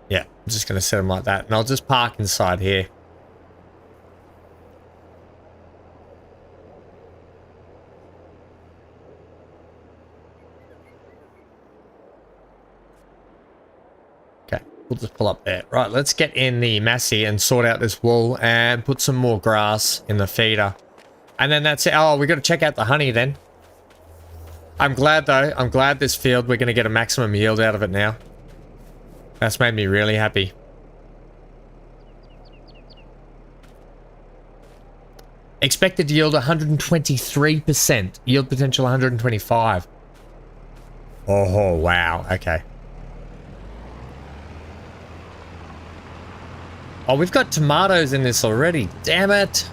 Yeah, I'm just going to set them like that. And I'll just park inside here. We'll just pull up there. Right, let's get in the Massey and sort out this wool and put some more grass in the feeder. And then that's it. Oh, we got to check out the honey then. I'm glad though. I'm glad this field, we're going to get a maximum yield out of it now. That's made me really happy. Expected yield 123%. Yield potential 125. Oh, wow. Okay. Oh, we've got tomatoes in this already. Damn it.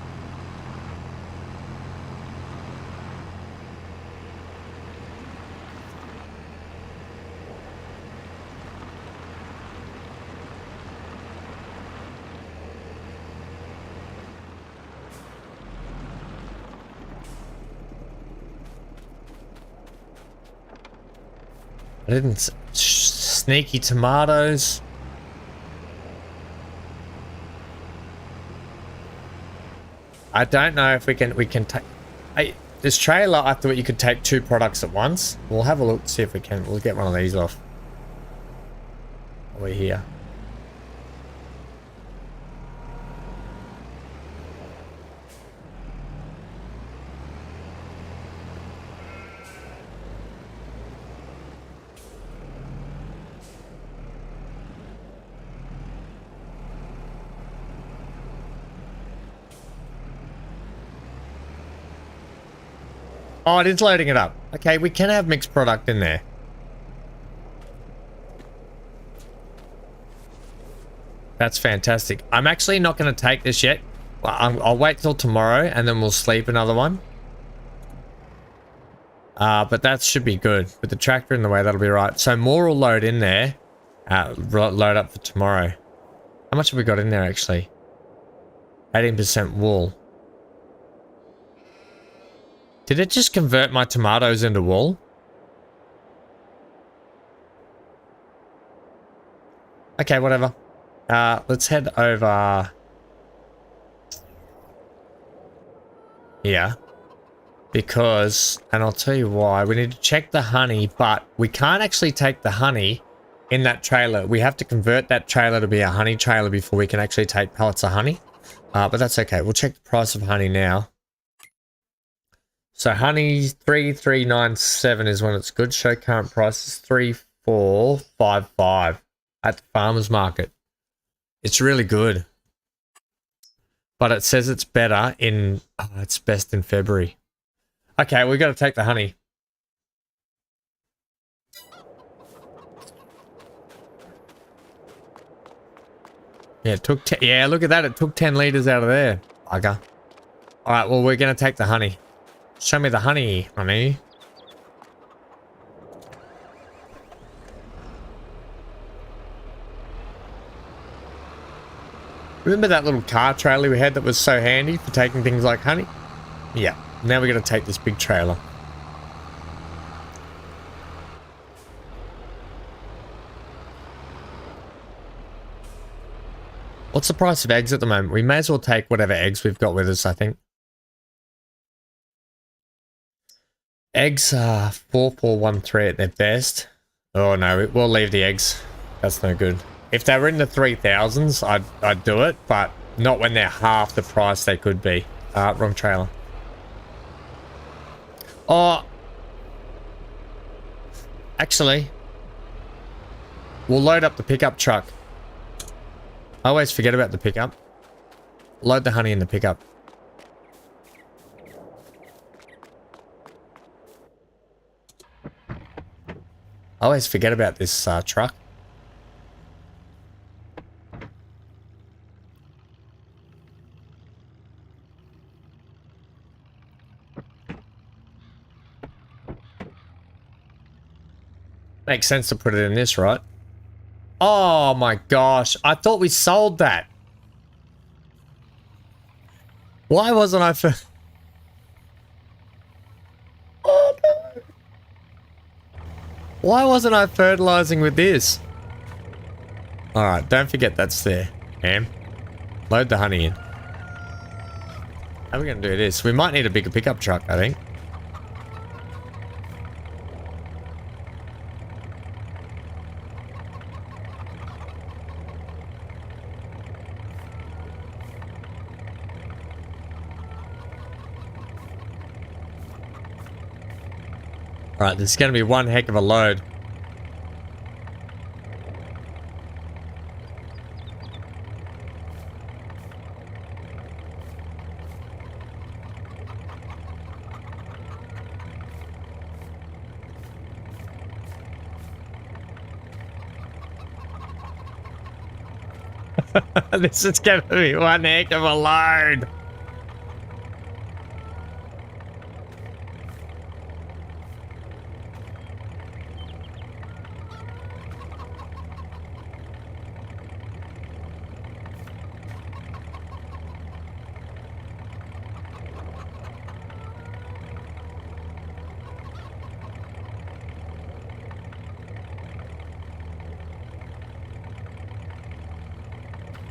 I didn't... Sneaky tomatoes. I don't know if we can take... This trailer, I thought you could take 2 products at once. We'll have a look, see if we can. We'll get one of these off. Over here. Oh, it is loading it up. Okay, we can have mixed product in there. That's fantastic. I'm actually not going to take this yet. Well, I'll wait till tomorrow and then we'll sleep another one. But that should be good. With the tractor in the way, that'll be right. So more will load in there. Load up for tomorrow. How much have we got in there actually? 18% wool. Did it just convert my tomatoes into wool? Okay, whatever. Let's head over here. Because, and I'll tell you why, we need to check the honey, but we can't actually take the honey in that trailer. We have to convert that trailer to be a honey trailer before we can actually take pallets of honey. But that's okay. We'll check the price of honey now. So honey 3397 is when it's good. Show current price is 3455 at the farmer's market. It's really good. But it says it's better in, it's best in February. Okay, we've got to take the honey. Yeah, it took yeah, look at that. It took 10 liters out of there. Bugger. All right, well, we're going to take the honey. Show me the honey, honey. Remember that little car trailer we had that was so handy for taking things like honey? Yeah. Now we're going to take this big trailer. What's the price of eggs at the moment? We may as well take whatever eggs we've got with us, I think. Eggs are 4413 at their best. Oh no, we'll leave the eggs. That's no good. If they were in the 3000s, I'd do it, but not when they're half the price they could be. Wrong trailer. Oh, actually, we'll load up the pickup truck. I always forget about the pickup. Load the honey in the pickup. I always forget about this truck. Makes sense to put it in this, right? Oh my gosh, I thought we sold that. Why wasn't I for... Oh no. Why wasn't I fertilizing with this? Alright, don't forget that's there. Ham. Load the honey in. How are we going to do this? We might need a bigger pickup truck, I think. Alright, this is going to be one heck of a load. This is going to be one heck of a load.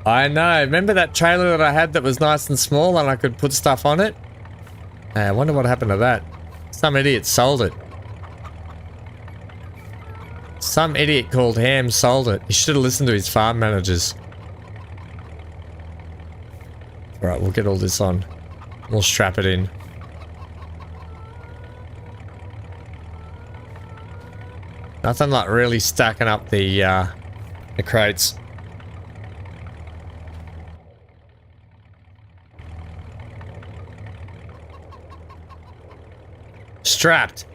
I know. Remember that trailer that I had that was nice and small and I could put stuff on it? I wonder what happened to that. Some idiot sold it. Some idiot called Ham sold it. He should have listened to his farm managers. Alright, we'll get all this on. We'll strap it in. Nothing like really stacking up the crates. Strapped.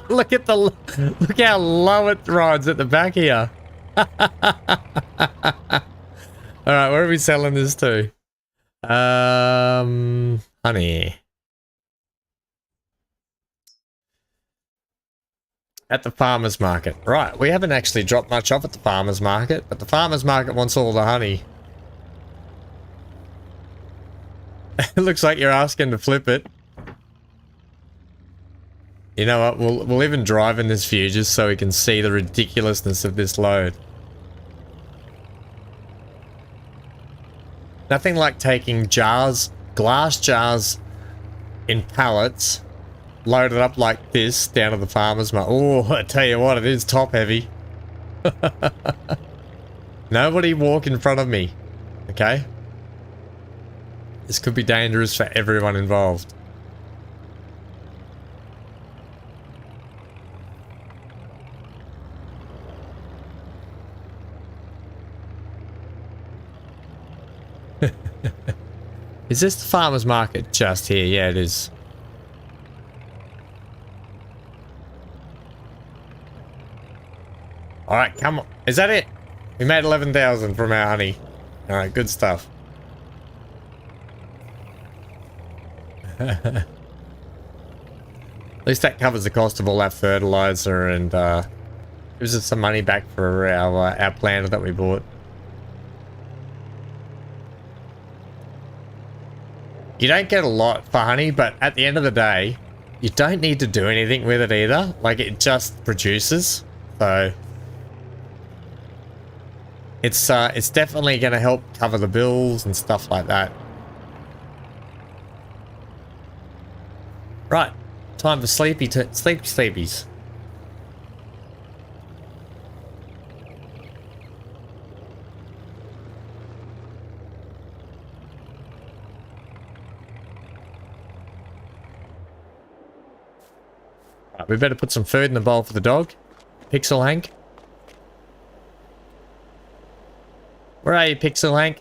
Look how low it rides at the back here. All right, where are we selling this to? Honey. At the farmer's market. Right, we haven't actually dropped much off at the farmer's market, but the farmer's market wants all the honey. It looks like you're asking to flip it. You know what, we'll even drive in this view just so we can see the ridiculousness of this load. Nothing like taking jars, glass jars in pallets, loaded up like this down to the farmer's market. Oh, I tell you what, it is top heavy. Nobody walk in front of me, okay? This could be dangerous for everyone involved. Is this the farmer's market just here? Yeah, it is. Alright, come on. Is that it? We made 11,000 from our honey. Alright, good stuff. At least that covers the cost of all that fertilizer and gives us some money back for our planter that we bought. You don't get a lot for honey, but at the end of the day, you don't need to do anything with it either. Like, it just produces. So it's definitely going to help cover the bills and stuff like that. Right, time for sleepies. Right, we better put some food in the bowl for the dog. Pixel Hank. Where are you, Pixel Hank?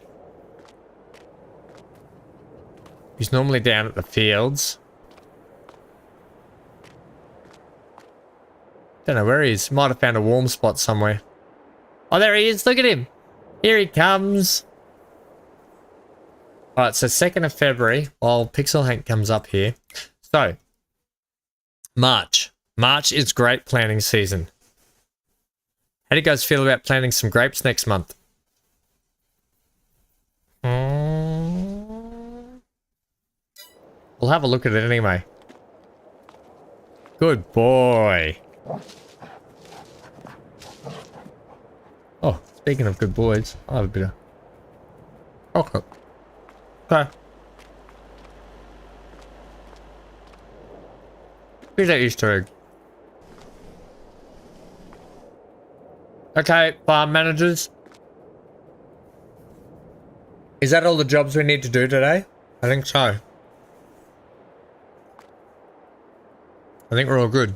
He's normally down at the fields. Don't know where he is. Might have found a warm spot somewhere. Oh, there he is. Look at him. Here he comes. Alright, so 2nd of February, while Pixel Hank comes up here. So, March. March is grape planting season. How do you guys feel about planting some grapes next month? We'll have a look at it anyway. Good boy. Oh, speaking of good boys, I'll have a bit of... Okay. Okay. Here's that Easter egg. Okay, farm managers. Is that all the jobs we need to do today? I think so. I think we're all good.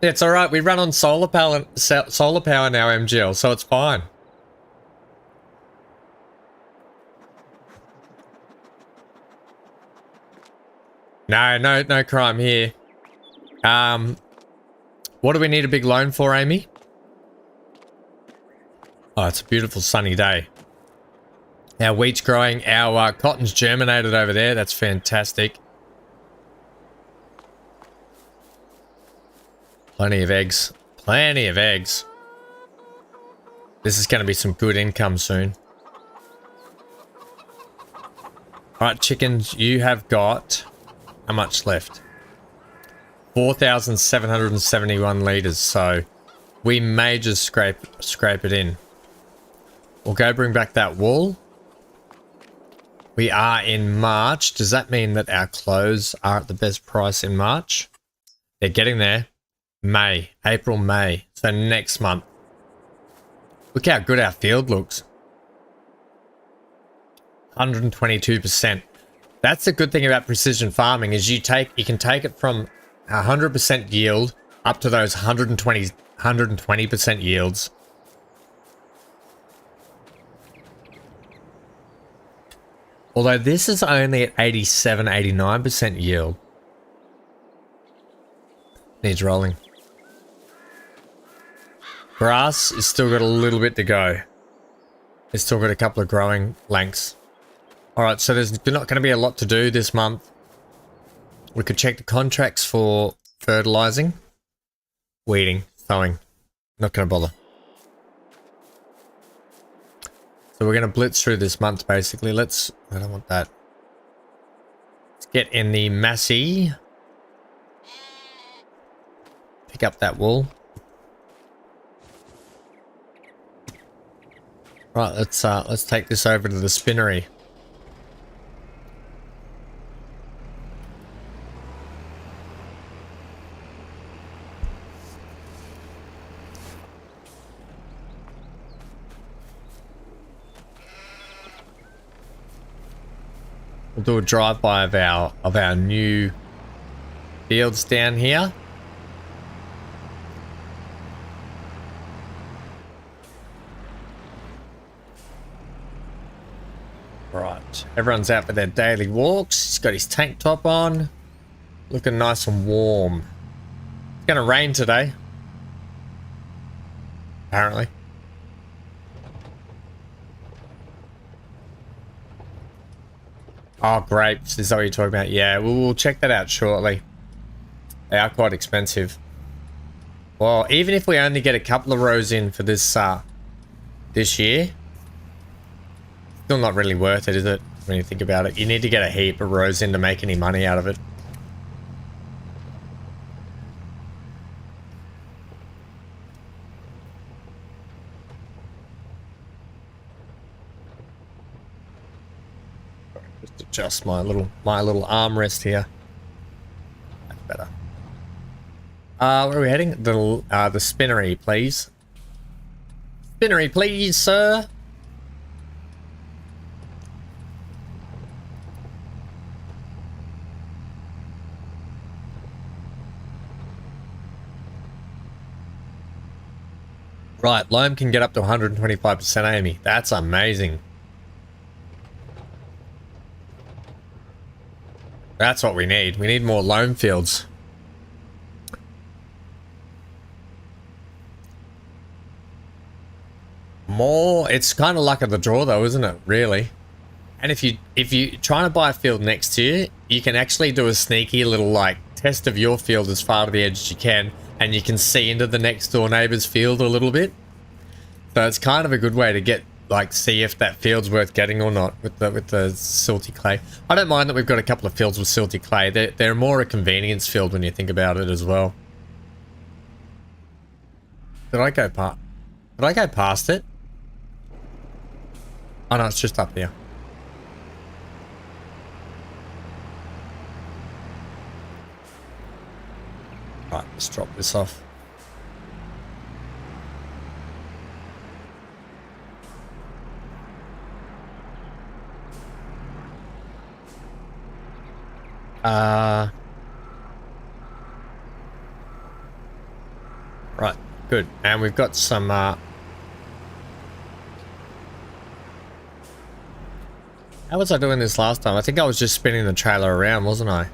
It's all right. We run on solar power now, MGL, so it's fine. No crime here. What do we need a big loan for, Amy? Oh, it's a beautiful sunny day. Our wheat's growing. Our cotton's germinated over there. That's fantastic. Plenty of eggs. Plenty of eggs. This is going to be some good income soon. Alright, chickens, you have got... How much left? 4,771 litres, so we may just scrape it in. We'll go bring back that wool. We are in March. Does that mean that our clothes are at the best price in March? They're getting there. May. April, May. So next month. Look how good our field looks. 122%. That's the good thing about precision farming is you can take it from 100% yield up to those 120% yields Although this is only at 87, 89% yield. Needs rolling. Grass is still got a little bit to go. It's still got a couple of growing lengths. Alright, so there's not going to be a lot to do this month. We could check the contracts for fertilizing, weeding, sowing. Not going to bother. So we're going to blitz through this month basically. I don't want that. Let's get in the Massey. Pick up that wool. Right, let's take this over to the spinnery. We'll do a drive-by of our new fields down here. Right, everyone's out for their daily walks. He's got his tank top on, looking nice and warm. It's gonna rain today, apparently. Oh, grapes. Is that what you're talking about? Yeah, we'll check that out shortly. They are quite expensive. Well, even if we only get a couple of rows in for this year, still not really worth it, is it? When you think about it, you need to get a heap of rows in to make any money out of it. Just adjust my little armrest here. That's better. Where are we heading? The spinnery, please. Spinnery, please, sir. Right, loam can get up to 125%, Amy. That's amazing. That's what we need. We need more loam fields. More, it's kind of luck of the draw though, isn't it? Really. And if you trying to buy a field next to you, you can actually do a sneaky little like test of your field as far to the edge as you can, and you can see into the next door neighbor's field a little bit. So it's kind of a good way to get like see if that field's worth getting or not with the silty clay. I don't mind that we've got a couple of fields with silty clay. They're more a convenience field when you think about it as well. Did I go past it? Oh no, it's just up here. Right, let's drop this off. Right, good. And we've got some, how was I doing this last time? I think I was just spinning the trailer around, wasn't I?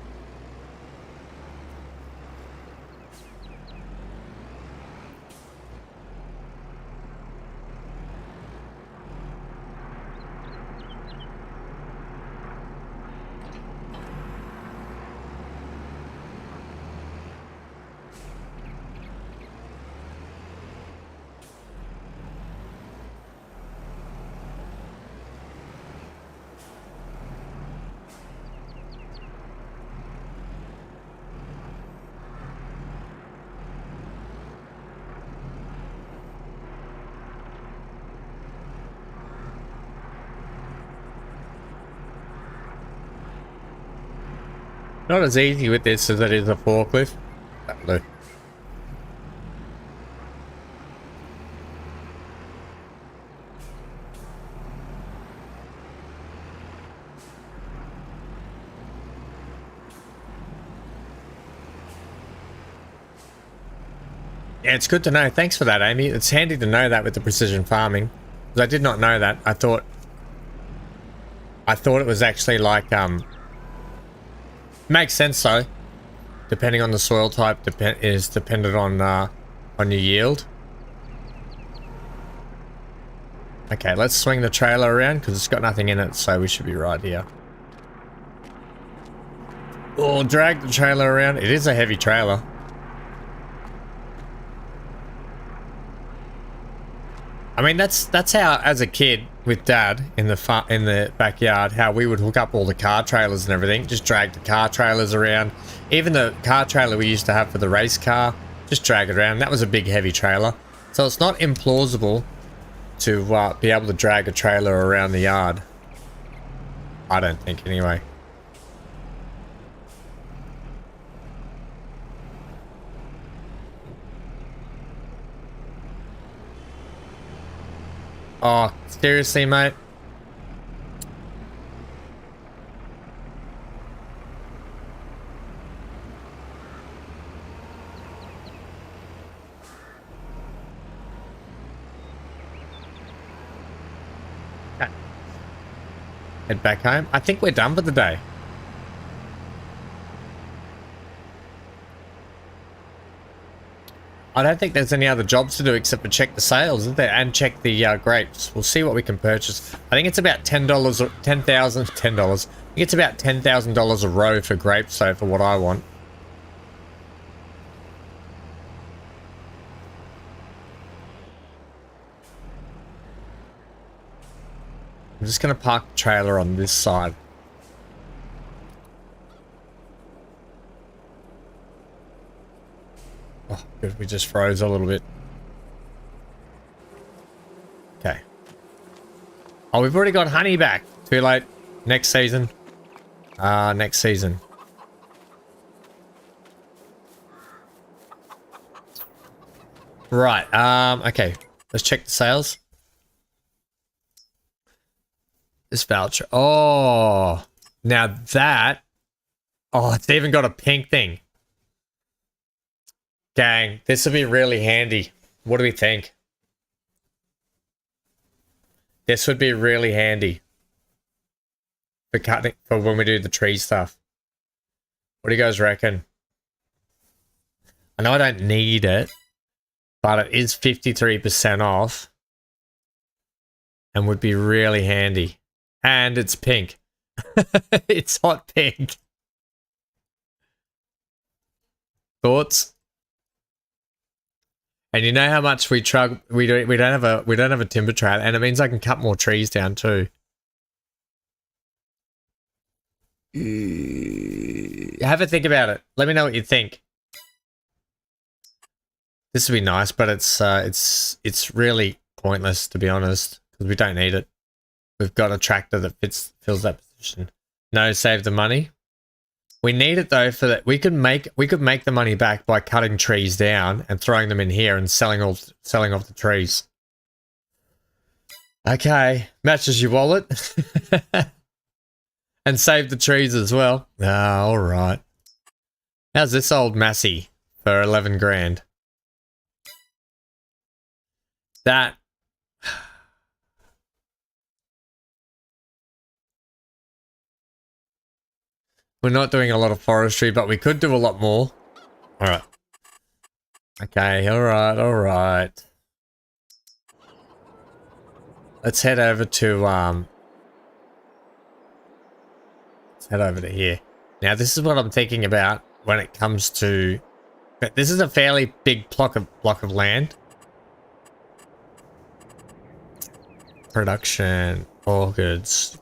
Not as easy with this as it is a forklift. That'll do. Yeah, it's good to know. Thanks for that, Amy. It's handy to know that with the precision farming. Because I did not know that. I thought I thought it was actually like, makes sense though. Depending on the soil type, is dependent on your yield. Okay, let's swing the trailer around because it's got nothing in it, so we should be right here. Oh, drag the trailer around. It is a heavy trailer. I mean, that's how, as a kid with Dad in the backyard, how we would hook up all the car trailers and everything. Just drag the car trailers around. Even the car trailer we used to have for the race car, just drag it around. That was a big, heavy trailer. So it's not implausible to be able to drag a trailer around the yard. I don't think, anyway. Oh, seriously, mate? Okay. Head back home. I think we're done for the day. I don't think there's any other jobs to do except for check the sales, is there? And check the grapes. We'll see what we can purchase. I think it's about $10 or $10,000. I think it's about $10,000 a row for grapes, so for what I want. I'm just going to park the trailer on this side. Oh, good. We just froze a little bit. Okay. Oh, we've already got honey back. Too late. Next season. Next season. Right. Okay. Let's check the sales. This voucher. Oh. Now that. Oh, it's even got a pink thing. Gang, this would be really handy. What do we think? This would be really handy for cutting, for when we do the tree stuff. What do you guys reckon? I know I don't need it, but it is 53% off and would be really handy. And it's pink. It's hot pink. Thoughts? And you know how much we don't have a timber trail, and it means I can cut more trees down too. Have a think about it. Let me know what you think. This would be nice, but it's really pointless, to be honest, because we don't need it. We've got a tractor that fills that position. No, save the money. We need it though for that. We could make the money back by cutting trees down and throwing them in here and selling off the trees. Okay, matches your wallet. And save the trees as well. Ah, all right. How's this old Massey for 11 grand? That. We're not doing a lot of forestry, but we could do a lot more. All right. Okay, all right, all right. Let's head over to let's head over to here. Now, this is what I'm thinking about when it comes to. This is a fairly big block of land. Production, orchids.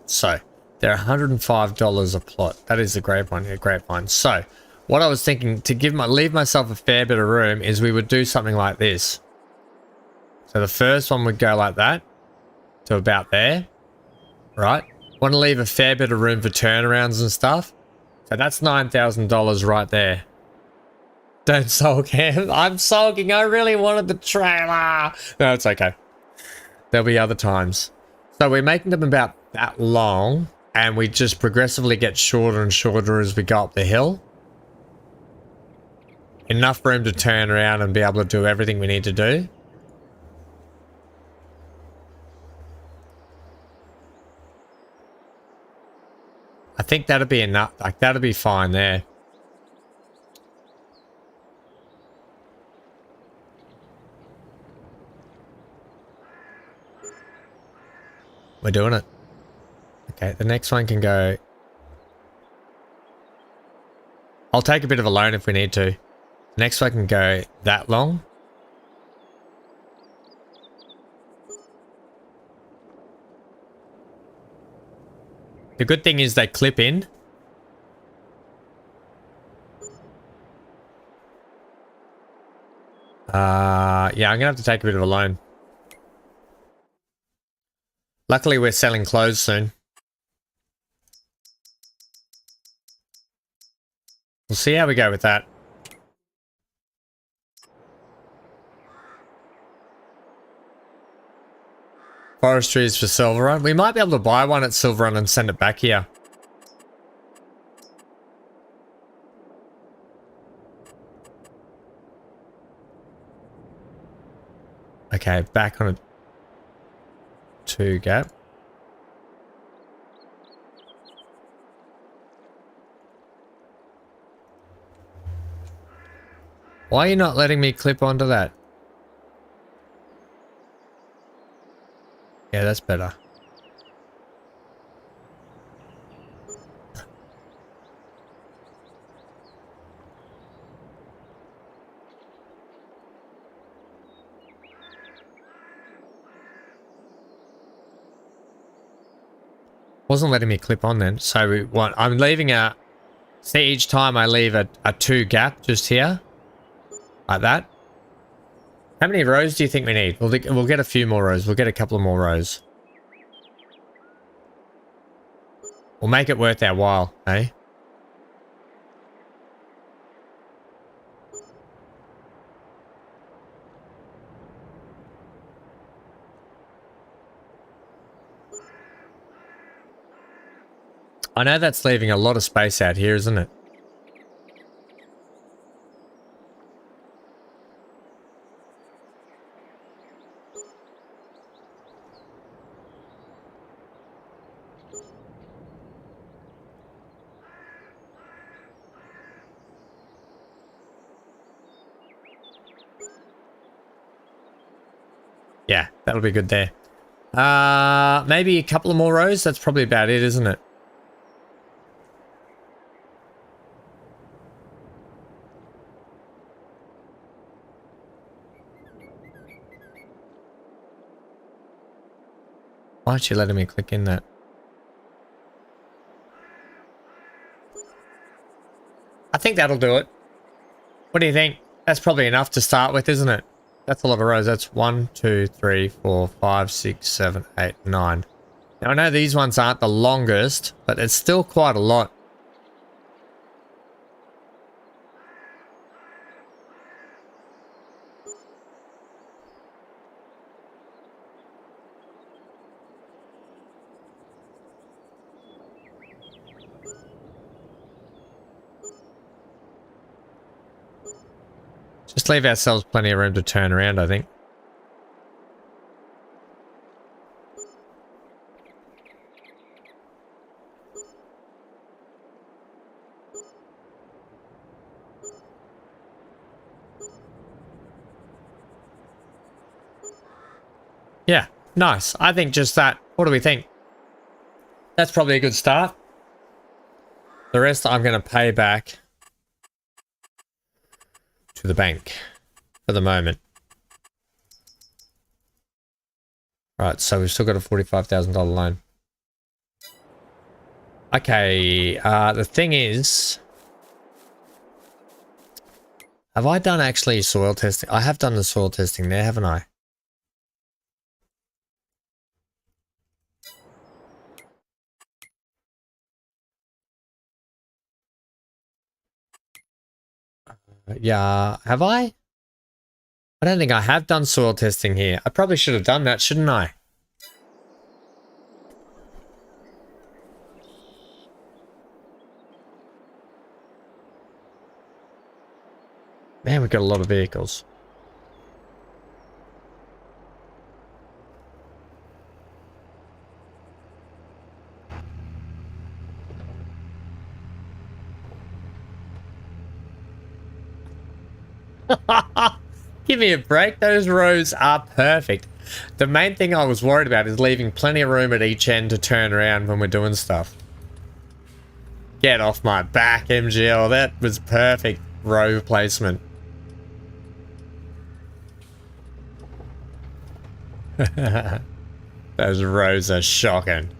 So. They're $105 a plot. That is a grapevine here, grapevine. So, what I was thinking to leave myself a fair bit of room is we would do something like this. So the first one would go like that to about there, right? Want to leave a fair bit of room for turnarounds and stuff. So that's $9,000 right there. Don't sulk, him. I'm sulking. I really wanted the trailer. No, it's okay. There'll be other times. So we're making them about that long. And we just progressively get shorter and shorter as we go up the hill. Enough room to turn around and be able to do everything we need to do. I think that'd be enough. Like, that'd be fine there. We're doing it. Okay, the next one can go. I'll take a bit of a loan if we need to. Next one can go that long. The good thing is they clip in. Yeah, I'm gonna have to take a bit of a loan. Luckily, we're selling clothes soon. We'll see how we go with that. Forestry is for Silverrun. We might be able to buy one at Silverrun and send it back here. Okay, back on a 2 gap. Why are you not letting me clip onto that? Yeah, that's better. Wasn't letting me clip on then. So we want, I'm leaving a, see, each time I leave a 2 gap just here. Like that. How many rows do you think we need? We'll get a few more rows. We'll get a couple of more rows. We'll make it worth our while, eh? I know that's leaving a lot of space out here, isn't it? Yeah, that'll be good there. Maybe a couple of more rows. That's probably about it, isn't it? Why aren't you letting me click in that? I think that'll do it. What do you think? That's probably enough to start with, isn't it? That's a lot of rows. That's 1, 2, 3, 4, 5, 6, 7, 8, 9. Now I know these ones aren't the longest, but it's still quite a lot. Just leave ourselves plenty of room to turn around, I think. Yeah, nice. I think just that. What do we think? That's probably a good start. The rest I'm going to pay back to the bank for the moment. Right, so we've still got a $45,000 loan. Okay, the thing is, have I done actually soil testing? I have done the soil testing there, haven't I? Yeah, have I? I don't think I have done soil testing here. I probably should have done that, shouldn't I? Man, we've got a lot of vehicles. Give me a break. Those rows are perfect. The main thing I was worried about is leaving plenty of room at each end to turn around when we're doing stuff. Get off my back, MGL. That was perfect row placement. Those rows are shocking.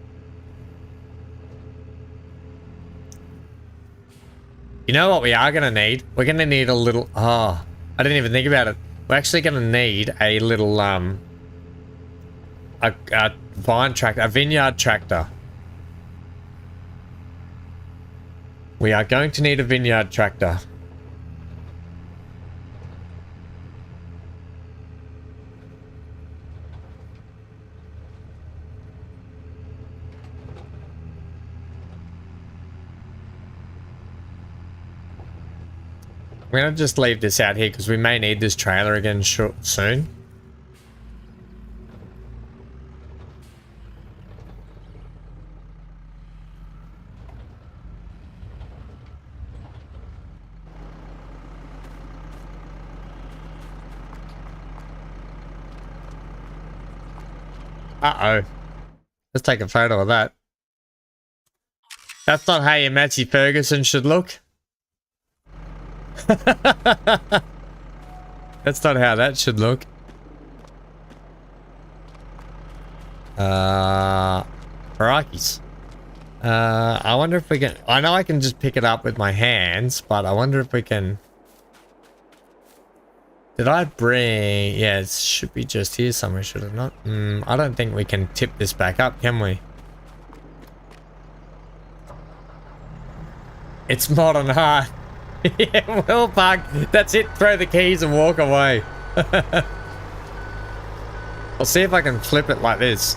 You know what we are going to need? We're going to need a little... Oh, I didn't even think about it. We're actually going to need a little, a vine tractor, a vineyard tractor. We are going to need a vineyard tractor. I'm going to just leave this out here because we may need this trailer again soon. Uh-oh. Let's take a photo of that. That's not how your Matty Ferguson should look. That's not how that should look. Crikey's. I wonder if we can... I know I can just pick it up with my hands, but I wonder if we can... Did I bring... Yeah, it should be just here somewhere, should it not? I don't think we can tip this back up, can we? It's modern hard. Yeah, well, Pug. That's it. Throw the keys and walk away. I'll see if I can flip it like this.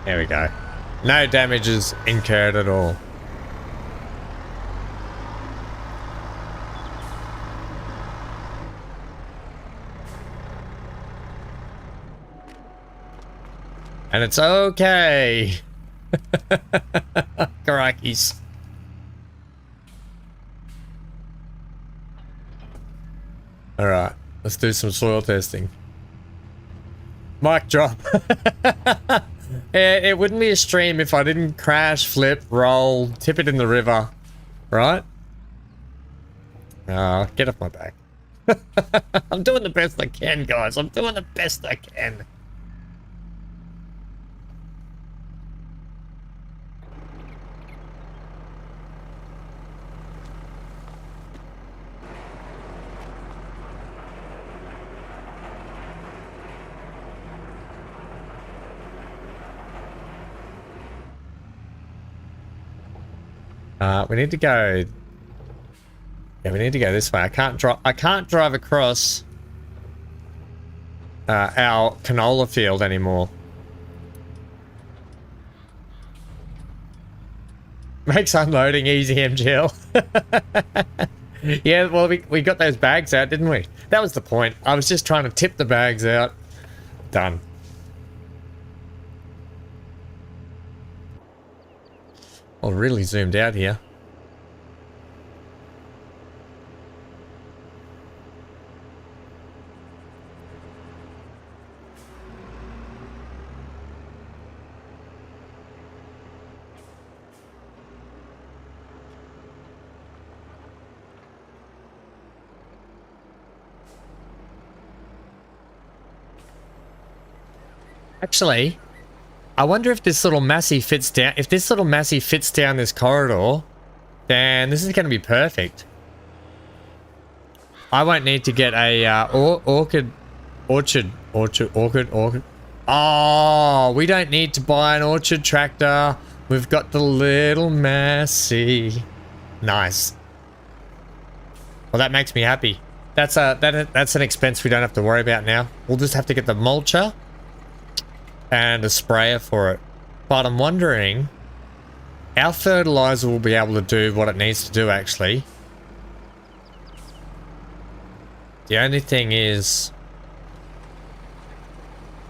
There we go. No damages incurred at all. And it's okay. Crikey's. Alright, let's do some soil testing. Mic drop. It wouldn't be a stream if I didn't crash, flip, roll, tip it in the river. Right? Get off my back. I'm doing the best I can, guys. I'm doing the best I can. We need to go. Yeah, we need to go this way. I can't drive across our canola field anymore. Makes unloading easy, MGL. Yeah, well, we got those bags out, didn't we? That was the point. I was just trying to tip the bags out. Done. Well, really zoomed out here. Actually, I wonder if this little Massey fits down. If this little Massey fits down this corridor, then this is going to be perfect. I won't need to get a orchid. Oh, we don't need to buy an orchard tractor. We've got the little Massey. Nice. Well, that makes me happy. That's an expense we don't have to worry about now. We'll just have to get the mulcher and a sprayer for it. But I'm wondering, our fertilizer will be able to do what it needs to do, actually. The only thing is,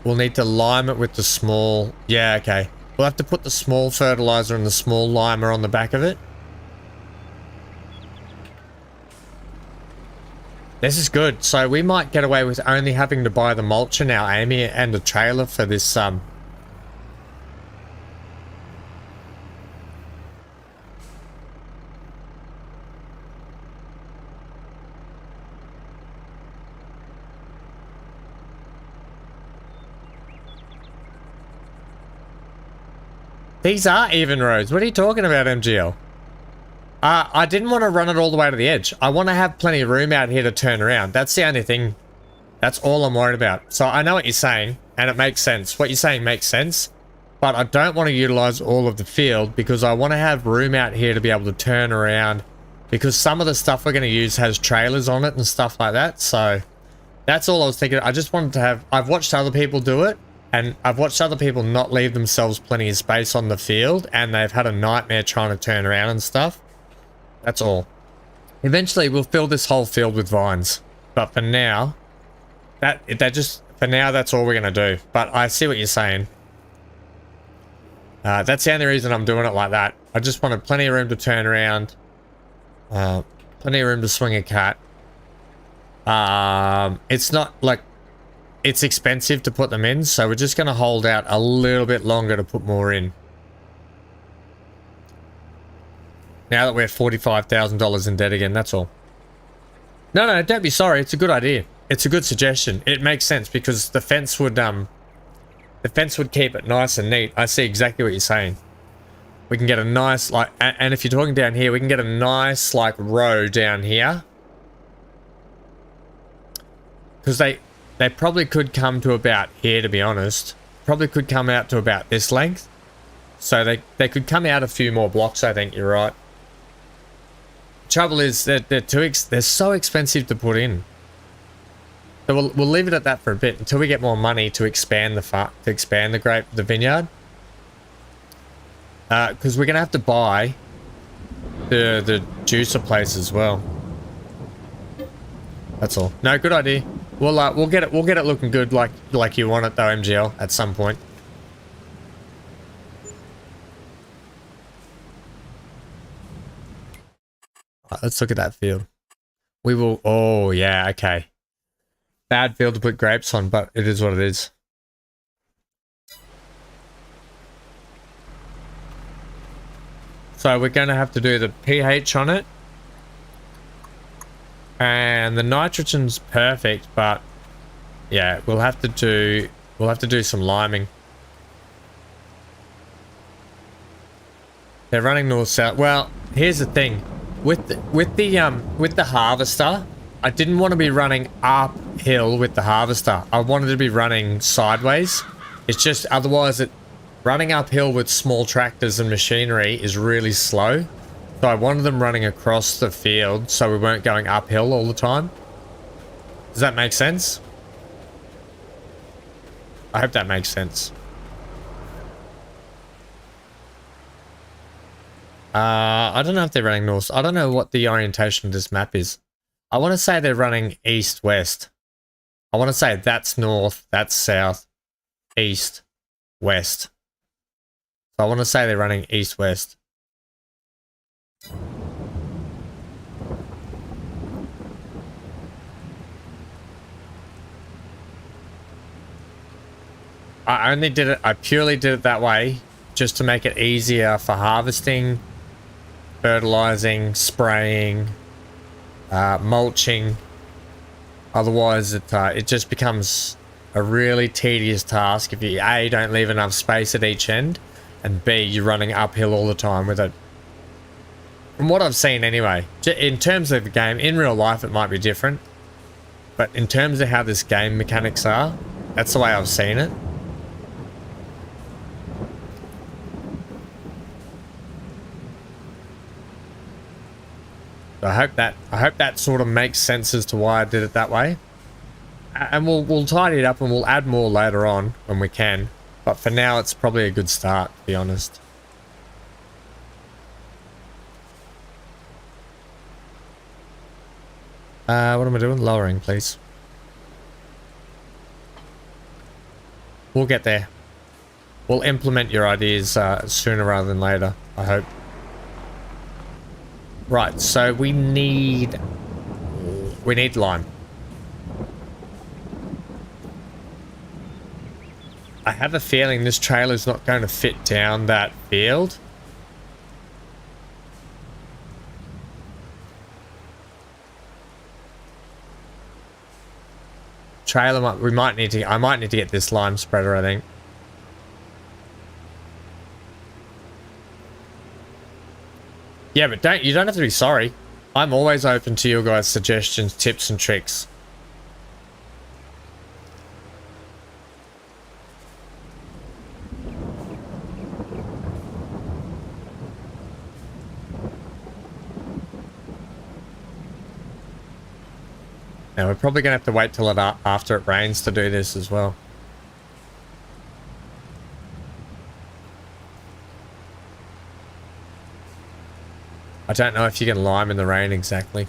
we'll need to lime it with the small. Yeah, okay. We'll have to put the small fertilizer and the small limer on the back of it. This is good. So we might get away with only having to buy the mulcher now, Amy, and the trailer for this. These are even roads. What are you talking about, MGL? I didn't want to run it all the way to the edge. I want to have plenty of room out here to turn around. That's the only thing. That's all I'm worried about. So I know what you're saying, and it makes sense. What you're saying makes sense, but I don't want to utilize all of the field because I want to have room out here to be able to turn around, because some of the stuff we're going to use has trailers on it and stuff like that. So that's all I was thinking. I just wanted to have... I've watched other people do it, and I've watched other people not leave themselves plenty of space on the field, and they've had a nightmare trying to turn around and stuff. That's all. Eventually, we'll fill this whole field with vines. But for now, for now, that's all we're going to do. But I see what you're saying. That's the only reason I'm doing it like that. I just wanted plenty of room to turn around. Plenty of room to swing a cat. It's not like... It's expensive to put them in, so we're just going to hold out a little bit longer to put more in. Now that we're $45,000 in debt again, that's all. No, don't be sorry. It's a good idea. It's a good suggestion. It makes sense because the fence would keep it nice and neat. I see exactly what you're saying. We can get a nice, like, and if you're talking down here, we can get a nice, like, row down here. Because they probably could come to about here, to be honest. Probably could come out to about this length. So they could come out a few more blocks, I think. You're right. Trouble is that they're so expensive to put in. So we'll leave it at that for a bit until we get more money to expand the vineyard. Because we're gonna have to buy the juicer place as well. That's all. No, good idea. We'll get it looking good like you want it though, MGL, at some point. Let's look at that field. We will... Oh, yeah, okay. Bad field to put grapes on, but it is what it is. So we're going to have to do the pH on it. And the nitrogen's perfect, but... Yeah, we'll have to do some liming. They're running north-south. Well, here's the thing. With the harvester, I didn't want to be running uphill with the harvester. I wanted to be running sideways. It's just otherwise running uphill with small tractors and machinery is really slow. So I wanted them running across the field so we weren't going uphill all the time. Does that make sense? I hope that makes sense. I don't know if they're running north. I don't know what the orientation of this map is. I want to say they're running east-west. I want to say that's north, that's south, east, west. So I want to say they're running east-west. I purely did it that way just to make it easier for harvesting, fertilizing, spraying, mulching. Otherwise it just becomes a really tedious task if you A, don't leave enough space at each end, and B, you're running uphill all the time with it. From what I've seen anyway, in terms of the game, in real life it might be different, but in terms of how this game mechanics are, that's the way I've seen it. I hope that sort of makes sense as to why I did it that way. And we'll tidy it up and we'll add more later on when we can. But for now, it's probably a good start, to be honest. What am I doing? Lowering, please. We'll get there. We'll implement your ideas sooner rather than later, I hope. Right, so we need lime. I have a feeling this trailer's not going to fit down that field. I might need to get this lime spreader, I think. Yeah, but you don't have to be sorry. I'm always open to your guys' suggestions, tips and tricks. Now we're probably gonna have to wait till after it rains to do this as well. I don't know if you can lime in the rain exactly.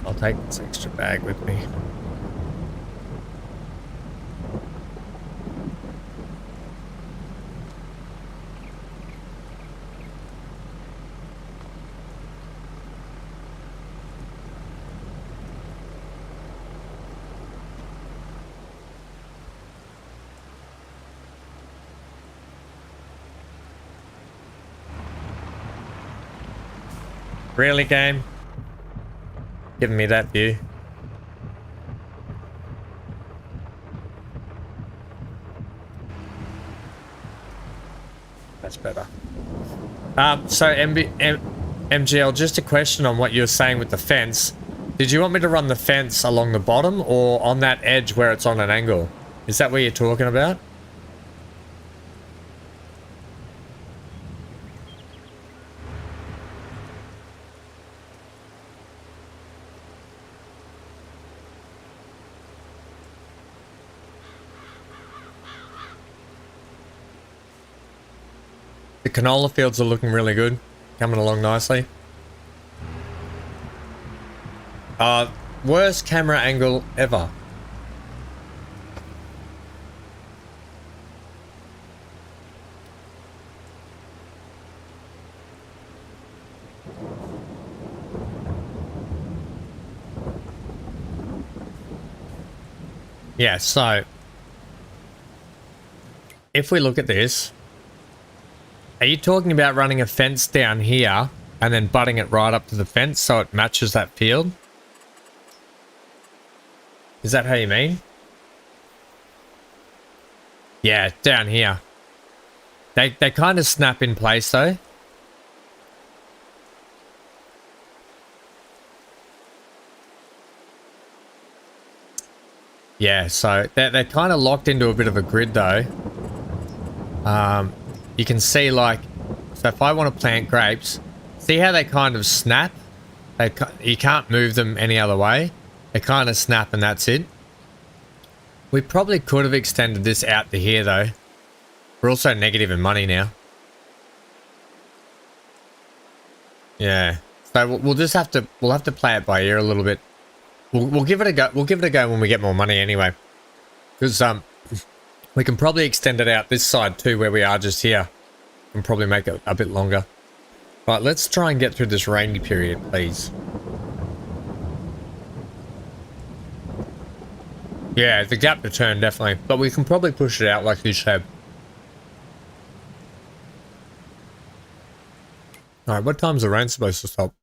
I'll take this extra bag with me. Really, game? Giving me that view. That's better. So MGL, just a question on what you were saying with the fence. Did you want me to run the fence along the bottom or on that edge where it's on an angle? Is that what you're talking about? The canola fields are looking really good. Coming along nicely. Worst camera angle ever. Yeah, so if we look at this, are you talking about running a fence down here and then butting it right up to the fence so it matches that field? Is that how you mean? Yeah, down here. They kind of snap in place though. Yeah, so they're kind of locked into a bit of a grid though. You can see like, so if I want to plant grapes, see how they kind of snap? You can't move them any other way. They kind of snap and that's it. We probably could have extended this out to here though. We're also negative in money now. Yeah. So we'll just have to, we'll have to play it by ear a little bit. We'll give it a go. We'll give it a go when we get more money anyway. Because we can probably extend it out this side too, where we are just here. And probably make it a bit longer. Right, let's try and get through this rainy period, please. Yeah, the gap to turn, definitely. But we can probably push it out like you said. Alright, what time's the rain supposed to stop?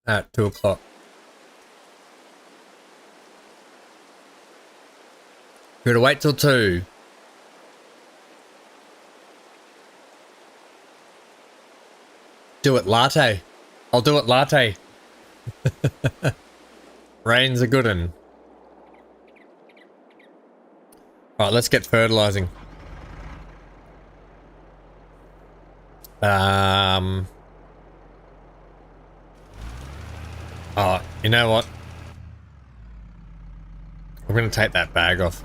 At 2 o'clock. We're gonna wait till 2. Do it latte. I'll do it latte. Rain's a good one. Alright, let's get fertilizing. Oh, you know what? I'm going to take that bag off.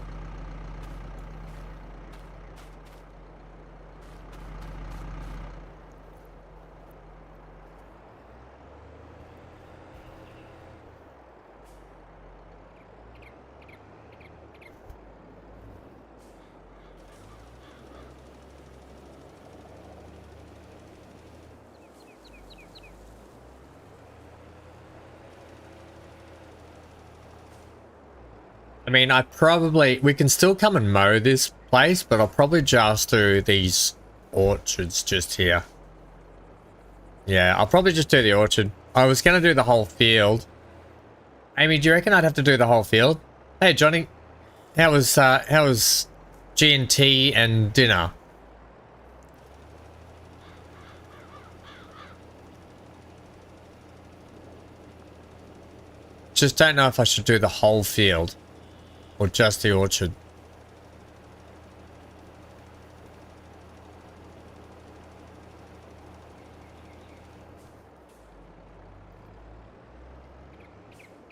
I mean, we can still come and mow this place, but I'll probably just do these orchards just here. Yeah, I'll probably just do the orchard. I was going to do the whole field. Amy, do you reckon I'd have to do the whole field? Hey, Johnny, how was G&T and dinner? Just don't know if I should do the whole field. Or just the orchard.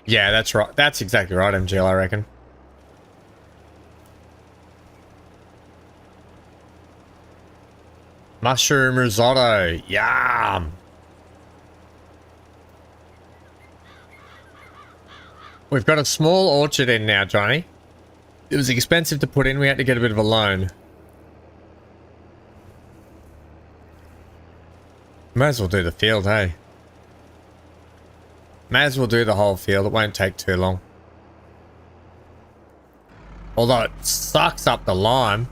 Yeah, that's right. That's exactly right, MGL, I reckon. Mushroom risotto. Yum. We've got a small orchard in now, Johnny. It was expensive to put in. We had to get a bit of a loan. May as well do the field, hey? May as well do the whole field. It won't take too long. Although it sucks up the lime.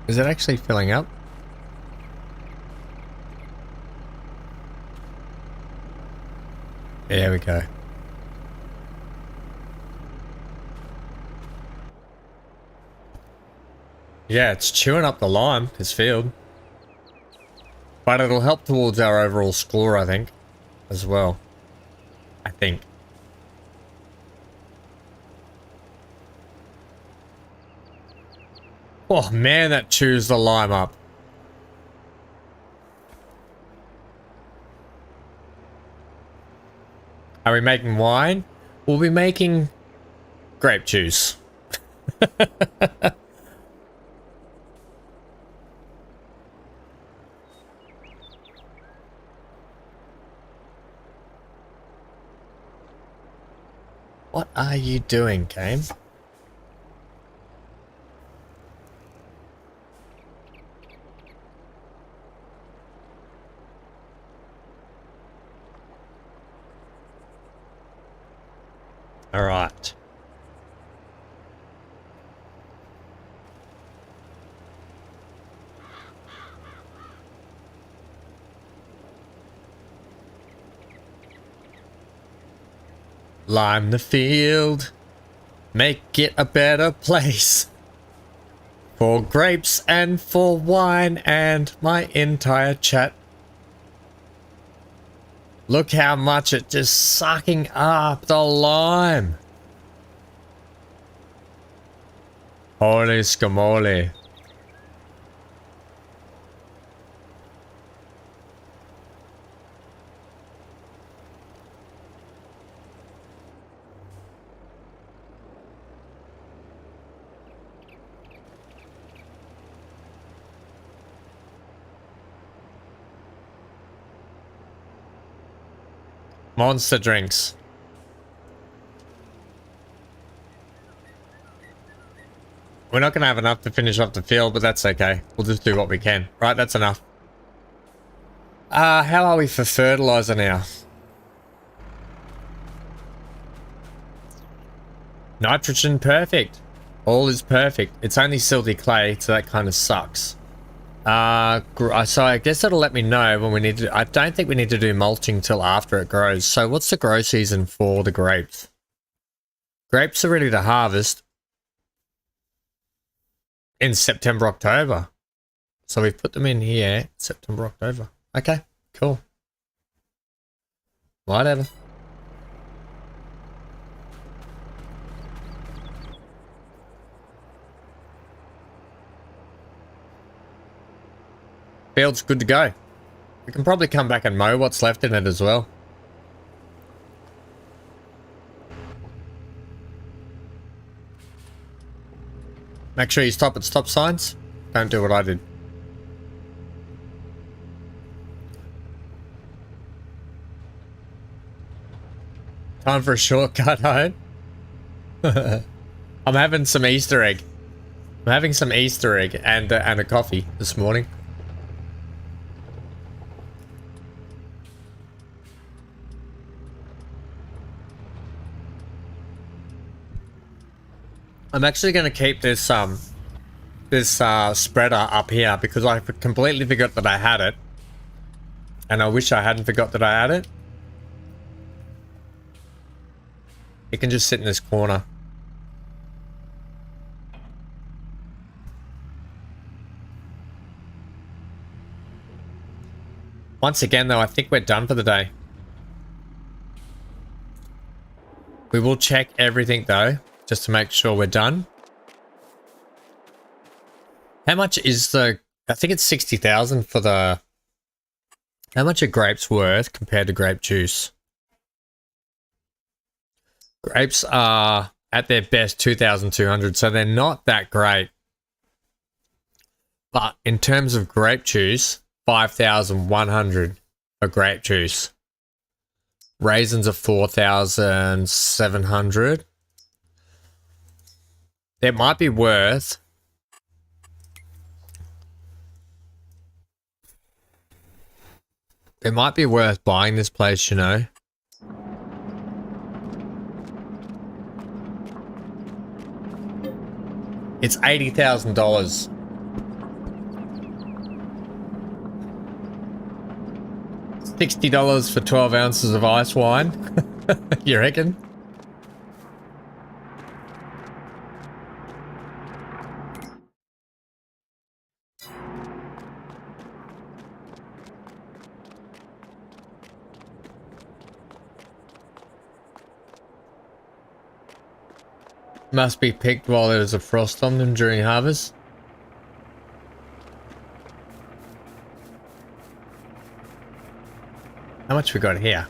Is it actually filling up? There we go. Yeah, it's chewing up the lime, this field. But it'll help towards our overall score, I think, as well. I think. Oh man, that chews the lime up. Are we making wine? We'll be making grape juice. What are you doing, game? All right. Lime the field. Make it a better place. For grapes and for wine and my entire chat. Look how much it's just sucking up the lime. Holy scamoli. Monster drinks. We're not going to have enough to finish off the field, but that's okay. We'll just do what we can. Right, that's enough. How are we for fertilizer now? Nitrogen, perfect. All is perfect. It's only silty clay, so that kind of sucks. So I guess it'll let me know when we need to. I don't think we need to do mulching till after it grows. So what's the grow season for the grapes? Grapes are ready to harvest in September, October. So we've put them in here, September, October. Okay, cool. Whatever. field's good to go. We can probably come back and mow what's left in it as well. Make sure you stop at stop signs. Don't do what I did. Time for a shortcut home. I'm having some Easter egg. I'm having some Easter egg and a coffee this morning. I'm actually going to keep this spreader up here because I completely forgot that I had it, and I wish I hadn't forgot that I had it. It can just sit in this corner. Once again, though, I think we're done for the day. We will check everything, though, just to make sure we're done. How much is the... I think it's 60,000 for the... How much are grapes worth compared to grape juice? Grapes are, at their best, 2,200, so they're not that great. But in terms of grape juice, 5,100 for grape juice. Raisins are 4,700. It might be worth... It might be worth buying this place, you know. It's $80,000. $60 for 12 ounces of ice wine. You reckon? Must be picked while there's a frost on them during harvest. How much we got here?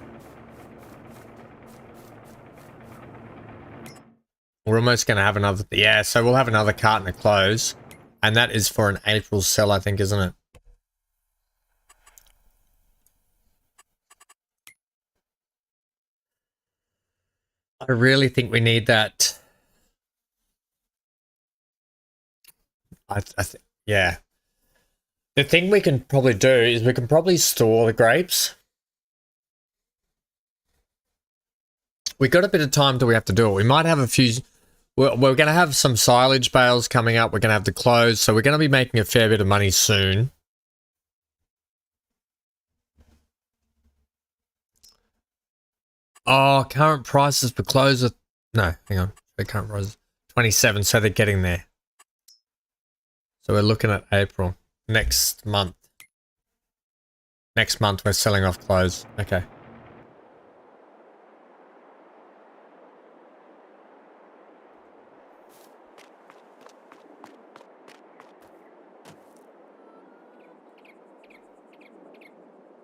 We're almost going to have another... Yeah, so we'll have another carton of clothes. And that is for an April sell, I think, isn't it? I really think we need that... yeah. The thing we can probably do is we can probably store the grapes. We got a bit of time till we have to do it. We might have a few... We're going to have some silage bales coming up. We're going to have the clothes. So we're going to be making a fair bit of money soon. Oh, current prices for clothes are... No, hang on. The current prices... 27, so they're getting there. So we're looking at April. Next month. Next month we're selling off clothes. Okay.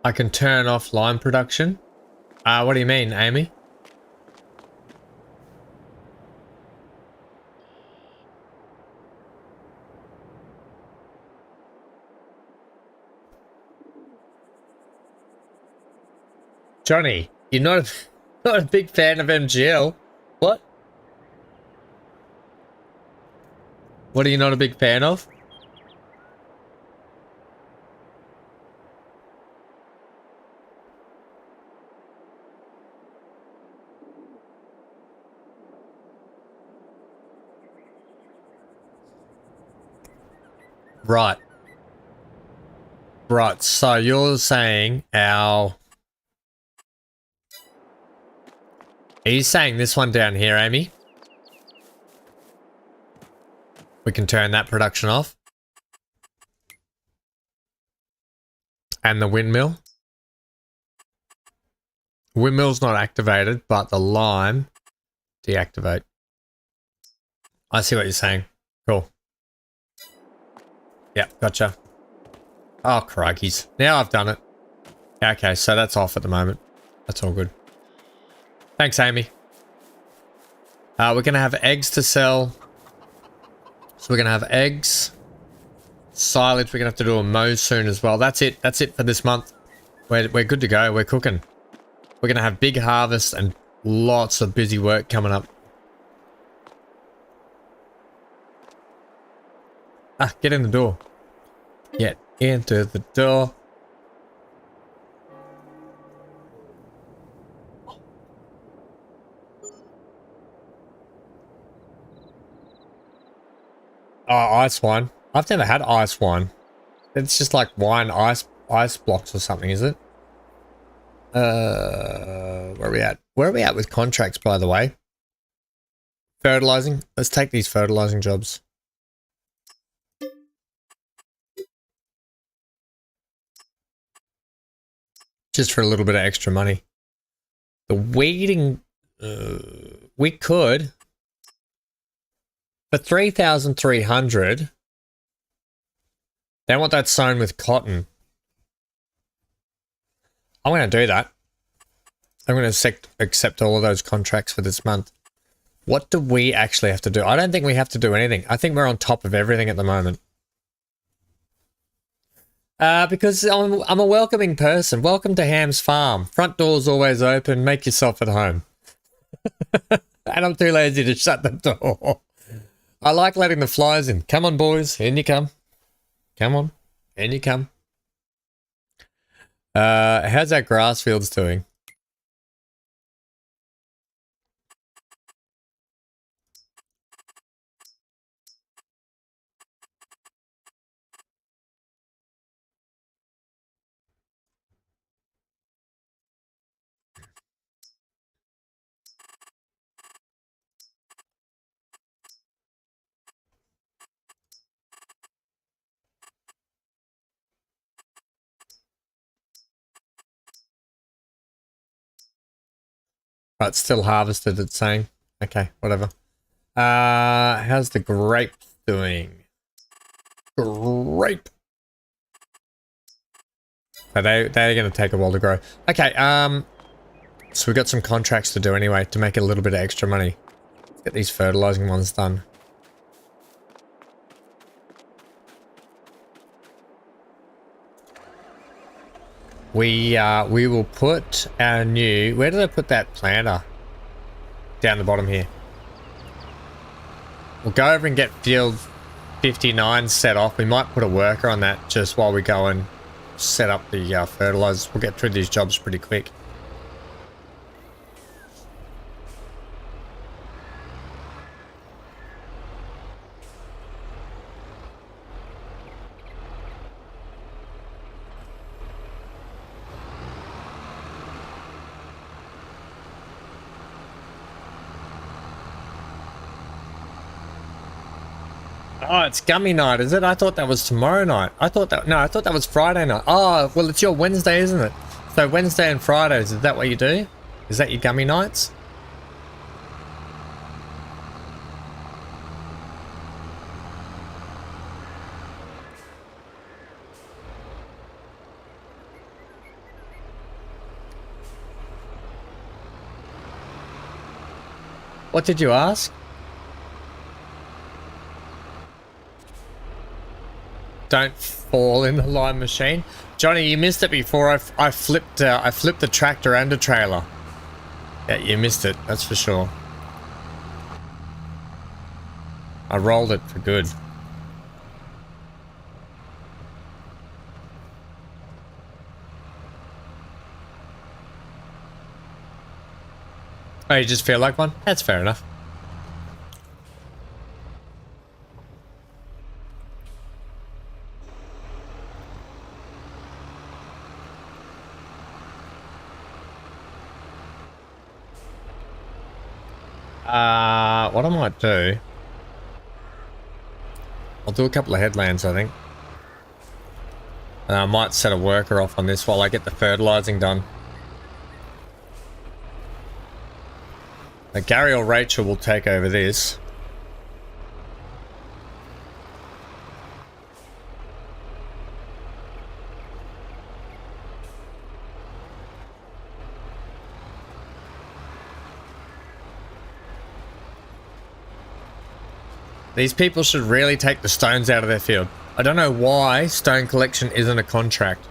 I can turn off line production. What do you mean, Amy? Johnny, you're not a big fan of MGL. What? What are you not a big fan of? Right. Right, so you're saying our... Are you saying this one down here, Amy? We can turn that production off. And the windmill. Windmill's not activated, but the lime deactivate. I see what you're saying. Cool. Yeah, gotcha. Oh, crikeys. Now I've done it. Okay, so that's off at the moment. That's all good. Thanks, Amy. We're going to have eggs to sell. So we're going to have eggs. Silage, we're going to have to do a mow soon as well. That's it. That's it for this month. We're good to go. We're cooking. We're going to have big harvests and lots of busy work coming up. Ah, get in the door. Get into the door. Oh, ice wine. I've never had ice wine. It's just like wine ice blocks or something, is it? Where are we at? Where are we at with contracts, by the way? Fertilizing. Let's take these fertilizing jobs. Just for a little bit of extra money. The weeding, we could, for 3,300, they want that sown with cotton. I'm going to do that. I'm going to accept all of those contracts for this month. What do we actually have to do? I don't think we have to do anything. I think we're on top of everything at the moment. Because I'm a welcoming person. Welcome to Ham's Farm. Front door's always open. Make yourself at home. And I'm too lazy to shut the door. I like letting the flies in. Come on, boys. In you come. Come on. In you come. How's that grass fields doing? Right, still harvested, it's saying. Okay, whatever. How's the grape doing? Grape. They're going to take a while to grow. Okay, so we've got some contracts to do anyway to make a little bit of extra money. Let's get these fertilizing ones done. We will put our new... Where did I put that planter? Down the bottom here. We'll go over and get field 59 set off. We might put a worker on that just while we go and set up the fertilizers. We'll get through these jobs pretty quick. Oh, it's gummy night, is it? I thought that was tomorrow night. I thought that was Friday night. Oh, well, it's your Wednesday, isn't it? So Wednesday and Fridays, is that what you do? Is that your gummy nights? What did you ask? Don't fall in the lime machine. Johnny, you missed it before. I flipped the tractor and a trailer. Yeah, you missed it, that's for sure. I rolled it for good. Oh, you just feel like one? That's fair enough. What I might do... I'll do a couple of headlands, I think. And I might set a worker off on this while I get the fertilizing done. Now, Gary or Rachel will take over this. These people should really take the stones out of their field. I don't know why stone collection isn't a contract.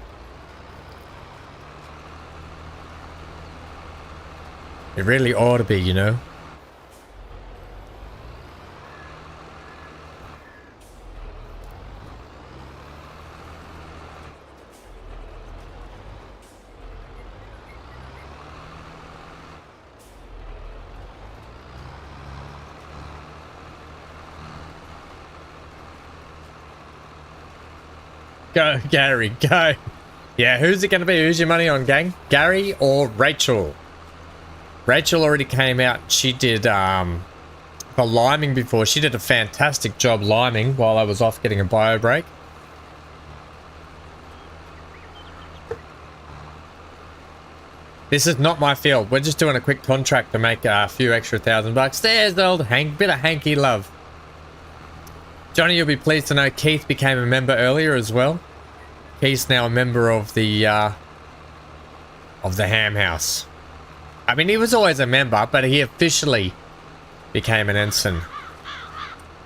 It really ought to be, you know? Go, Gary, go. Yeah, who's it going to be? Who's your money on, gang? Gary or Rachel? Rachel already came out. She did for liming before. She did a fantastic job liming while I was off getting a bio break. This is not my field. We're just doing a quick contract to make a few extra $1,000. There's the old bit of hanky love. Johnny, you'll be pleased to know Keith became a member earlier as well. Keith's now a member of the Ham House. I mean, he was always a member, but he officially became an ensign.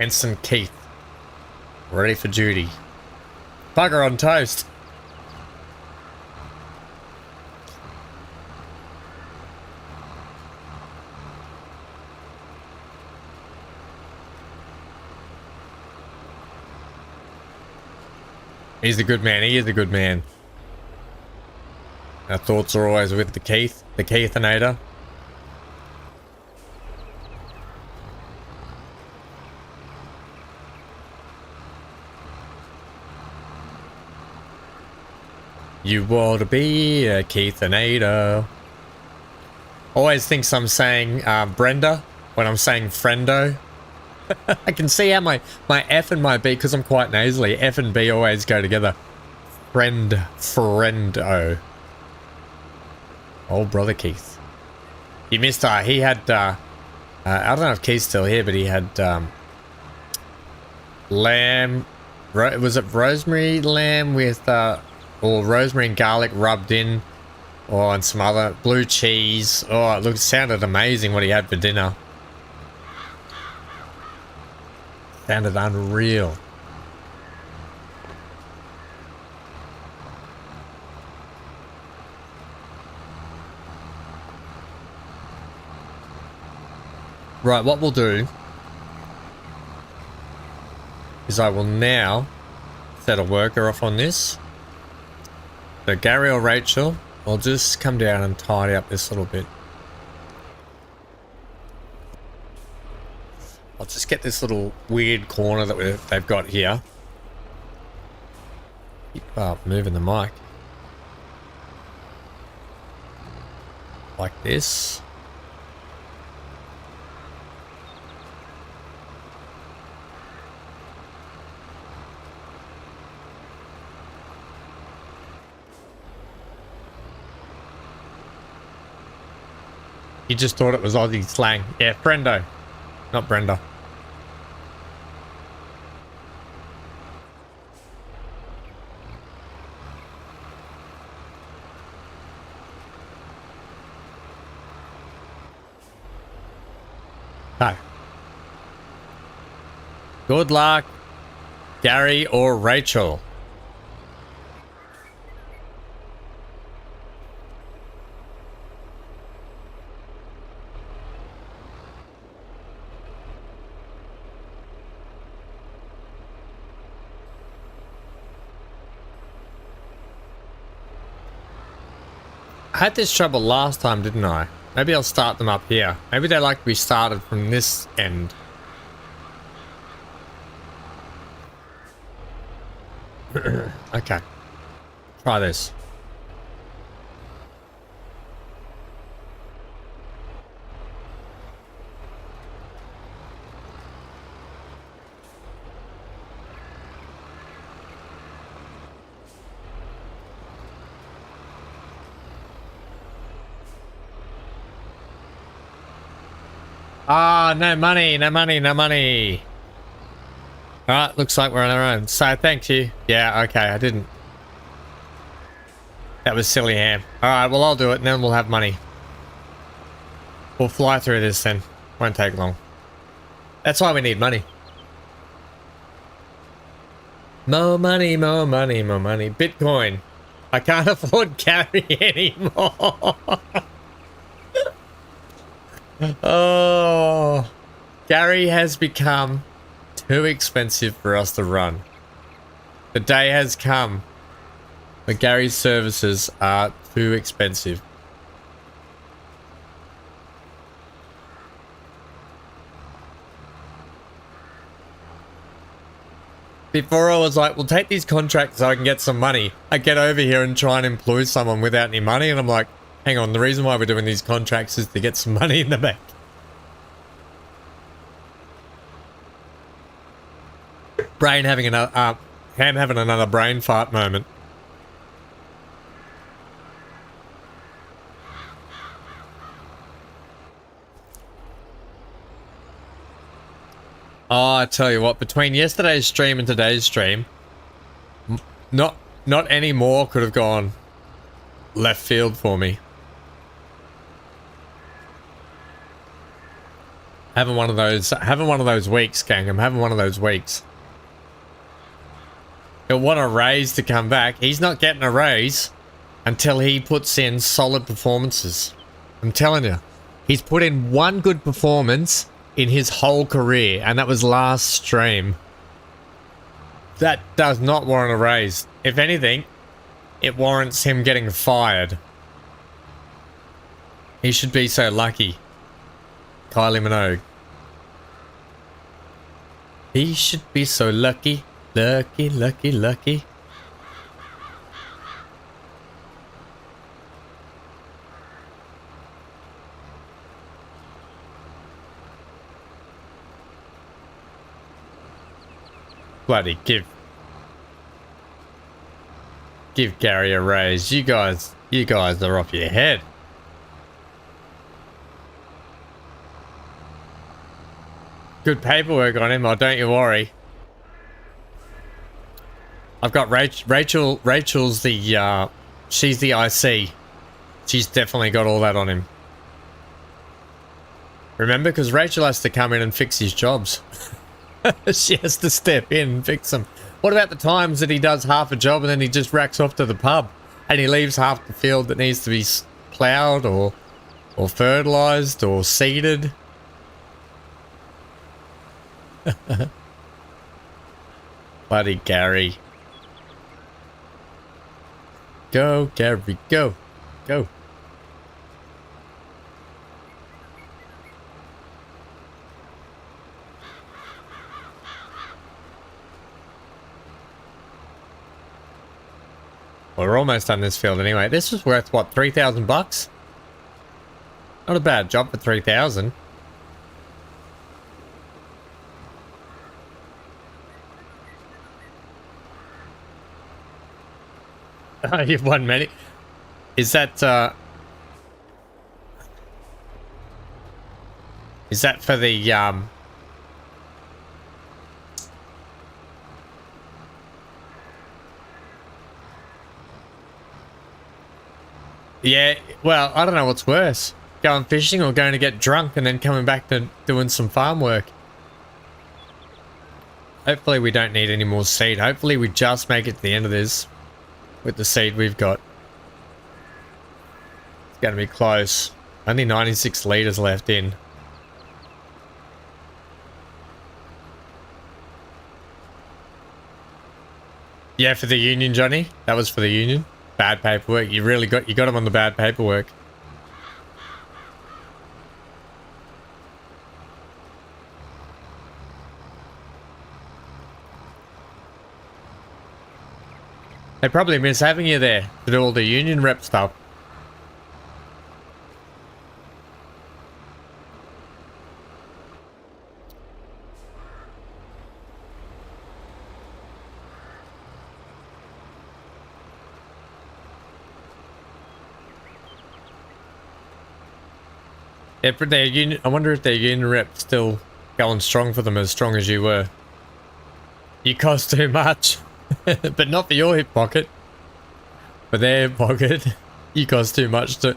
Ensign Keith. Ready for duty. Bugger on toast. He's a good man. He is a good man. Our thoughts are always with the Keithinator. You want to be a Keithinator. Always thinks I'm saying Brenda when I'm saying friendo. I can see how my F and my B, because I'm quite nasally, F and B always go together. Friendo. Old brother Keith. He missed, he had, I don't know if Keith's still here, but he had, lamb, was it rosemary lamb with, or rosemary and garlic rubbed in, or and some other blue cheese. Oh, it sounded amazing what he had for dinner. Sounded unreal. Right, what we'll do is I will now set a worker off on this. So Gary or Rachel, I'll just come down and tidy up this little bit. I'll just get this little weird corner that they've got here. Keep moving the mic. Like this. You just thought it was Aussie slang. Yeah, friendo, not Brenda. Hi. Good luck, Gary or Rachel. I had this trouble last time, didn't I? Maybe I'll start them up here. Maybe they like to be started from this end. Okay. Try this. Ah, no money, no money, no money. Alright, looks like we're on our own. So, thank you. Yeah, okay, I didn't. That was silly ham. Alright, well, I'll do it and then we'll have money. We'll fly through this then. Won't take long. That's why we need money. More money, more money, more money. Bitcoin. I can't afford Gary anymore. Oh, Gary has become too expensive for us to run. The day has come. But Gary's services are too expensive. Before I was like, we'll take these contracts so I can get some money. I get over here and try and employ someone without any money, and I'm like, hang on, the reason why we're doing these contracts is to get some money in the bank. Brain having another, Ham having another brain fart moment. Oh, I tell you what, between yesterday's stream and today's stream, not any more could have gone left field for me. Having one of those weeks, gang. I'm having one of those weeks. He'll want a raise to come back. He's not getting a raise until he puts in solid performances. I'm telling you, he's put in one good performance in his whole career, and that was last stream. That does not warrant a raise. If anything, it warrants him getting fired. He should be so lucky. Kylie Minogue. He should be so lucky. Lucky, lucky, lucky. Bloody give Gary a raise. You guys are off your head. Good paperwork on him, oh, don't you worry. I've got Rachel. Rachel's the she's the IC. She's definitely got all that on him. Remember, because Rachel has to come in and fix his jobs. She has to step in and fix them. What about the times that he does half a job and then he just racks off to the pub and he leaves half the field that needs to be ploughed or fertilized or seeded? Bloody Gary. Go, Gary, go. Go. Well, we're almost done this field anyway. This was worth, what, 3,000 bucks? Not a bad job for 3,000. You've won many. Is that for the yeah, well, I don't know what's worse. Going fishing or going to get drunk and then coming back to doing some farm work. Hopefully we don't need any more seed. Hopefully we just make it to the end of this with the seed we've got. It's going to be close. Only 96 litres left in. Yeah, for the union, Johnny. That was for the union. Bad paperwork. You got him on the bad paperwork. They probably miss having you there to do all the union rep stuff. Yeah, but their union, I wonder if their union rep's still going strong for them, as strong as you were. You cost too much. But not for your hip pocket. For their hip pocket. You cost too much to...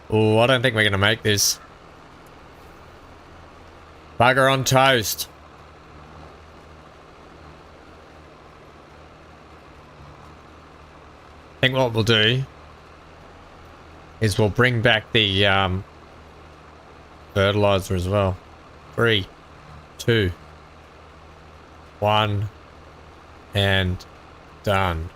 Oh, I don't think we're going to make this. Bugger on toast. think what we'll do is we'll bring back the fertilizer as well. 3, 2, 1, and done.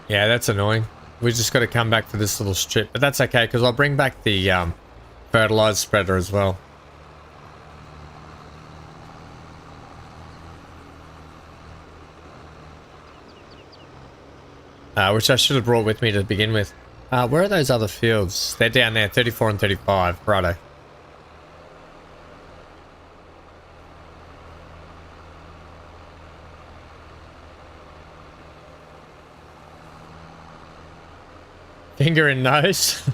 Yeah, that's annoying. We just got to come back to this little strip, but that's okay because I'll bring back the fertilizer spreader as well. Which I should have brought with me to begin with. Where are those other fields? They're down there, 34 and 35. Righto. Finger and nose.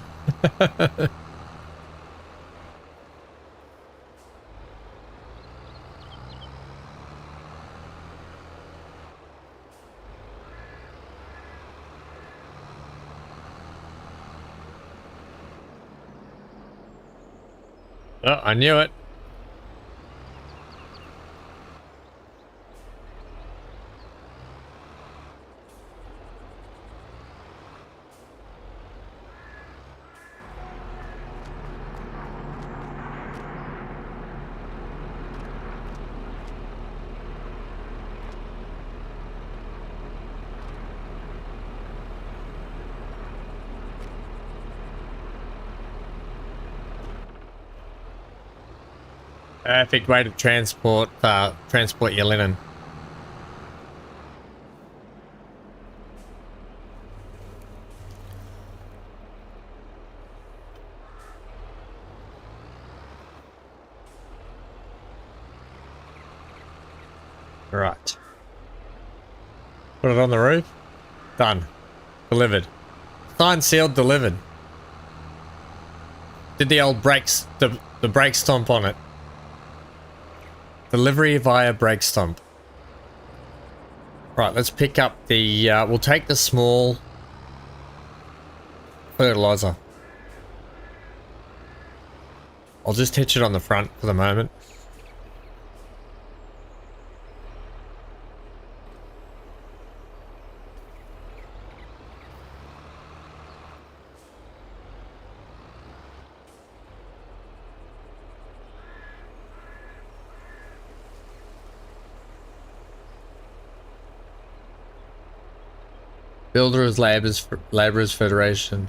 Oh, I knew it. Perfect way to transport your linen. Right. Put it on the roof. Done. Delivered. Signed, sealed, delivered. Did the old brakes, the brake stomp on it. Delivery via brake stomp. Right, let's pick up the, we'll take the small fertilizer. I'll just hitch it on the front for the moment. Builders Labourers Federation.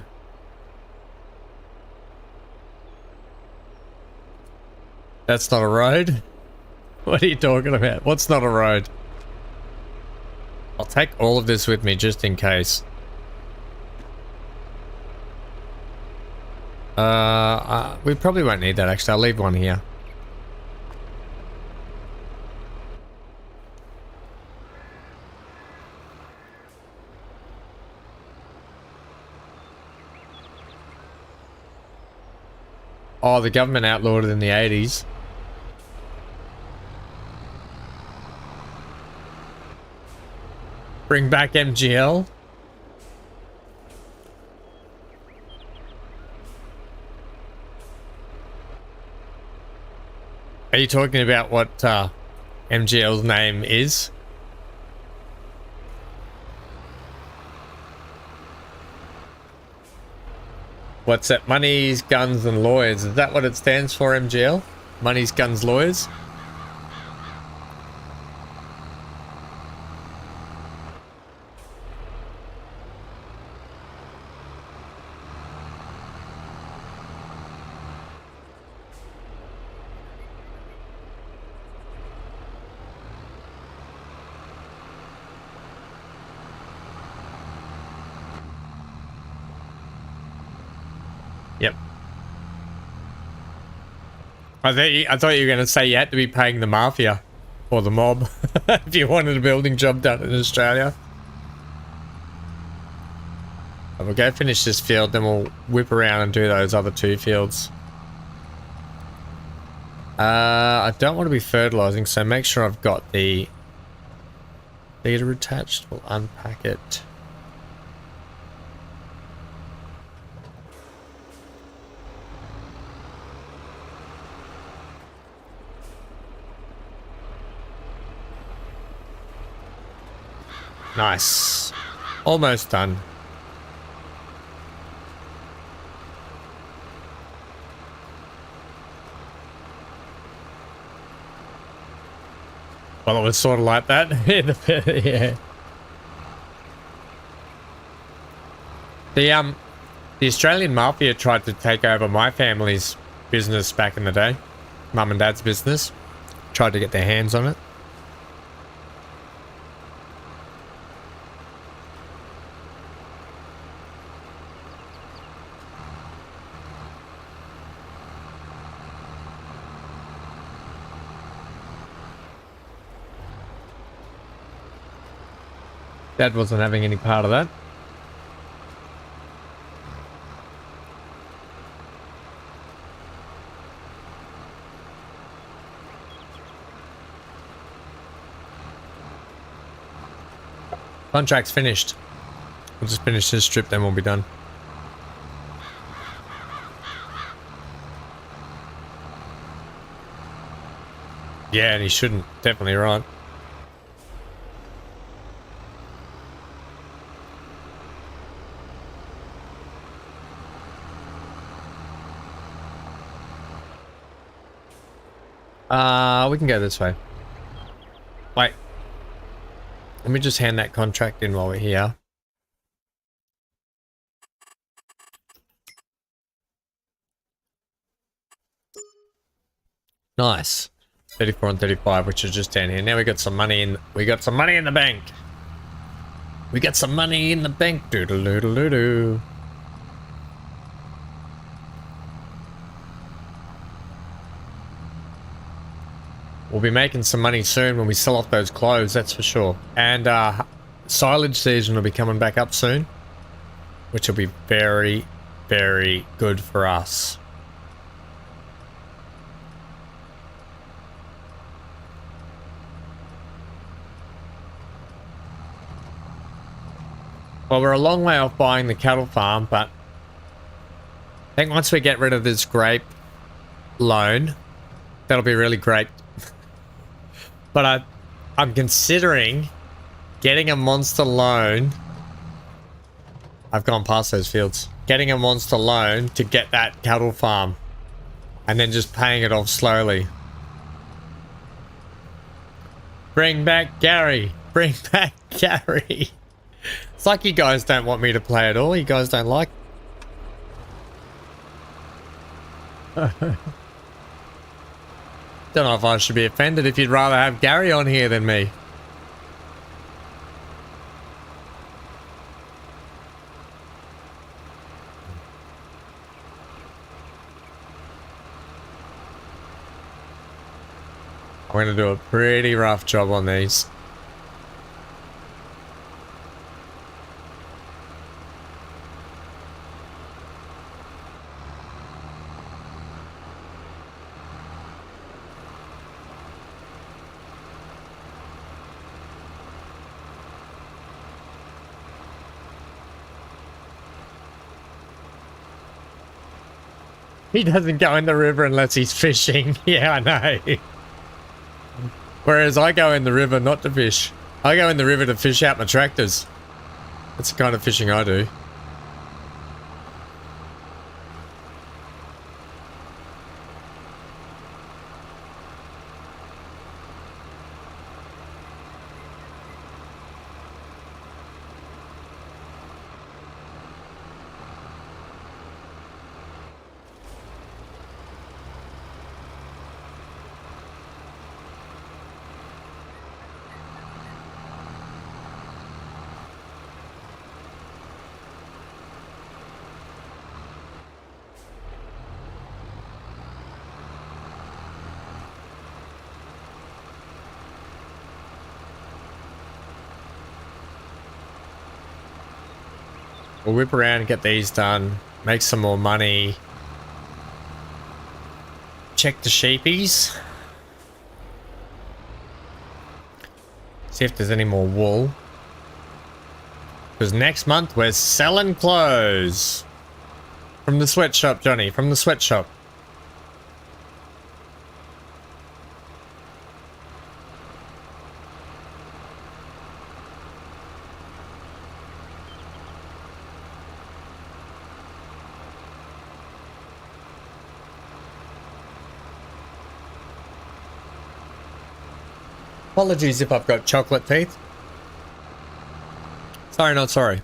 That's not a road? What are you talking about? What's not a road? I'll take all of this with me just in case. We probably won't need that actually. I'll leave one here. Oh, the government outlawed it in the 80s. Bring back MGL. Are you talking about what MGL's name is? What's that? Monies, Guns and Lawyers. Is that what it stands for, MGL? Monies, Guns, Lawyers? Yep. I thought you were going to say you had to be paying the mafia or the mob if you wanted a building job done in Australia. We'll go finish this field, then we'll whip around and do those other 2 fields. I don't want to be fertilizing, so make sure I've got the feeder attached. We'll unpack it. Nice. Almost done. Well, it was sort of like that. Yeah. The Australian Mafia tried to take over my family's business back in the day. Mum and Dad's business. Tried to get their hands on it. Dad wasn't having any part of that. Contract's finished. We'll just finish this strip, then we'll be done. Yeah, and he shouldn't. Definitely right. We can go this way. Wait. Let me just hand that contract in while we're here. Nice. 34 and 35, which is just down here. Now we got some money in. We got some money in the bank. We got some money in the bank. Doodle doodle doodle. We'll be making some money soon when we sell off those clothes, that's for sure. And silage season will be coming back up soon, which will be very, very good for us. Well, we're a long way off buying the cattle farm, but I think once we get rid of this grape loan, that'll be really great. But I'm considering getting a monster loan. I've gone past those fields. Getting a monster loan to get that cattle farm. And then just paying it off slowly. Bring back Gary. Bring back Gary. It's like you guys don't want me to play at all. You guys don't like. Don't know if I should be offended if you'd rather have Gary on here than me. I'm going to do a pretty rough job on these. He doesn't go in the river unless he's fishing. Yeah, I know. Whereas I go in the river not to fish. I go in the river to fish out my tractors. That's the kind of fishing I do. We'll whip around and get these done. Make some more money. Check the sheepies. See if there's any more wool. Because next month we're selling clothes. From the sweatshop, Johnny. From the sweatshop. Apologies if I've got chocolate teeth. Sorry, not sorry.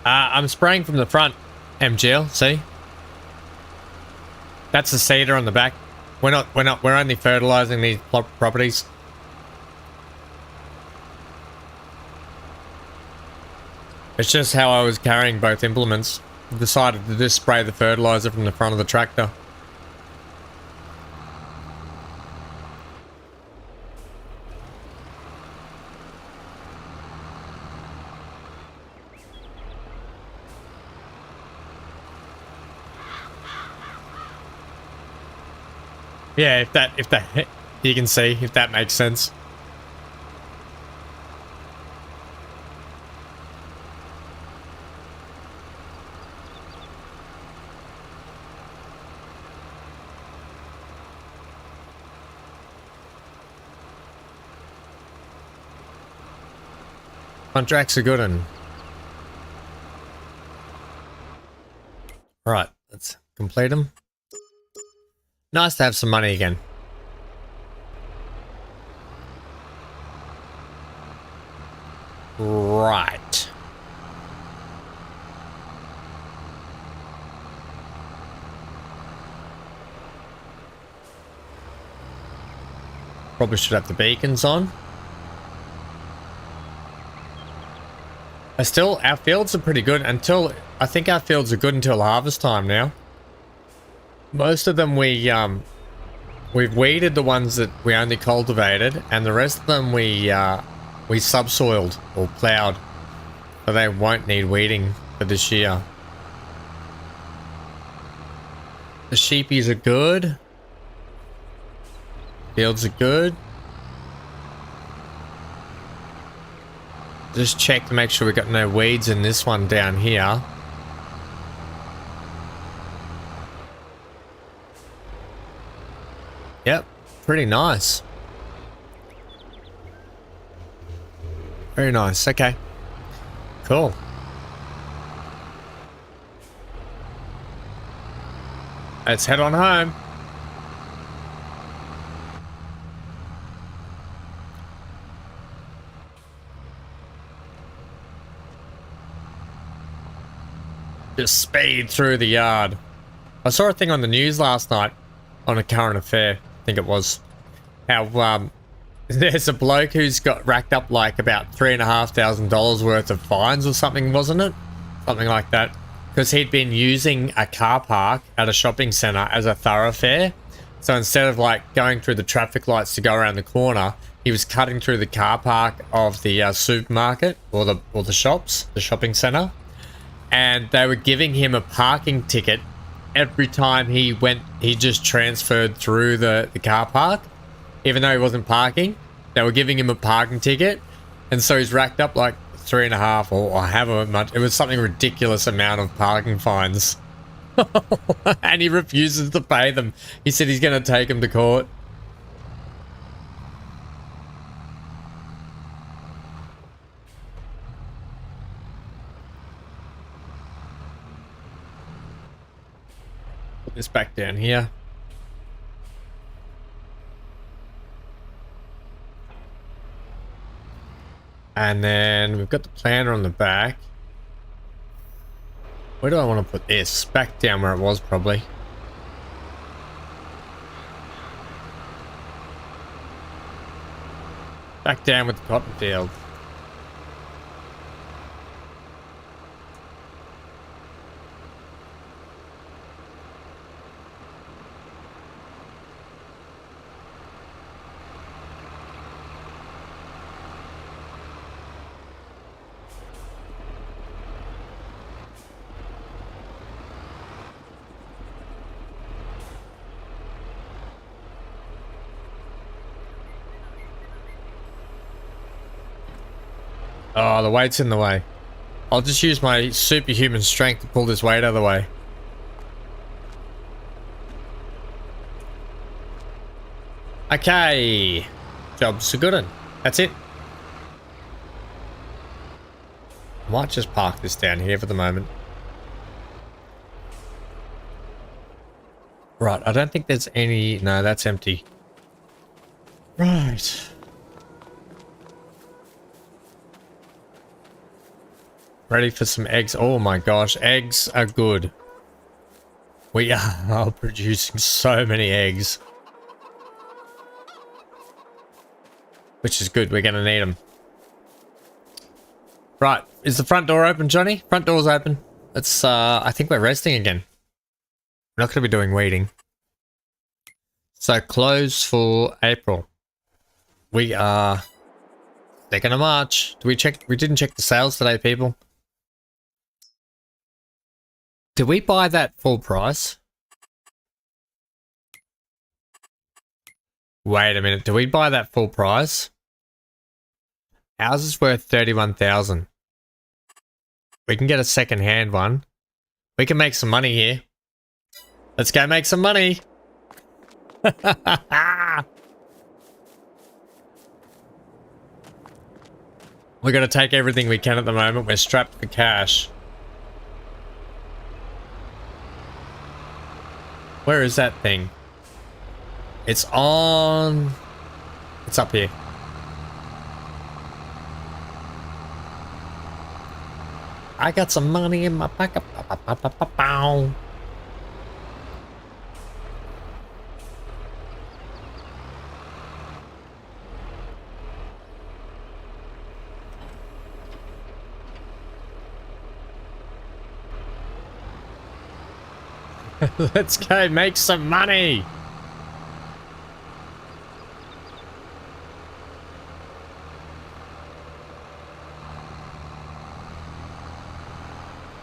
I'm spraying from the front, MGL, see? That's the cedar on the back. We're only fertilizing these properties. It's just how I was carrying both implements. Decided to just spray the fertilizer from the front of the tractor. Yeah, if that you can see if that makes sense. Contracts are good and right, let's complete them. Nice to have some money again. Right. Probably should have the beacons on. Our fields are pretty good until, I think our fields are good until harvest time now. Most of them we've weeded the ones that we only cultivated, and the rest of them we subsoiled or ploughed, so they won't need weeding for this year. The sheepies are good. Fields are good. Just check to make sure we got no weeds in this one down here. Yep, pretty nice. Very nice. Okay. Cool. Let's head on home. Just speed through the yard. I saw a thing on the news last night on a current affair, I think it was, how there's a bloke who's got racked up like about $3,500 worth of fines or something, wasn't it? Something like that. Because he'd been using a car park at a shopping centre as a thoroughfare. So instead of like going through the traffic lights to go around the corner, he was cutting through the car park of the supermarket or the shops, the shopping centre. And they were giving him a parking ticket every time he just transferred through the car park. Even though he wasn't parking, they were giving him a parking ticket. And so he's racked up like 3.5 or however much. It was something ridiculous amount of parking fines. And he refuses to pay them. He said he's going to take him to court. Put this back down here. And then we've got the planter on the back. Where do I want to put this? Back down where it was, probably. Back down with the cotton field. Oh, the weight's in the way. I'll just use my superhuman strength to pull this weight out of the way. Okay. Job's a good one. That's it. Might just park this down here for the moment. Right, I don't think there's any... No, that's empty. Right. Ready for some eggs. Oh my gosh, eggs are good. We are producing so many eggs. Which is good, we're gonna need them. Right, is the front door open, Johnny? Front door's open. Let's, I think we're resting again. We're not gonna be doing weeding. So, close for April. We are... Second of March. Do we check? We didn't check the sales today, people. Did we buy that full price? Wait a minute. Did we buy that full price? Ours is worth 31,000. We can get a second-hand one. We can make some money here. Let's go make some money. We're going to take everything we can at the moment. We're strapped for cash. Where is that thing? It's on... It's up here. I got some money in my pocket. Let's go make some money.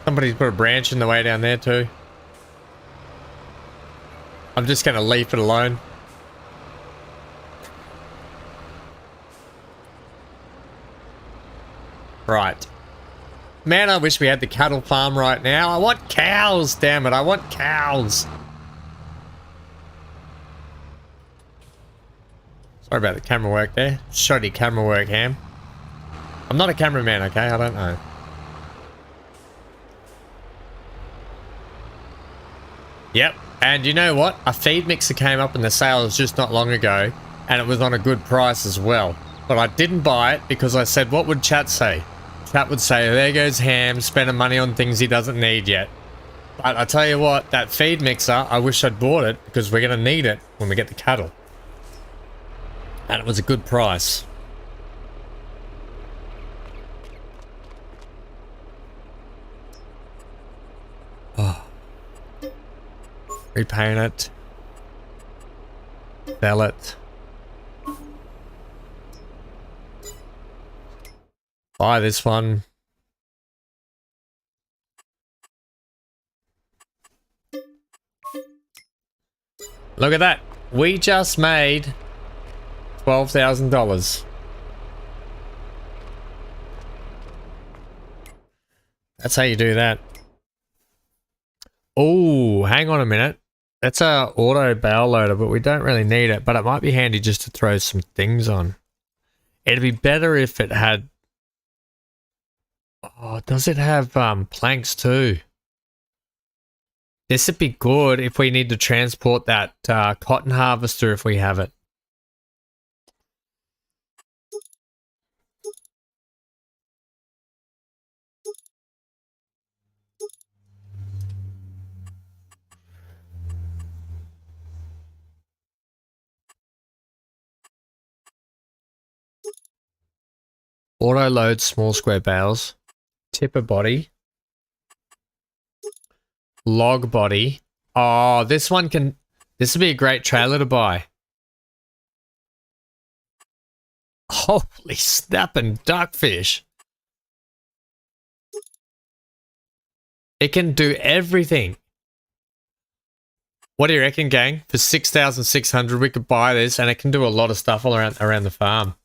Somebody's put a branch in the way down there too. I'm just going to leave it alone. Right. Man, I wish we had the cattle farm right now. I want cows, damn it. I want cows. Sorry about the camera work there. Shoddy camera work, Ham. I'm not a cameraman, okay? I don't know. Yep. And you know what? A feed mixer came up in the sales just not long ago, and it was on a good price as well. But I didn't buy it because I said, what would chat say? Chat would say, there goes Ham, spending money on things he doesn't need yet. But I tell you what, that feed mixer, I wish I'd bought it because we're going to need it when we get the cattle. And it was a good price. Oh. Repaint it. Sell it. Buy this one. Look at that. We just made $12,000. That's how you do that. Oh, hang on a minute. That's a auto bale loader, but we don't really need it. But it might be handy just to throw some things on. It'd be better if it had... Oh, does it have planks too? This would be good if we need to transport that cotton harvester if we have it. Auto load small square bales. Tipper body. Log body. Oh, this one can... This would be a great trailer to buy. Holy snapping duckfish. It can do everything. What do you reckon, gang? For 6,600 we could buy this and it can do a lot of stuff all around the farm.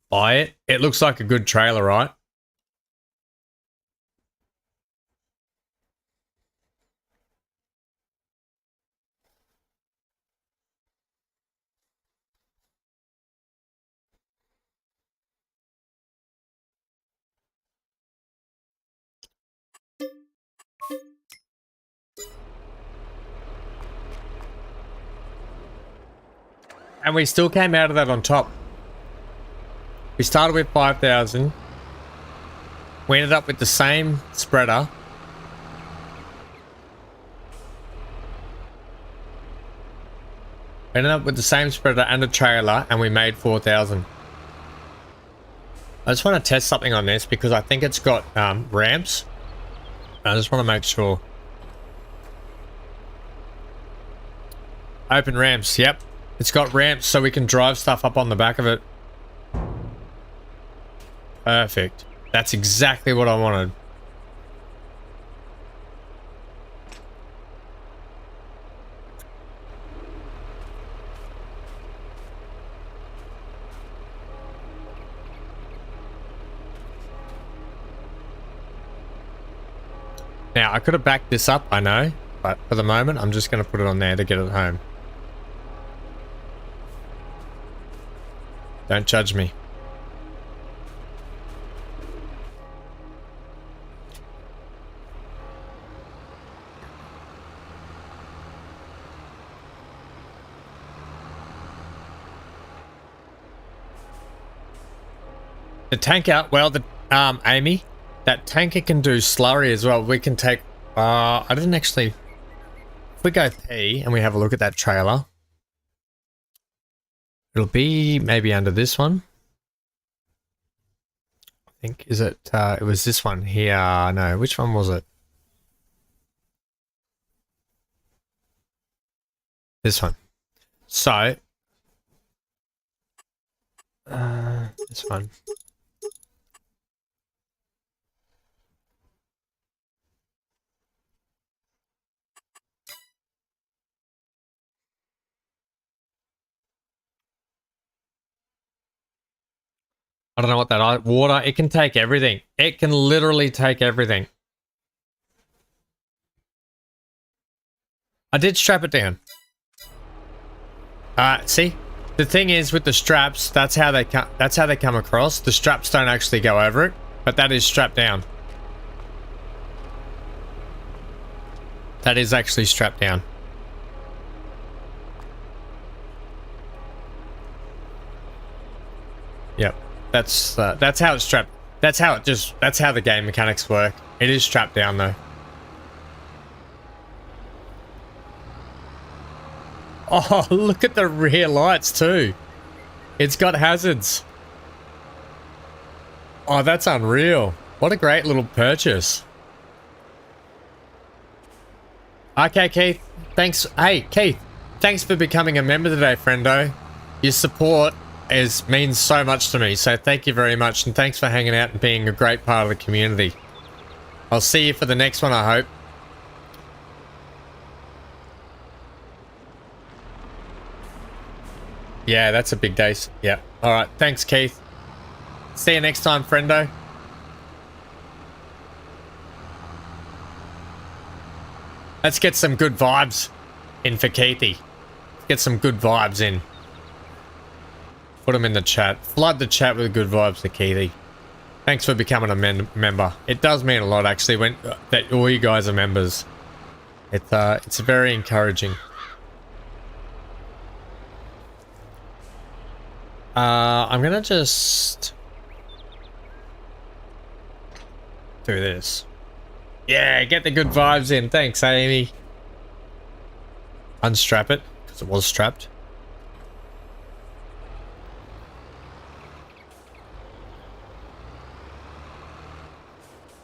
Buy it. It looks like a good trailer, right? And we still came out of that on top. We started with 5,000. We ended up with the same spreader. We ended up with the same spreader and a trailer, and we made 4,000. I just want to test something on this because I think it's got ramps. I just want to make sure. Open ramps, yep. It's got ramps so we can drive stuff up on the back of it. Perfect. That's exactly what I wanted. Now, I could have backed this up, I know, but for the moment, I'm just going to put it on there to get it home. Don't judge me. The tanker, well, Amy, that tanker can do slurry as well. We can take, I didn't actually, if we go P and we have a look at that trailer, it'll be maybe under this one. I think, is it, it was this one here. No, which one was it? This one. So, this one. I don't know what that water, it can take everything. It can literally take everything. I did strap it down. See? The thing is with the straps, that's how they come across. The straps don't actually go over it, but that is strapped down. That is actually strapped down. Yep. That's how it's strapped. That's how the game mechanics work. It is strapped down though. Oh, look at the rear lights too. It's got hazards. Oh, that's unreal. What a great little purchase. Okay, Keith. Thanks. Hey, Keith. Thanks for becoming a member today, friendo. Your support means so much to me, so thank you very much, and thanks for hanging out and being a great part of the community. I'll see you for the next one, I hope. Yeah, that's a big day. Yeah. All right. Thanks, Keith. See you next time, friendo. Let's get some good vibes in for Keithy. Get some good vibes in. Put them in the chat. Flood the chat with good vibes to Keithy. Thanks for becoming a member. It does mean a lot, actually, when that all you guys are members. It's very encouraging. I'm gonna just do this. Yeah, get the good vibes in. Thanks, Amy. Unstrap it, because it was strapped.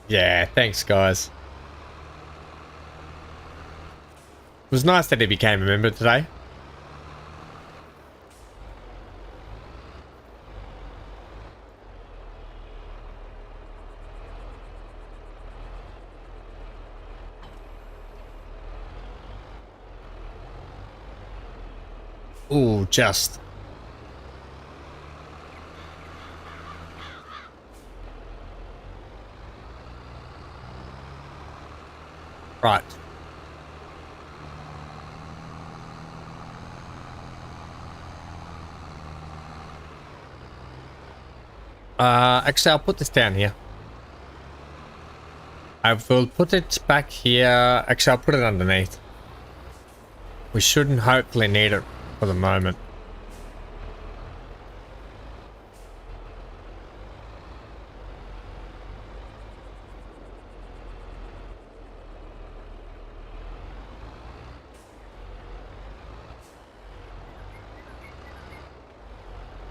Yeah, thanks, guys. It was nice that he became a member today. Ooh, just. Right. Actually, I'll put this down here. I will put it back here. Actually, I'll put it underneath. We shouldn't hopefully need it for the moment.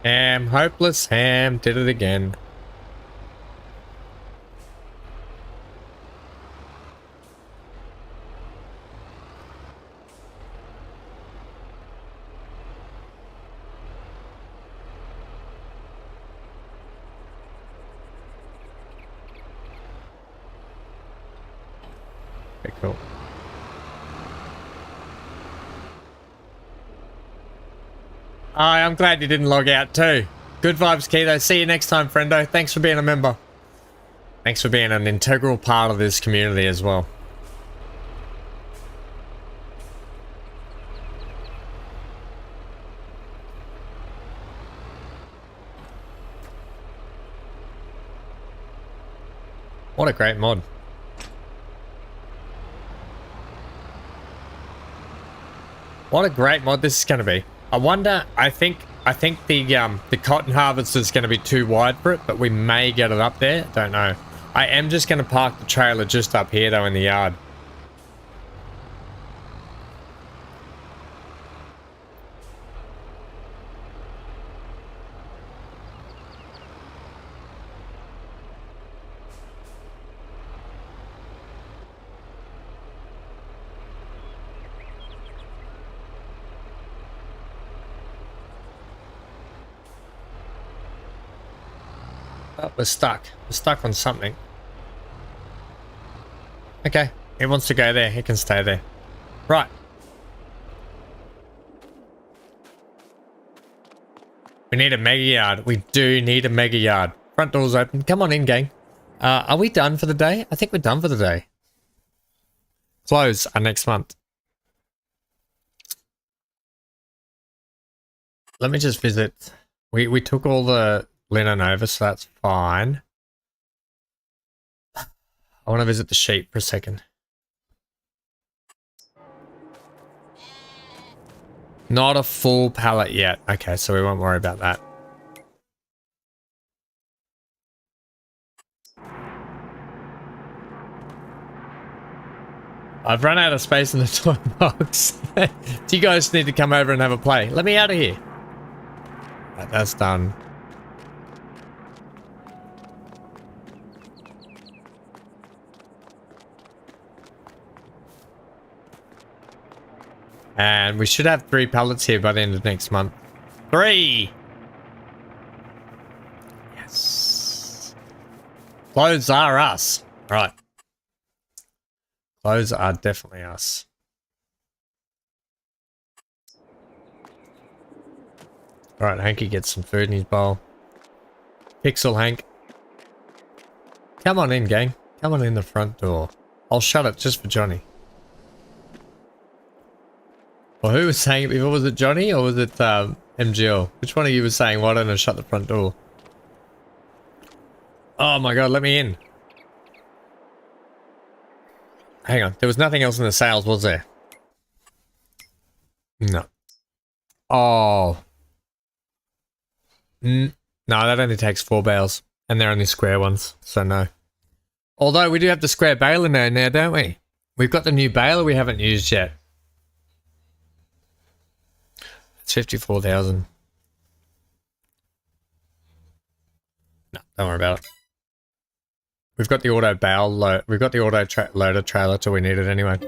Hopeless Ham did it again. Okay, cool. I'm glad you didn't log out too. Good vibes, Keto. See you next time, friendo. Thanks for being a member. Thanks for being an integral part of this community as well. What a great mod. What a great mod this is going to be. I wonder, I think the cotton harvest is going to be too wide for it, but we may get it up there. Don't know. I am just going to park the trailer just up here though in the yard. Oh, we're stuck. We're stuck on something. Okay. He wants to go there. He can stay there. Right. We need a mega yard. We do need a mega yard. Front door's open. Come on in, gang. Are we done for the day? I think we're done for the day. Close next month. Let me just visit. We took all the linen over, so that's fine. I want to visit the sheep for a second. Not a full pallet yet. Okay, so we won't worry about that. I've run out of space in the toy box. Do you guys need to come over and have a play? Let me out of here. Right, that's done. And we should have 3 pallets here by the end of next month. 3! Yes. Clothes are us. Right. Clothes are definitely us. Alright, Hanky gets some food in his bowl. Pixel Hank. Come on in, gang. Come on in the front door. I'll shut it just for Johnny. Well, who was saying it before? Was it Johnny or was it MGL? Which one of you was saying, why don't I shut the front door? Oh my god, let me in. Hang on, there was nothing else in the sales, was there? No. Oh. No, that only takes 4 bales. And they're only square ones, so no. Although we do have the square baler now, don't we? We've got the new baler we haven't used yet. It's 54,000. No, don't worry about it. We've got the auto bale we've got the auto loader trailer till we need it anyway.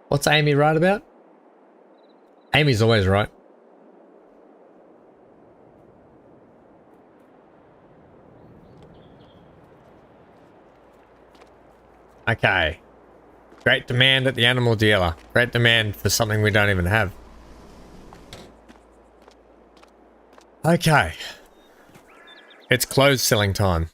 What's Amy right about? Amy's always right. Okay. Great demand at the animal dealer. Great demand for something we don't even have. Okay. It's clothes selling time.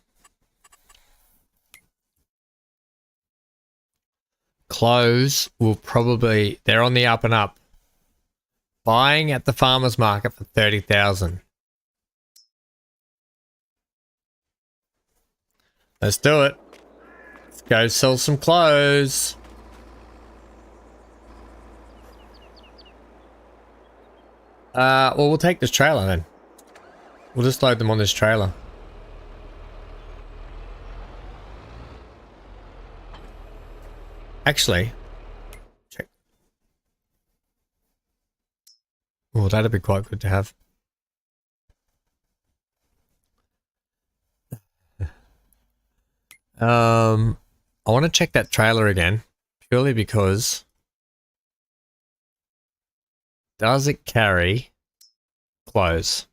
Clothes will probably... They're on the up and up. Buying at the farmer's market for 30,000. Let's do it. Let's go sell some clothes. Well, we'll take this trailer then. We'll just load them on this trailer. Actually, check. Oh, that'd be quite good to have. I want to check that trailer again, purely because does it carry clothes?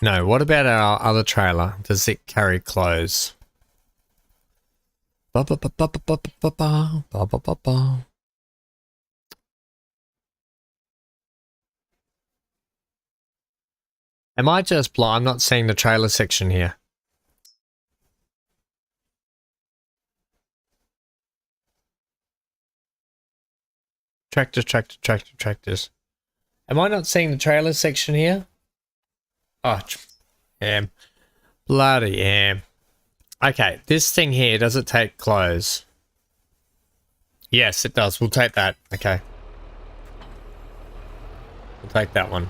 No, what about our other trailer? Does it carry clothes? Ba, ba, ba, ba, ba, ba, ba, ba, ba, ba, ba, ba. Am I just blind? I'm not seeing the trailer section here. Tractors, tractors. Am I not seeing the trailer section here? Oh, am. Bloody am. Okay, this thing here, does it take clothes? Yes, it does. We'll take that. Okay. We'll take that one.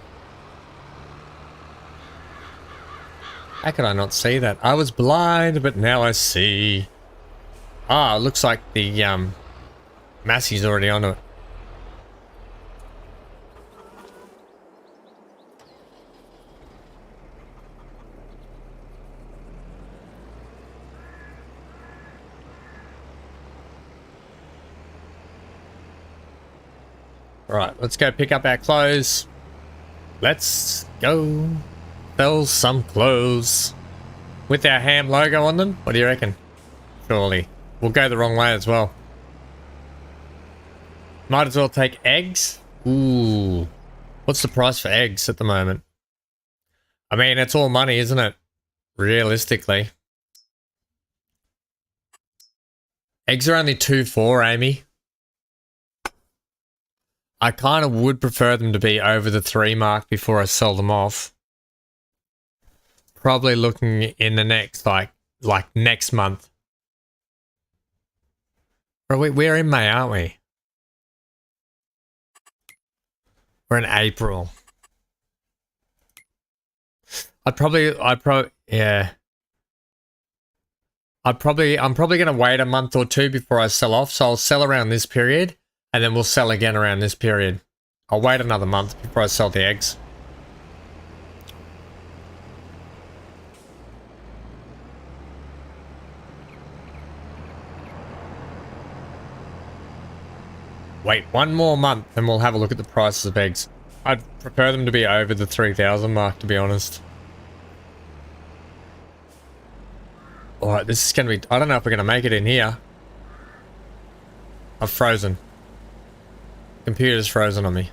How could I not see that? I was blind, but now I see. Ah, it looks like the Massey's already on it. Alright, let's go pick up our clothes. Let's go sell some clothes. With our ham logo on them? What do you reckon? Surely. We'll go the wrong way as well. Might as well take eggs. Ooh. What's the price for eggs at the moment? I mean, it's all money, isn't it? Realistically. Eggs are only 2.4, Amy. I kind of would prefer them to be over the 3 mark before I sell them off. Probably looking in the next, like next month. We're in May, aren't we? We're in April. I'm probably going to wait a month or two before I sell off. So I'll sell around this period and then we'll sell again around this period. I'll wait another month before I sell the eggs. Wait one more month and we'll have a look at the prices of eggs. I'd prefer them to be over the 3,000 mark, to be honest. Alright, this is going to be... I don't know if we're going to make it in here. I've frozen. Computer's frozen on me.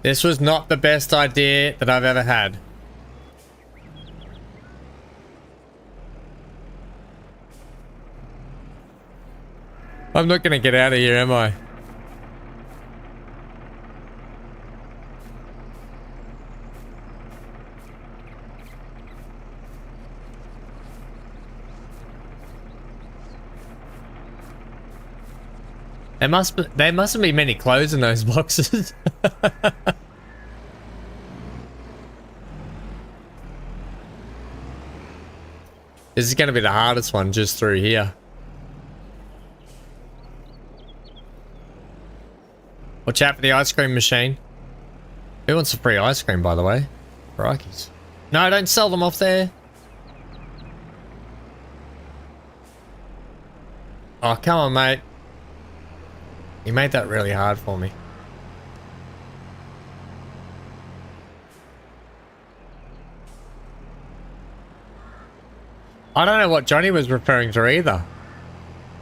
This was not the best idea that I've ever had. I'm not going to get out of here, am I? There mustn't be many clothes in those boxes. This is going to be the hardest one just through here. Watch out for the ice cream machine. Who wants a free ice cream, by the way? Crikeys. No, don't sell them off there. Oh, come on, mate. You made that really hard for me. I don't know what Johnny was referring to either.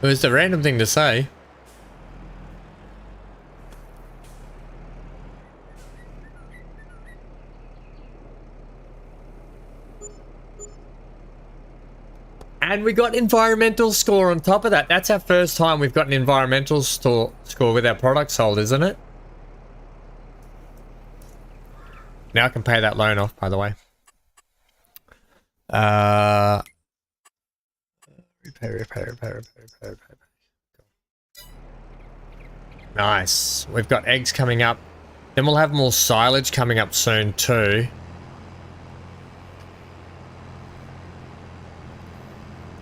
It was a random thing to say. And we got environmental score on top of that. That's our first time we've got an environmental score with our product sold, isn't it? Now I can pay that loan off, by the way. Repair. Nice. We've got eggs coming up Then we'll have more silage coming up soon too.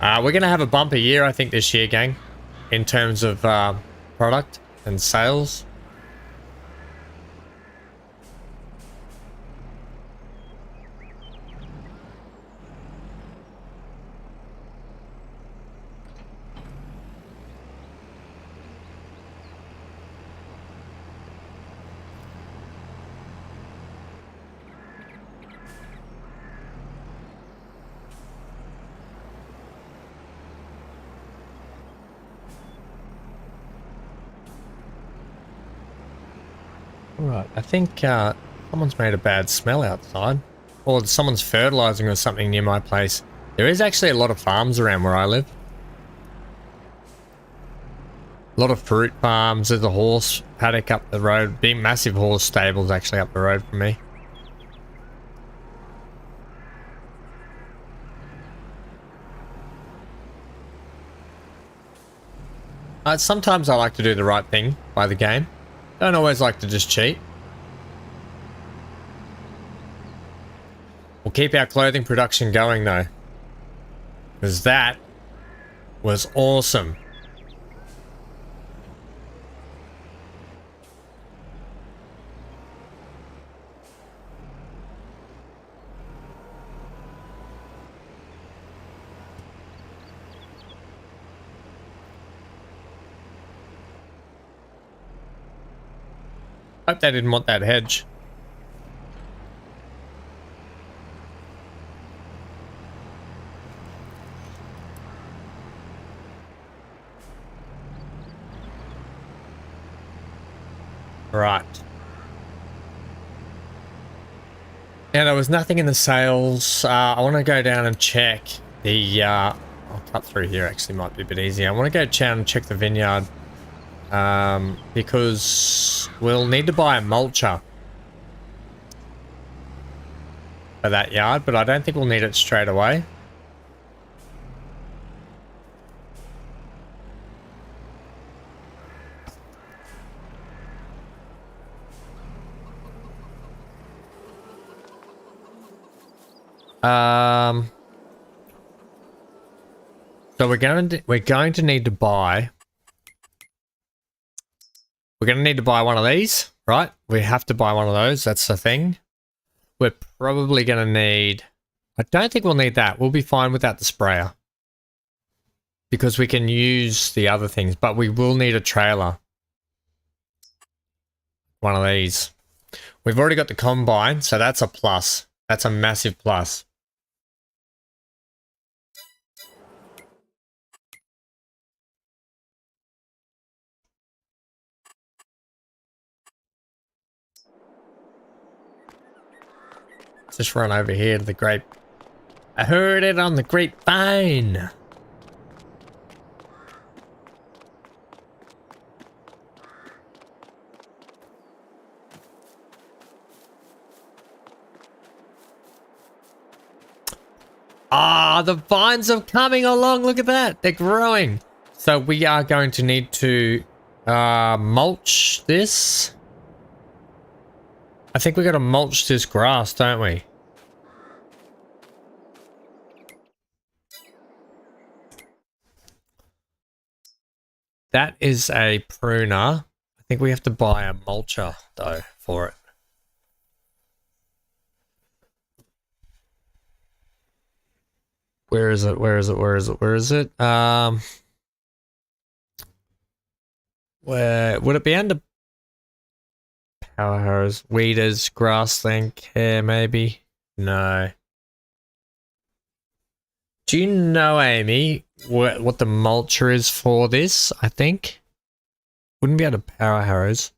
We're going to have a bumper year, I think, this year, gang, in terms of product and sales. Right, I think someone's made a bad smell outside. Or someone's fertilizing or something near my place. There is actually a lot of farms around where I live. A lot of fruit farms. There's a horse paddock up the road. Big massive horse stables actually up the road from me. Sometimes I like to do the right thing by the game. Don't always like to just cheat. We'll keep our clothing production going though, because that was awesome. Hope they didn't want that hedge. Right. Now there was nothing in the sales. I want to go down and check the I'll cut through here, actually might be a bit easier. I want to go down and check the vineyard. Because we'll need to buy a mulcher for that yard, but I don't think we'll need it straight away. So we're going to need to buy. We're going to need to buy one of these, right? We have to buy one of those. That's the thing. We're probably going to need... I don't think we'll need that. We'll be fine without the sprayer, because we can use the other things, but we will need a trailer. One of these. We've already got the combine, so that's a plus. That's a massive plus. Just run over here to the grape. I heard it on the grapevine. Ah, the vines are coming along. Look at that. They're growing. So we are going to need to mulch this. I think we got to mulch this grass, don't we? That is a pruner. I think we have to buy a mulcher though for it. Where is it? Where is it? Where is it? Where is it? Where would it be under? Power harrows, weeders, grass link, hair maybe? No. Do you know, Amy, what the mulcher is for this, I think? Wouldn't be able to power harrows.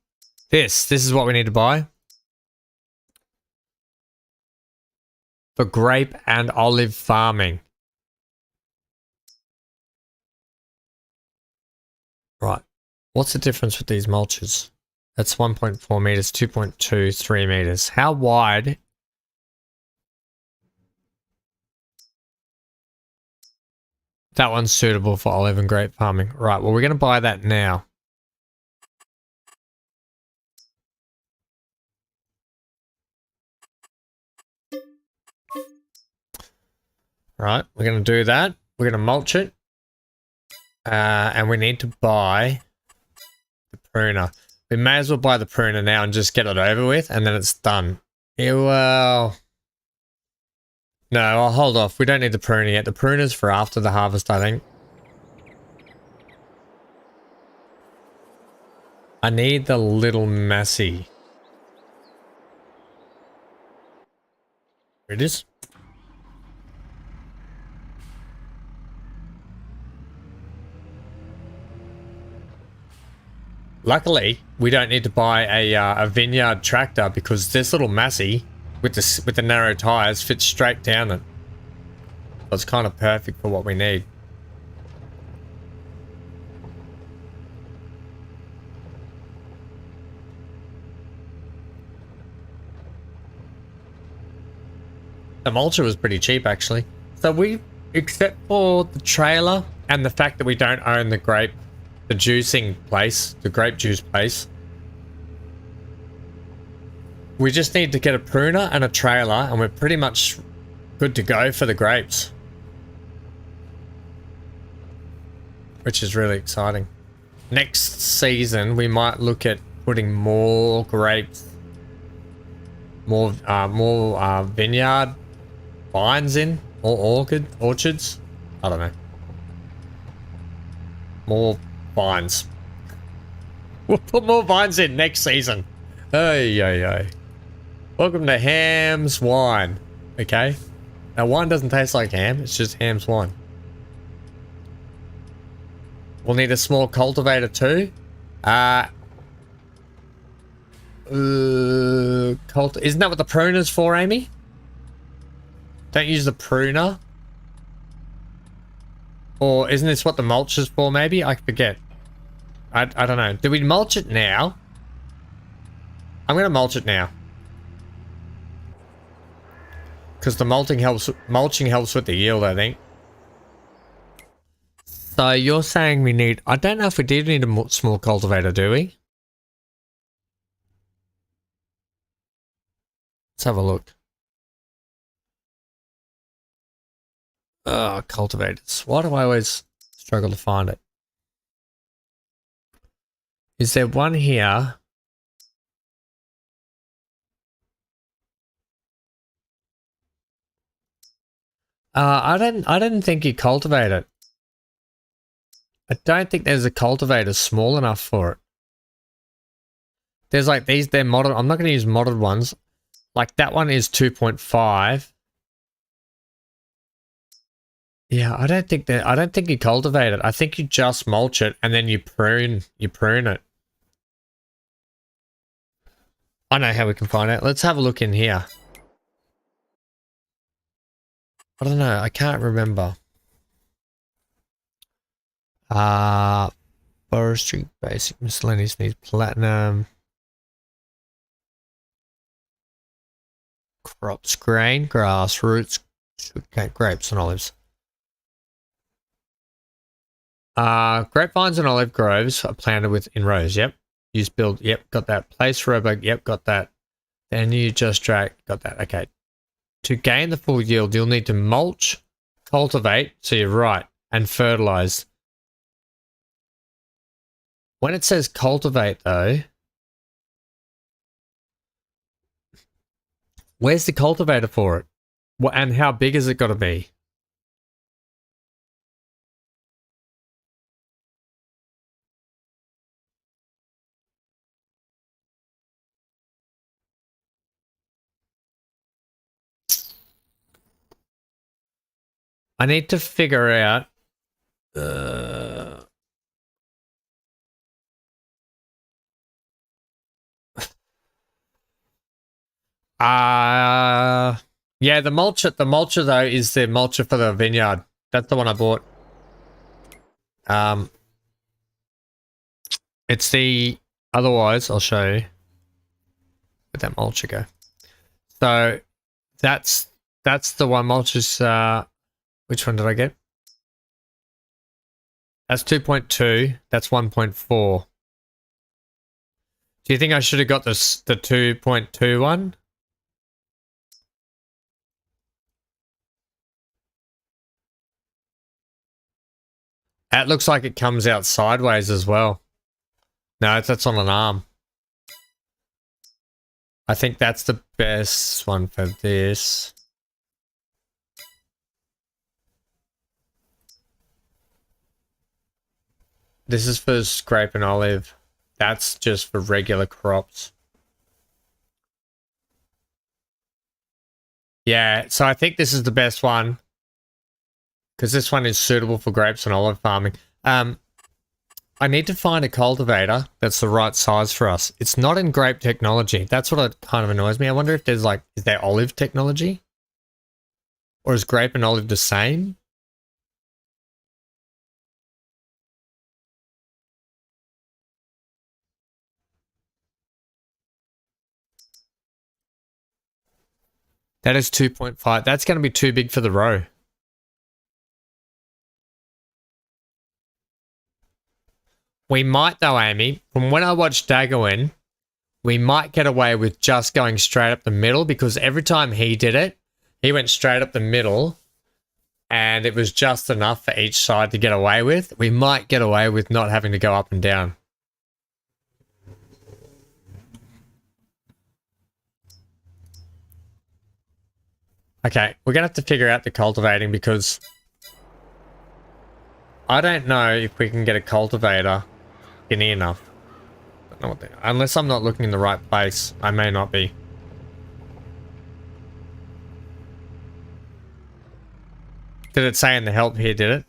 This is what we need to buy. For grape and olive farming. Right. What's the difference with these mulches? That's 1.4 meters, 2.2, 3 meters. How wide? That one's suitable for olive and grape farming. Right, well, we're going to buy that now. Right, we're going to do that. We're going to mulch it. And we need to buy the pruner. We may as well buy the pruner now and just get it over with, and then it's done. Yeah, well... No, I'll hold off. We don't need the pruner yet. The pruner's for after the harvest, I think. I need the little Massey. Here it is. Luckily, we don't need to buy a vineyard tractor because this little Massey with the narrow tires fits straight down it. So it's kind of perfect for what we need. The mulcher was pretty cheap actually. So we, except for the trailer and the fact that we don't own the juicing place, the grape juice place, we just need to get a pruner and a trailer and we're pretty much good to go for the grapes. Which is really exciting. Next season, we might look at putting more grapes, more vineyard vines in, more orchards. I don't know. More vines. We'll put more vines in next season. Hey. Welcome to Ham's Wine. Okay. Now wine doesn't taste like ham, it's just Ham's wine. We'll need a small cultivator too. Isn't that what the pruner's for, Amy? Don't use the pruner. Or isn't this what the mulch is for, maybe? I forget. I don't know. Do we mulch it now? I'm going to mulch it now. Because the mulching helps with the yield, I think. So you're saying we need... I don't know if we did need a small cultivator, do we? Let's have a look. Oh, cultivators. Why do I always struggle to find it? Is there one here? I didn't think you cultivate it. I don't think there's a cultivator small enough for it. There's like these, they're modded. I'm not going to use modded ones. Like that one is 2.5. Yeah, I don't think you cultivate it. I think you just mulch it and then you prune it. I know how we can find it. Let's have a look in here. I don't know. I can't remember. Forestry, basic miscellaneous needs platinum. Crops, grain, grass, roots, sugarcane, grapes and olives. Grapevines and olive groves are planted in rows. Yep. Use build. Yep. Got that. Place robo. Yep. Got that. Then you just drag. Got that. Okay. To gain the full yield, you'll need to mulch, cultivate. So you're right. And fertilize. When it says cultivate though, where's the cultivator for it? What, and how big is it got to be? I need to figure out. Yeah, the mulcher though is the mulcher for the vineyard. That's the one I bought. It's the, otherwise I'll show you. Where'd that mulcher go? So that's the one mulcher's, which one did I get? That's 2.2. That's 1.4. Do you think I should have got the 2.2 one? That looks like it comes out sideways as well. No, that's on an arm. I think that's the best one for this. This is for scrape and olive. That's just for regular crops. Yeah, so I think this is the best one. Because this one is suitable for grapes and olive farming. I need to find a cultivator that's the right size for us. It's not in grape technology. That's what kind of annoys me. I wonder if there's like, is there olive technology? Or is grape and olive the same? That is 2.5. That's going to be too big for the row. We might though, Amy. From when I watched AGON, we might get away with just going straight up the middle because every time he did it, he went straight up the middle and it was just enough for each side to get away with. We might get away with not having to go up and down. Okay, we're going to have to figure out the cultivating because I don't know if we can get a cultivator skinny enough. Don't know what they, unless I'm not looking in the right place. I may not be. Did it say in the help here, did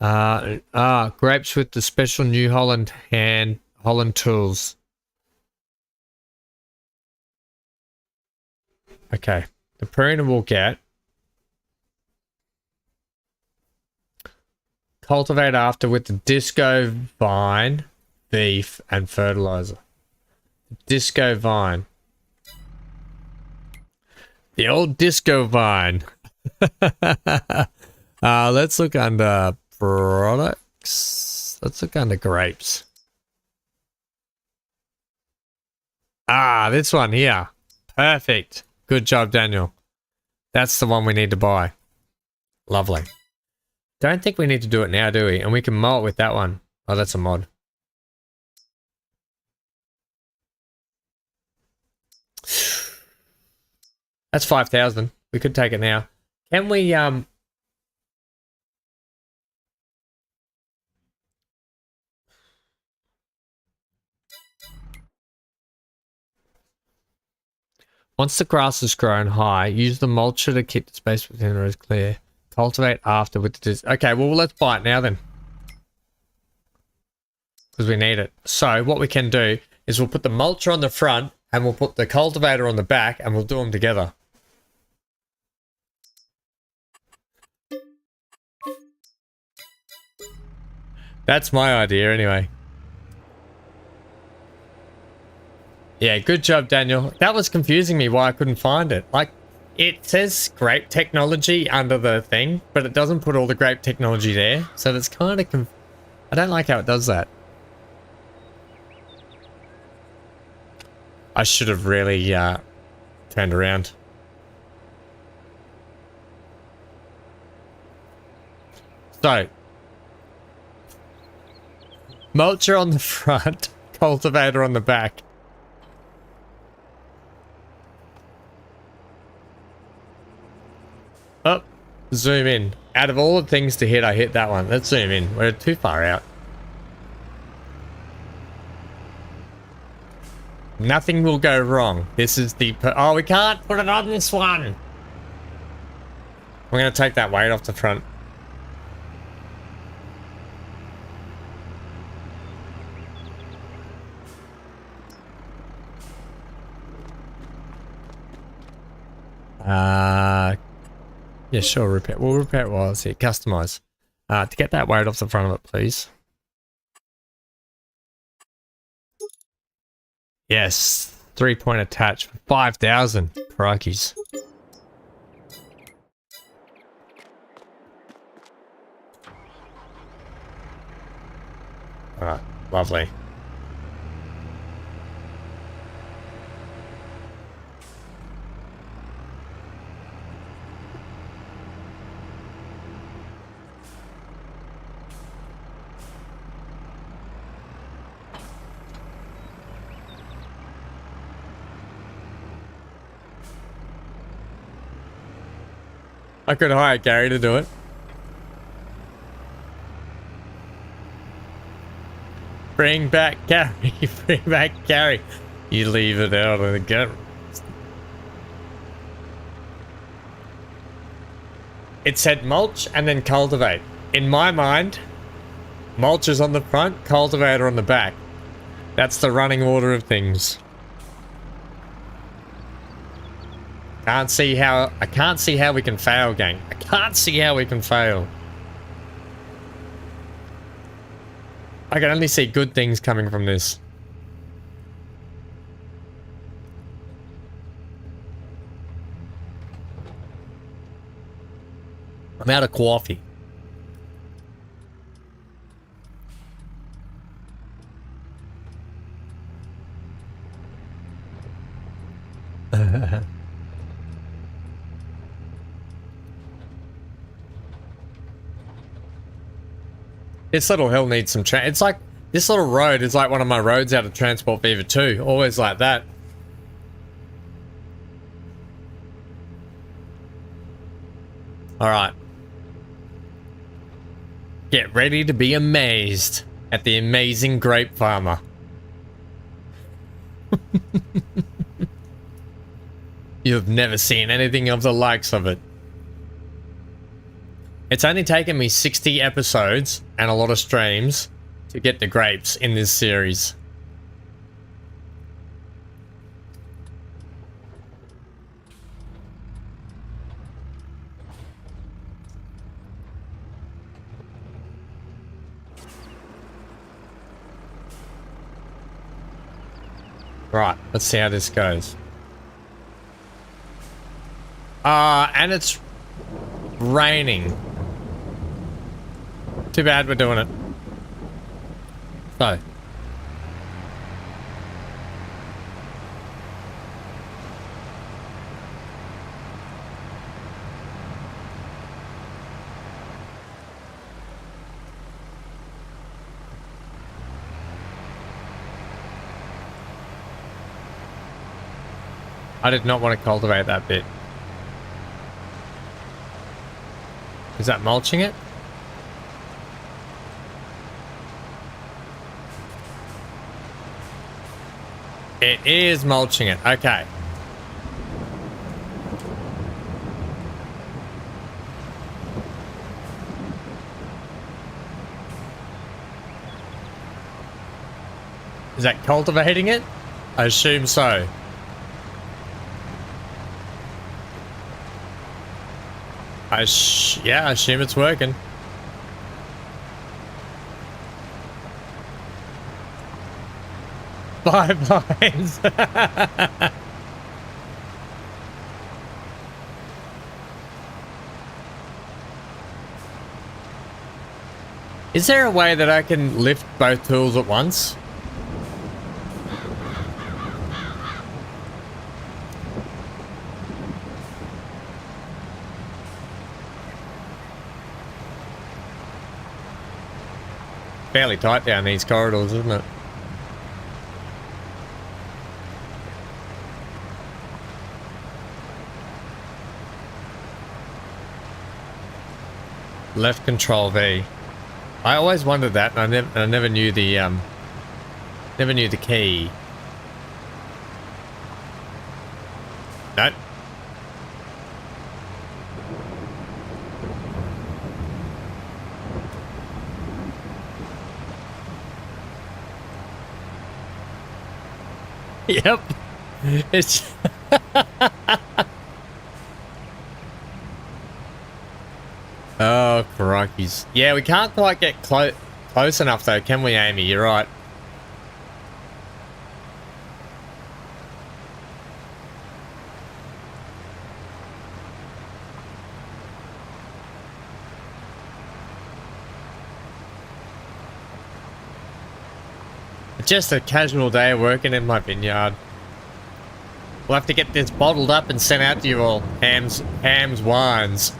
it? Grapes with the special New Holland Holland tools. Okay, the pruner will get cultivate after with the disco vine, beef, and fertilizer. Disco vine. The old disco vine. Let's look under products. Let's look under grapes. This one here. Perfect. Good job, Daniel. That's the one we need to buy. Lovely. Don't think we need to do it now, do we? And we can mow it with that one. Oh, that's a mod. That's 5,000. We could take it now. Can we, once the grass is grown high, use the mulcher to keep the space within the rows clear. Cultivate after with the... Okay, well, let's buy it now then. Because we need it. So, what we can do is we'll put the mulcher on the front and we'll put the cultivator on the back and we'll do them together. That's my idea anyway. Yeah, good job, Daniel. That was confusing me why I couldn't find it. Like, it says grape technology under the thing, but it doesn't put all the grape technology there. So that's kind of I don't like how it does that. I should have really turned around. So, mulcher on the front, cultivator on the back. Oh, zoom in. Out of all the things to hit, I hit that one. Let's zoom in. We're too far out. Nothing will go wrong. This is the... Oh, we can't put it on this one. We're going to take that weight off the front. Yeah, sure, repair. We'll repair it while it's here. Customize. To get that weight off the front of it, please. Yes. 3-point attach for 5,000. Crikeys. Alright, lovely. I could hire Gary to do it. Bring back Gary. Bring back Gary. You leave it out of the gut. It said mulch and then cultivate. In my mind, mulch is on the front, cultivator on the back. That's the running order of things. I can't see how we can fail, gang. I can't see how we can fail. I can only see good things coming from this. I'm out of coffee. This little hill needs some it's like, this little road is like one of my roads out of Transport Fever 2. Always like that. Alright. Get ready to be amazed at the amazing grape farmer. You've never seen anything of the likes of it. It's only taken me 60 episodes and a lot of streams to get the grapes in this series. Right, let's see how this goes. And it's raining. Too bad we're doing it. So. I did not want to cultivate that bit. Is that mulching it? It is mulching it. Okay. Is that cultivating it? I assume so. Yeah, I assume it's working. Five lines. Is there a way that I can lift both tools at once? Fairly tight down these corridors, isn't it? Left control V. I always wondered that, and I never knew the key. Nope. Yep. It's oh, crikeys. Yeah, we can't quite get close enough though, can we, Amy? You're right. Just a casual day of working in my vineyard. We'll have to get this bottled up and sent out to you all. Ham's wines.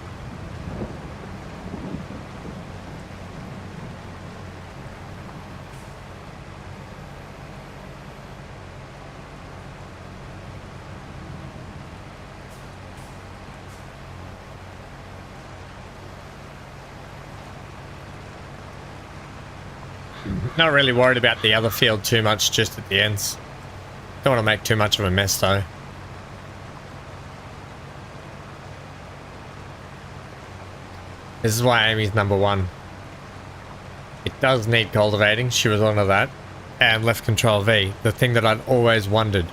Not really worried about the other field too much, just at the ends. Don't want to make too much of a mess though. This is why Amy's number one. It does need cultivating, she was onto that. And left control V, the thing that I'd always wondered.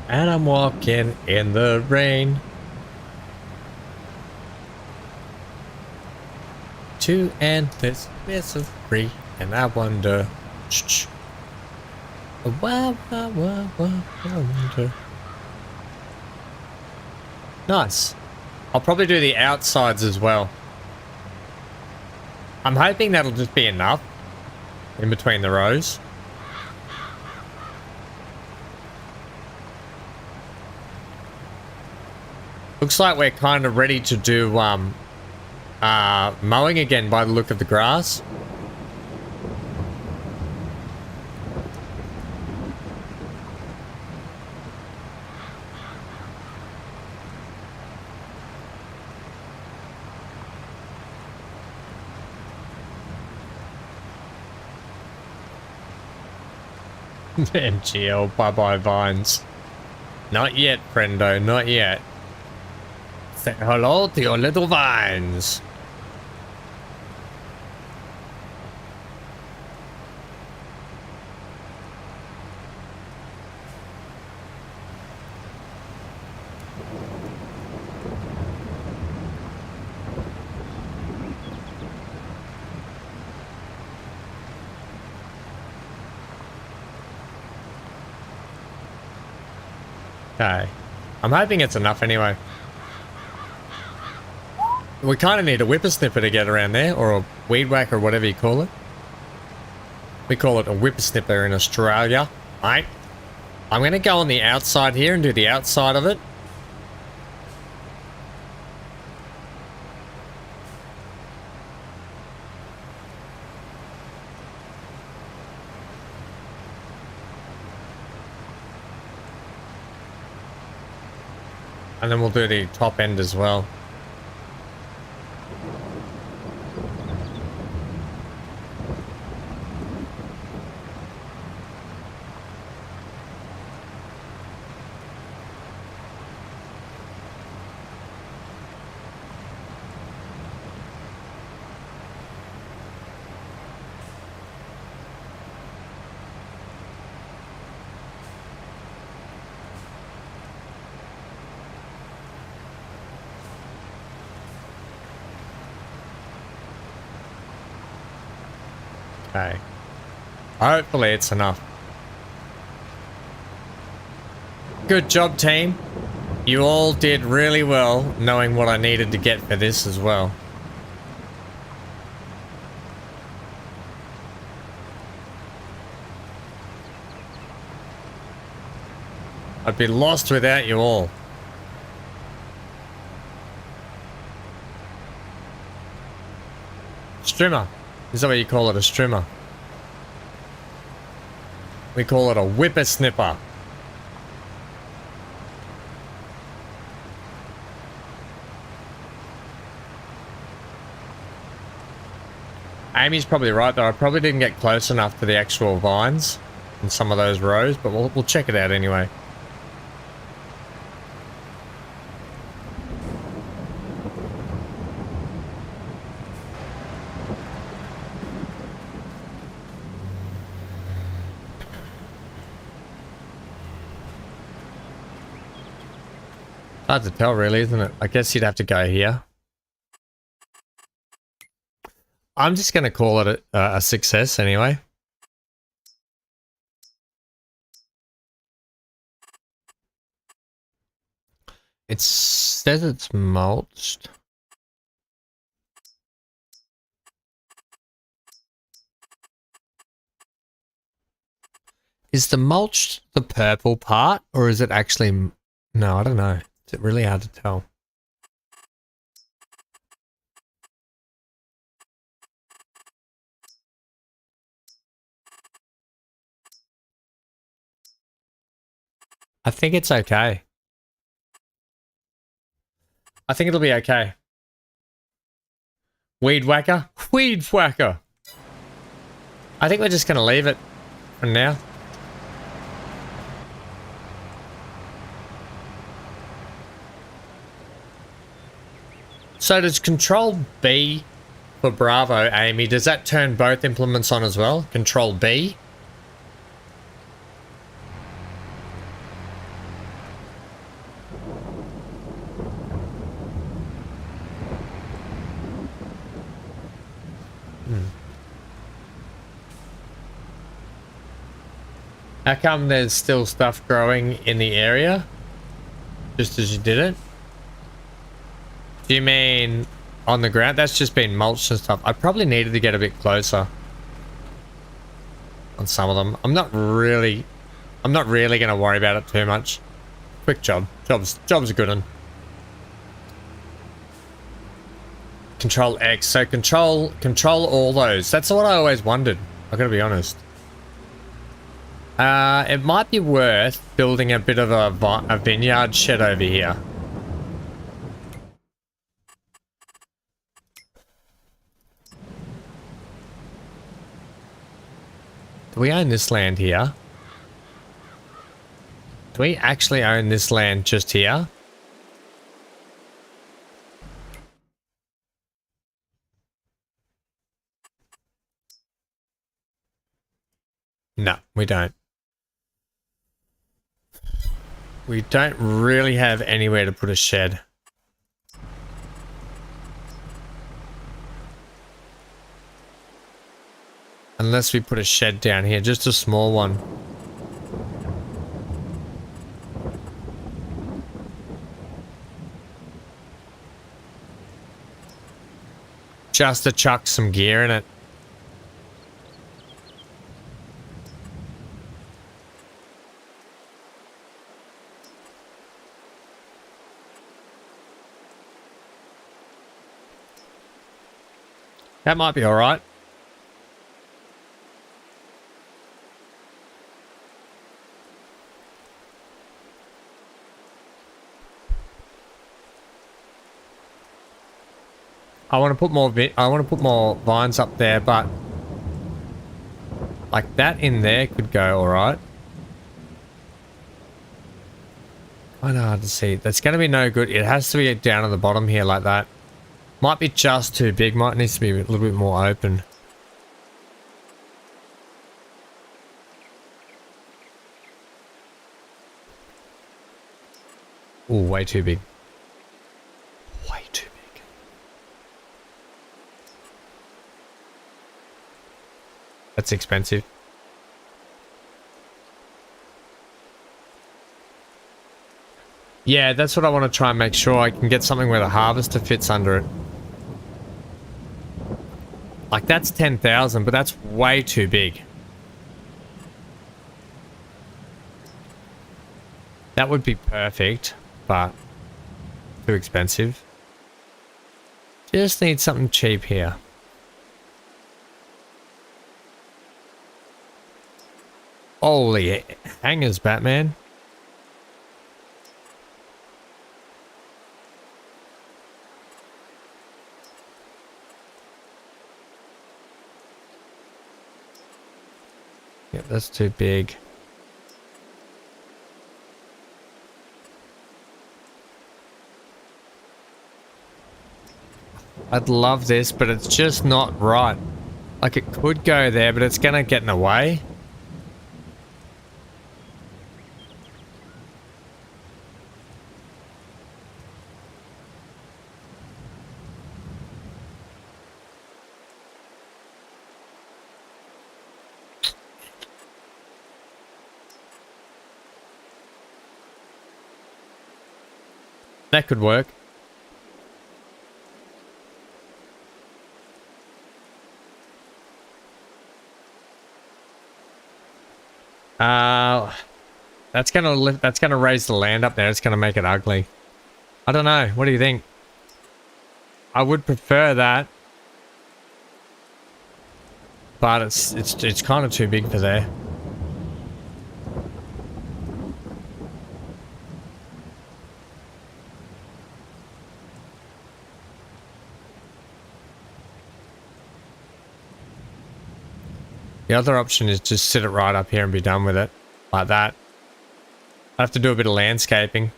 And I'm walking in the rain. To endless misery, and I wonder. Why wonder. Nice. I'll probably do the outsides as well. I'm hoping that'll just be enough in between the rows. Looks like we're kind of ready to do mowing again by the look of the grass. MGL, bye-bye vines. Not yet, friendo, not yet. Say hello to your little vines. Okay. I'm hoping it's enough anyway. We kind of need a whippersnipper to get around there, or a weed whacker, or whatever you call it. We call it a whippersnipper in Australia, right? I'm going to go on the outside here and do the outside of it. And then we'll do the top end as well. Okay. Hopefully it's enough. Good job, team. You all did really well knowing what I needed to get for this as well. I'd be lost without you all. Strimmer. Is that what you call it? A strimmer? We call it a whippersnipper. Amy's probably right though. I probably didn't get close enough to the actual vines in some of those rows, but we'll check it out anyway. Hard to tell really, isn't it? I guess you'd have to go here. I'm just going to call it a success anyway. It says it's mulched. Is the mulch the purple part, or is it actually... No, I don't know. It's really hard to tell. I think it's okay. I think it'll be okay. Weed whacker? Weed whacker. I think we're just going to leave it for now. So does Control B for Bravo, Amy, does that turn both implements on as well? Control B? How come there's still stuff growing in the area? Just as you did it? Do you mean on the ground? That's just been mulched and stuff. I probably needed to get a bit closer on some of them. I'm not really going to worry about it too much. Quick job. Job's a good one. Control X. So control all those. That's what I always wondered. I gotta be honest. It might be worth building a bit of a vineyard shed over here. Do we own this land here? Do we actually own this land just here? No, we don't. We don't really have anywhere to put a shed. Unless we put a shed down here, just a small one. Just to chuck some gear in it. That might be all right. I want to put more vines up there, but like that in there could go all right. Kind of hard to see. That's going to be no good. It has to be down at the bottom here like that. Might be just too big. Might need to be a little bit more open. Oh, way too big. Way too big. That's expensive. Yeah, that's what I want to try and make sure I can get something where the harvester fits under it. Like that's 10,000, but that's way too big. That would be perfect, but too expensive. Just need something cheap here. Holy hangers, Batman. Yeah, that's too big. I'd love this, but it's just not right. Like it could go there, but it's gonna get in the way. That could work. That's gonna raise the land up there. It's gonna make it ugly. I don't know. What do you think? I would prefer that, but it's kind of too big for there. The other option is just sit it right up here and be done with it. Like that. I have to do a bit of landscaping.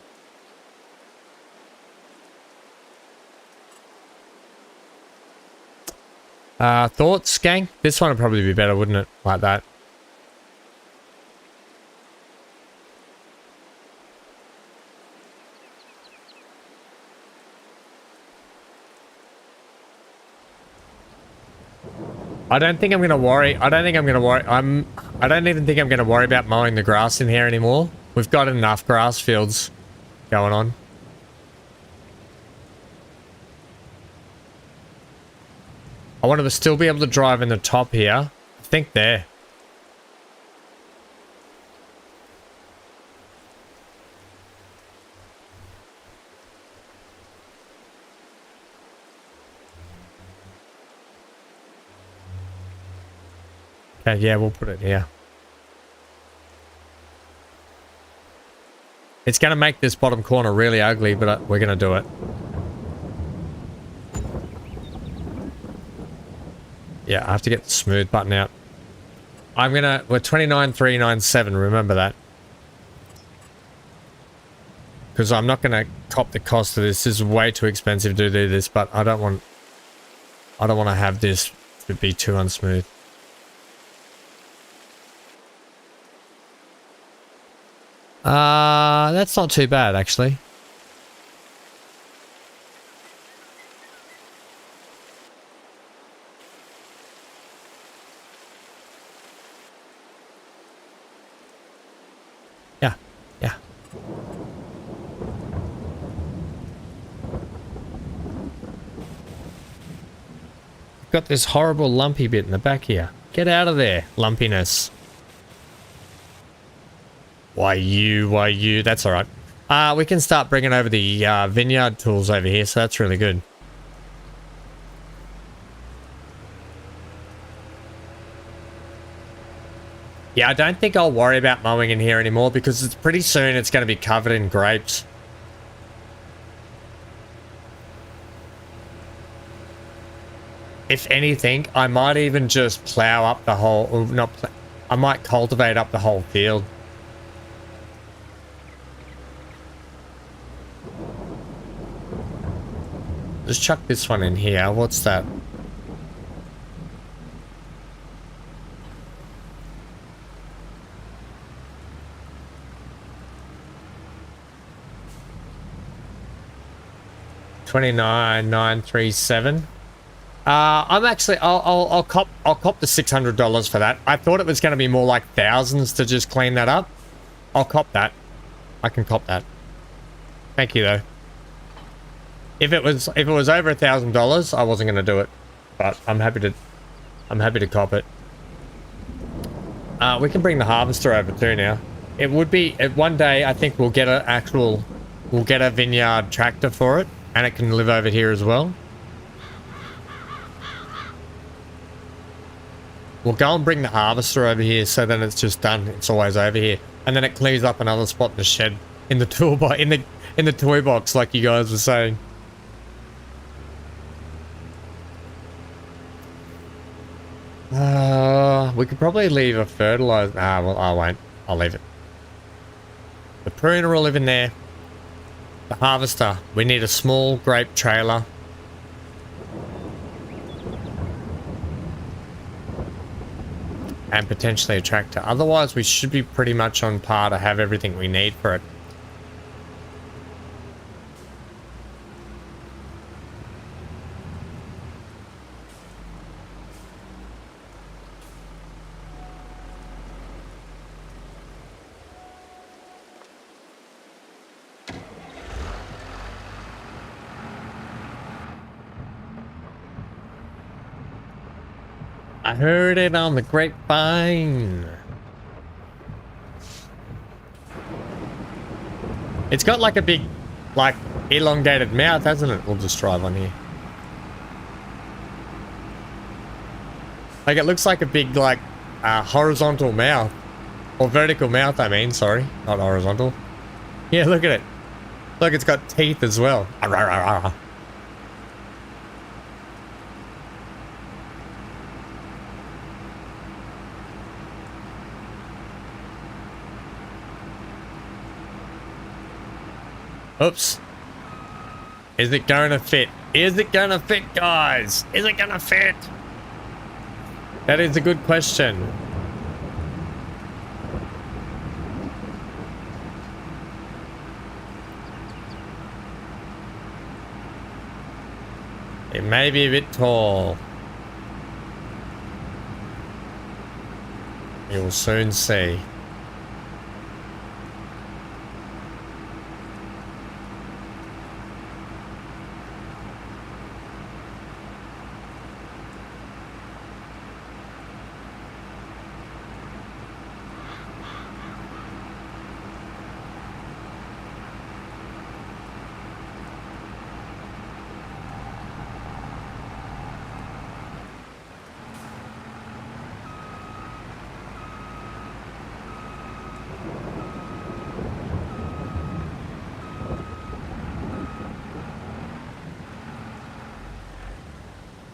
Thoughts, gang? This one would probably be better, wouldn't it? Like that. I don't think I'm going to worry. I don't even think I'm going to worry about mowing the grass in here anymore. We've got enough grass fields going on. I want to still be able to drive in the top here. I think there. Okay, yeah, we'll put it here. It's going to make this bottom corner really ugly, but we're going to do it. Yeah, I have to get the smooth button out. We're 29,397, remember that. Because I'm not going to cop the cost of this. This is way too expensive to do this, but I don't want to have this to be too unsmooth. That's not too bad, actually. Yeah, yeah. Got this horrible lumpy bit in the back here. Get out of there, lumpiness. Why you? That's all right. We can start bringing over the vineyard tools over here, so that's really good. Yeah, I don't think I'll worry about mowing in here anymore because it's pretty soon it's going to be covered in grapes. If anything, I might even just plow up the whole... I might cultivate up the whole field. Just chuck this one in here. What's that? $29,937. I'm actually I'll cop the $600 for that. I thought it was going to be more like thousands to just clean that up. I'll cop that. I can cop that. Thank you though. If it was over $1,000, I wasn't going to do it, but I'm happy to cop it. We can bring the harvester over too now. It would be one day. I think we'll get a vineyard tractor for it, and it can live over here as well. We'll go and bring the harvester over here, so then it's just done. It's always over here, and then it clears up another spot in the shed, in the toolbox, in the toy box, like you guys were saying. We could probably leave a fertilizer. Well, I won't. I'll leave it. The pruner will live in there. The harvester. We need a small grape trailer. And potentially a tractor. Otherwise, we should be pretty much on par to have everything we need for it. I heard it on the grapevine. It's got like a big, like, elongated mouth, hasn't it? We'll just drive on here. Like, it looks like a big, like, horizontal mouth. Or vertical mouth, I mean, sorry. Not horizontal. Yeah, look at it. Look, it's got teeth as well. Oops. Is it going to fit? Is it going to fit, guys? Is it going to fit? That is a good question. It may be a bit tall. You will soon see.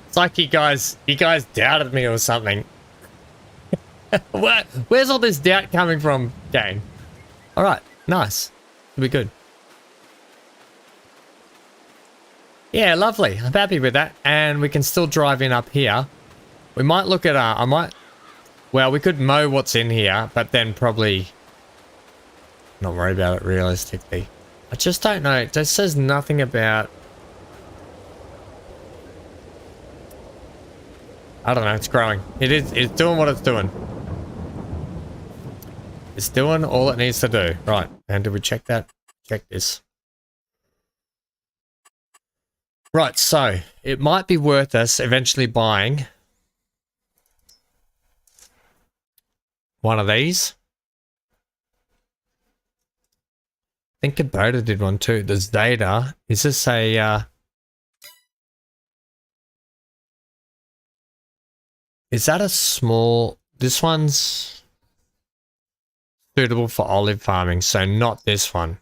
It's like you guys doubted me or something. Where's all this doubt coming from, gang? All right, nice. It'll be good. Yeah, lovely. I'm happy with that. And we can still drive in up here. We might look at, well, we could mow what's in here, but then probably not worry about it realistically. I just don't know. It just says nothing about... I don't know, it's growing. It's doing what it's doing. It's doing all it needs to do. Right, and did we check that? Check this. Right, so it might be worth us eventually buying one of these. I think ADATA did one too. There's ADATA. Is this a... Is that a small... This one's suitable for olive farming, so not this one.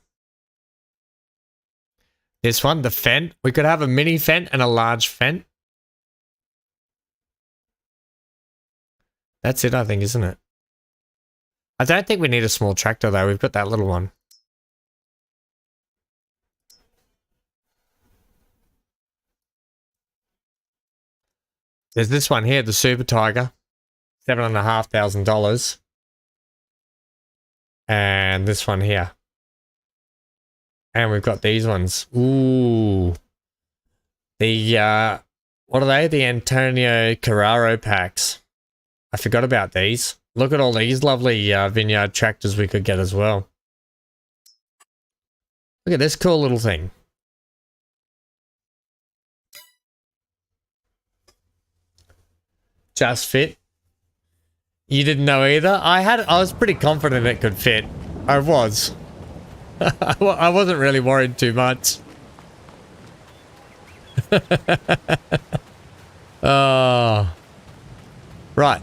This one, the Fent. We could have a mini Fent and a large Fent. That's it, I think, isn't it? I don't think we need a small tractor, though. We've got that little one. There's this one here, the Super Tiger, $7,500, and this one here, and we've got these ones. Ooh, the what are they? The Antonio Carraro packs. I forgot about these. Look at all these lovely vineyard tractors we could get as well. Look at this cool little thing. Just fit. You didn't know either? I was pretty confident it could fit. I was. I wasn't really worried too much. Oh. Right.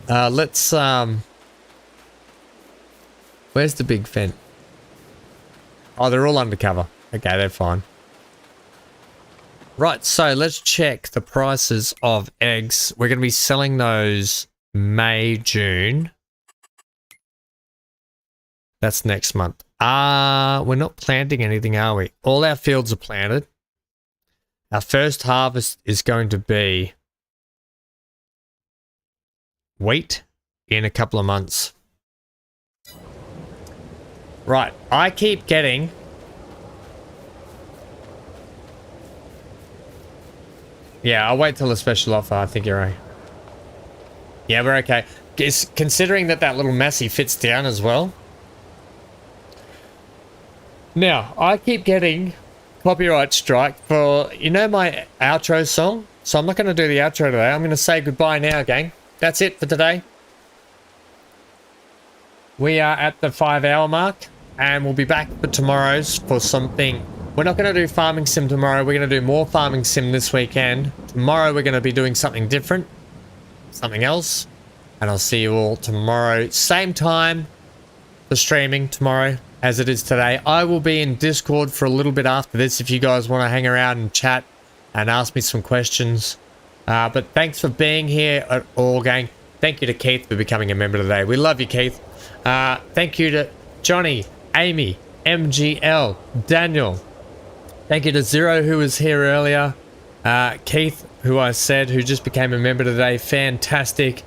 Let's where's the big Fent? Oh, they're all undercover. Okay, they're fine. Right, so let's check the prices of eggs. We're going to be selling those May, June. That's next month. We're not planting anything, are we? All our fields are planted. Our first harvest is going to be wheat in a couple of months. Right, I keep getting... Yeah, I'll wait till a special offer. I think you're right. Yeah, we're okay. Considering that little Massey fits down as well. Now, I keep getting copyright strike for, you know, my outro song? So I'm not going to do the outro today. I'm going to say goodbye now, gang. That's it for today. We are at the 5-hour mark, and we'll be back for tomorrow's for something. We're not going to do farming sim tomorrow. We're going to do more farming sim this weekend. Tomorrow we're going to be doing something different, something else. And I'll see you all tomorrow. Same time for streaming tomorrow as it is today. I will be in Discord for a little bit after this if you guys want to hang around and chat and ask me some questions. But thanks for being here at all, gang. Thank you to Keith for becoming a member today. We love you, Keith. Thank you to Johnny, Amy, MGL, Daniel, Thank you to Zero, who was here earlier. Keith, who I said, who just became a member today. Fantastic.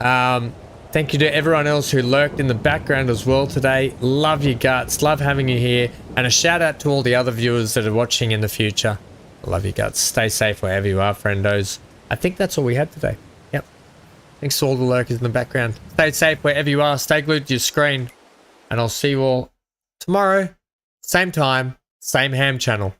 Thank you to everyone else who lurked in the background as well today. Love your guts. Love having you here. And a shout out to all the other viewers that are watching in the future. Love your guts. Stay safe wherever you are, friendos. I think that's all we had today. Yep. Thanks to all the lurkers in the background. Stay safe wherever you are. Stay glued to your screen. And I'll see you all tomorrow. Same time. Same ham channel.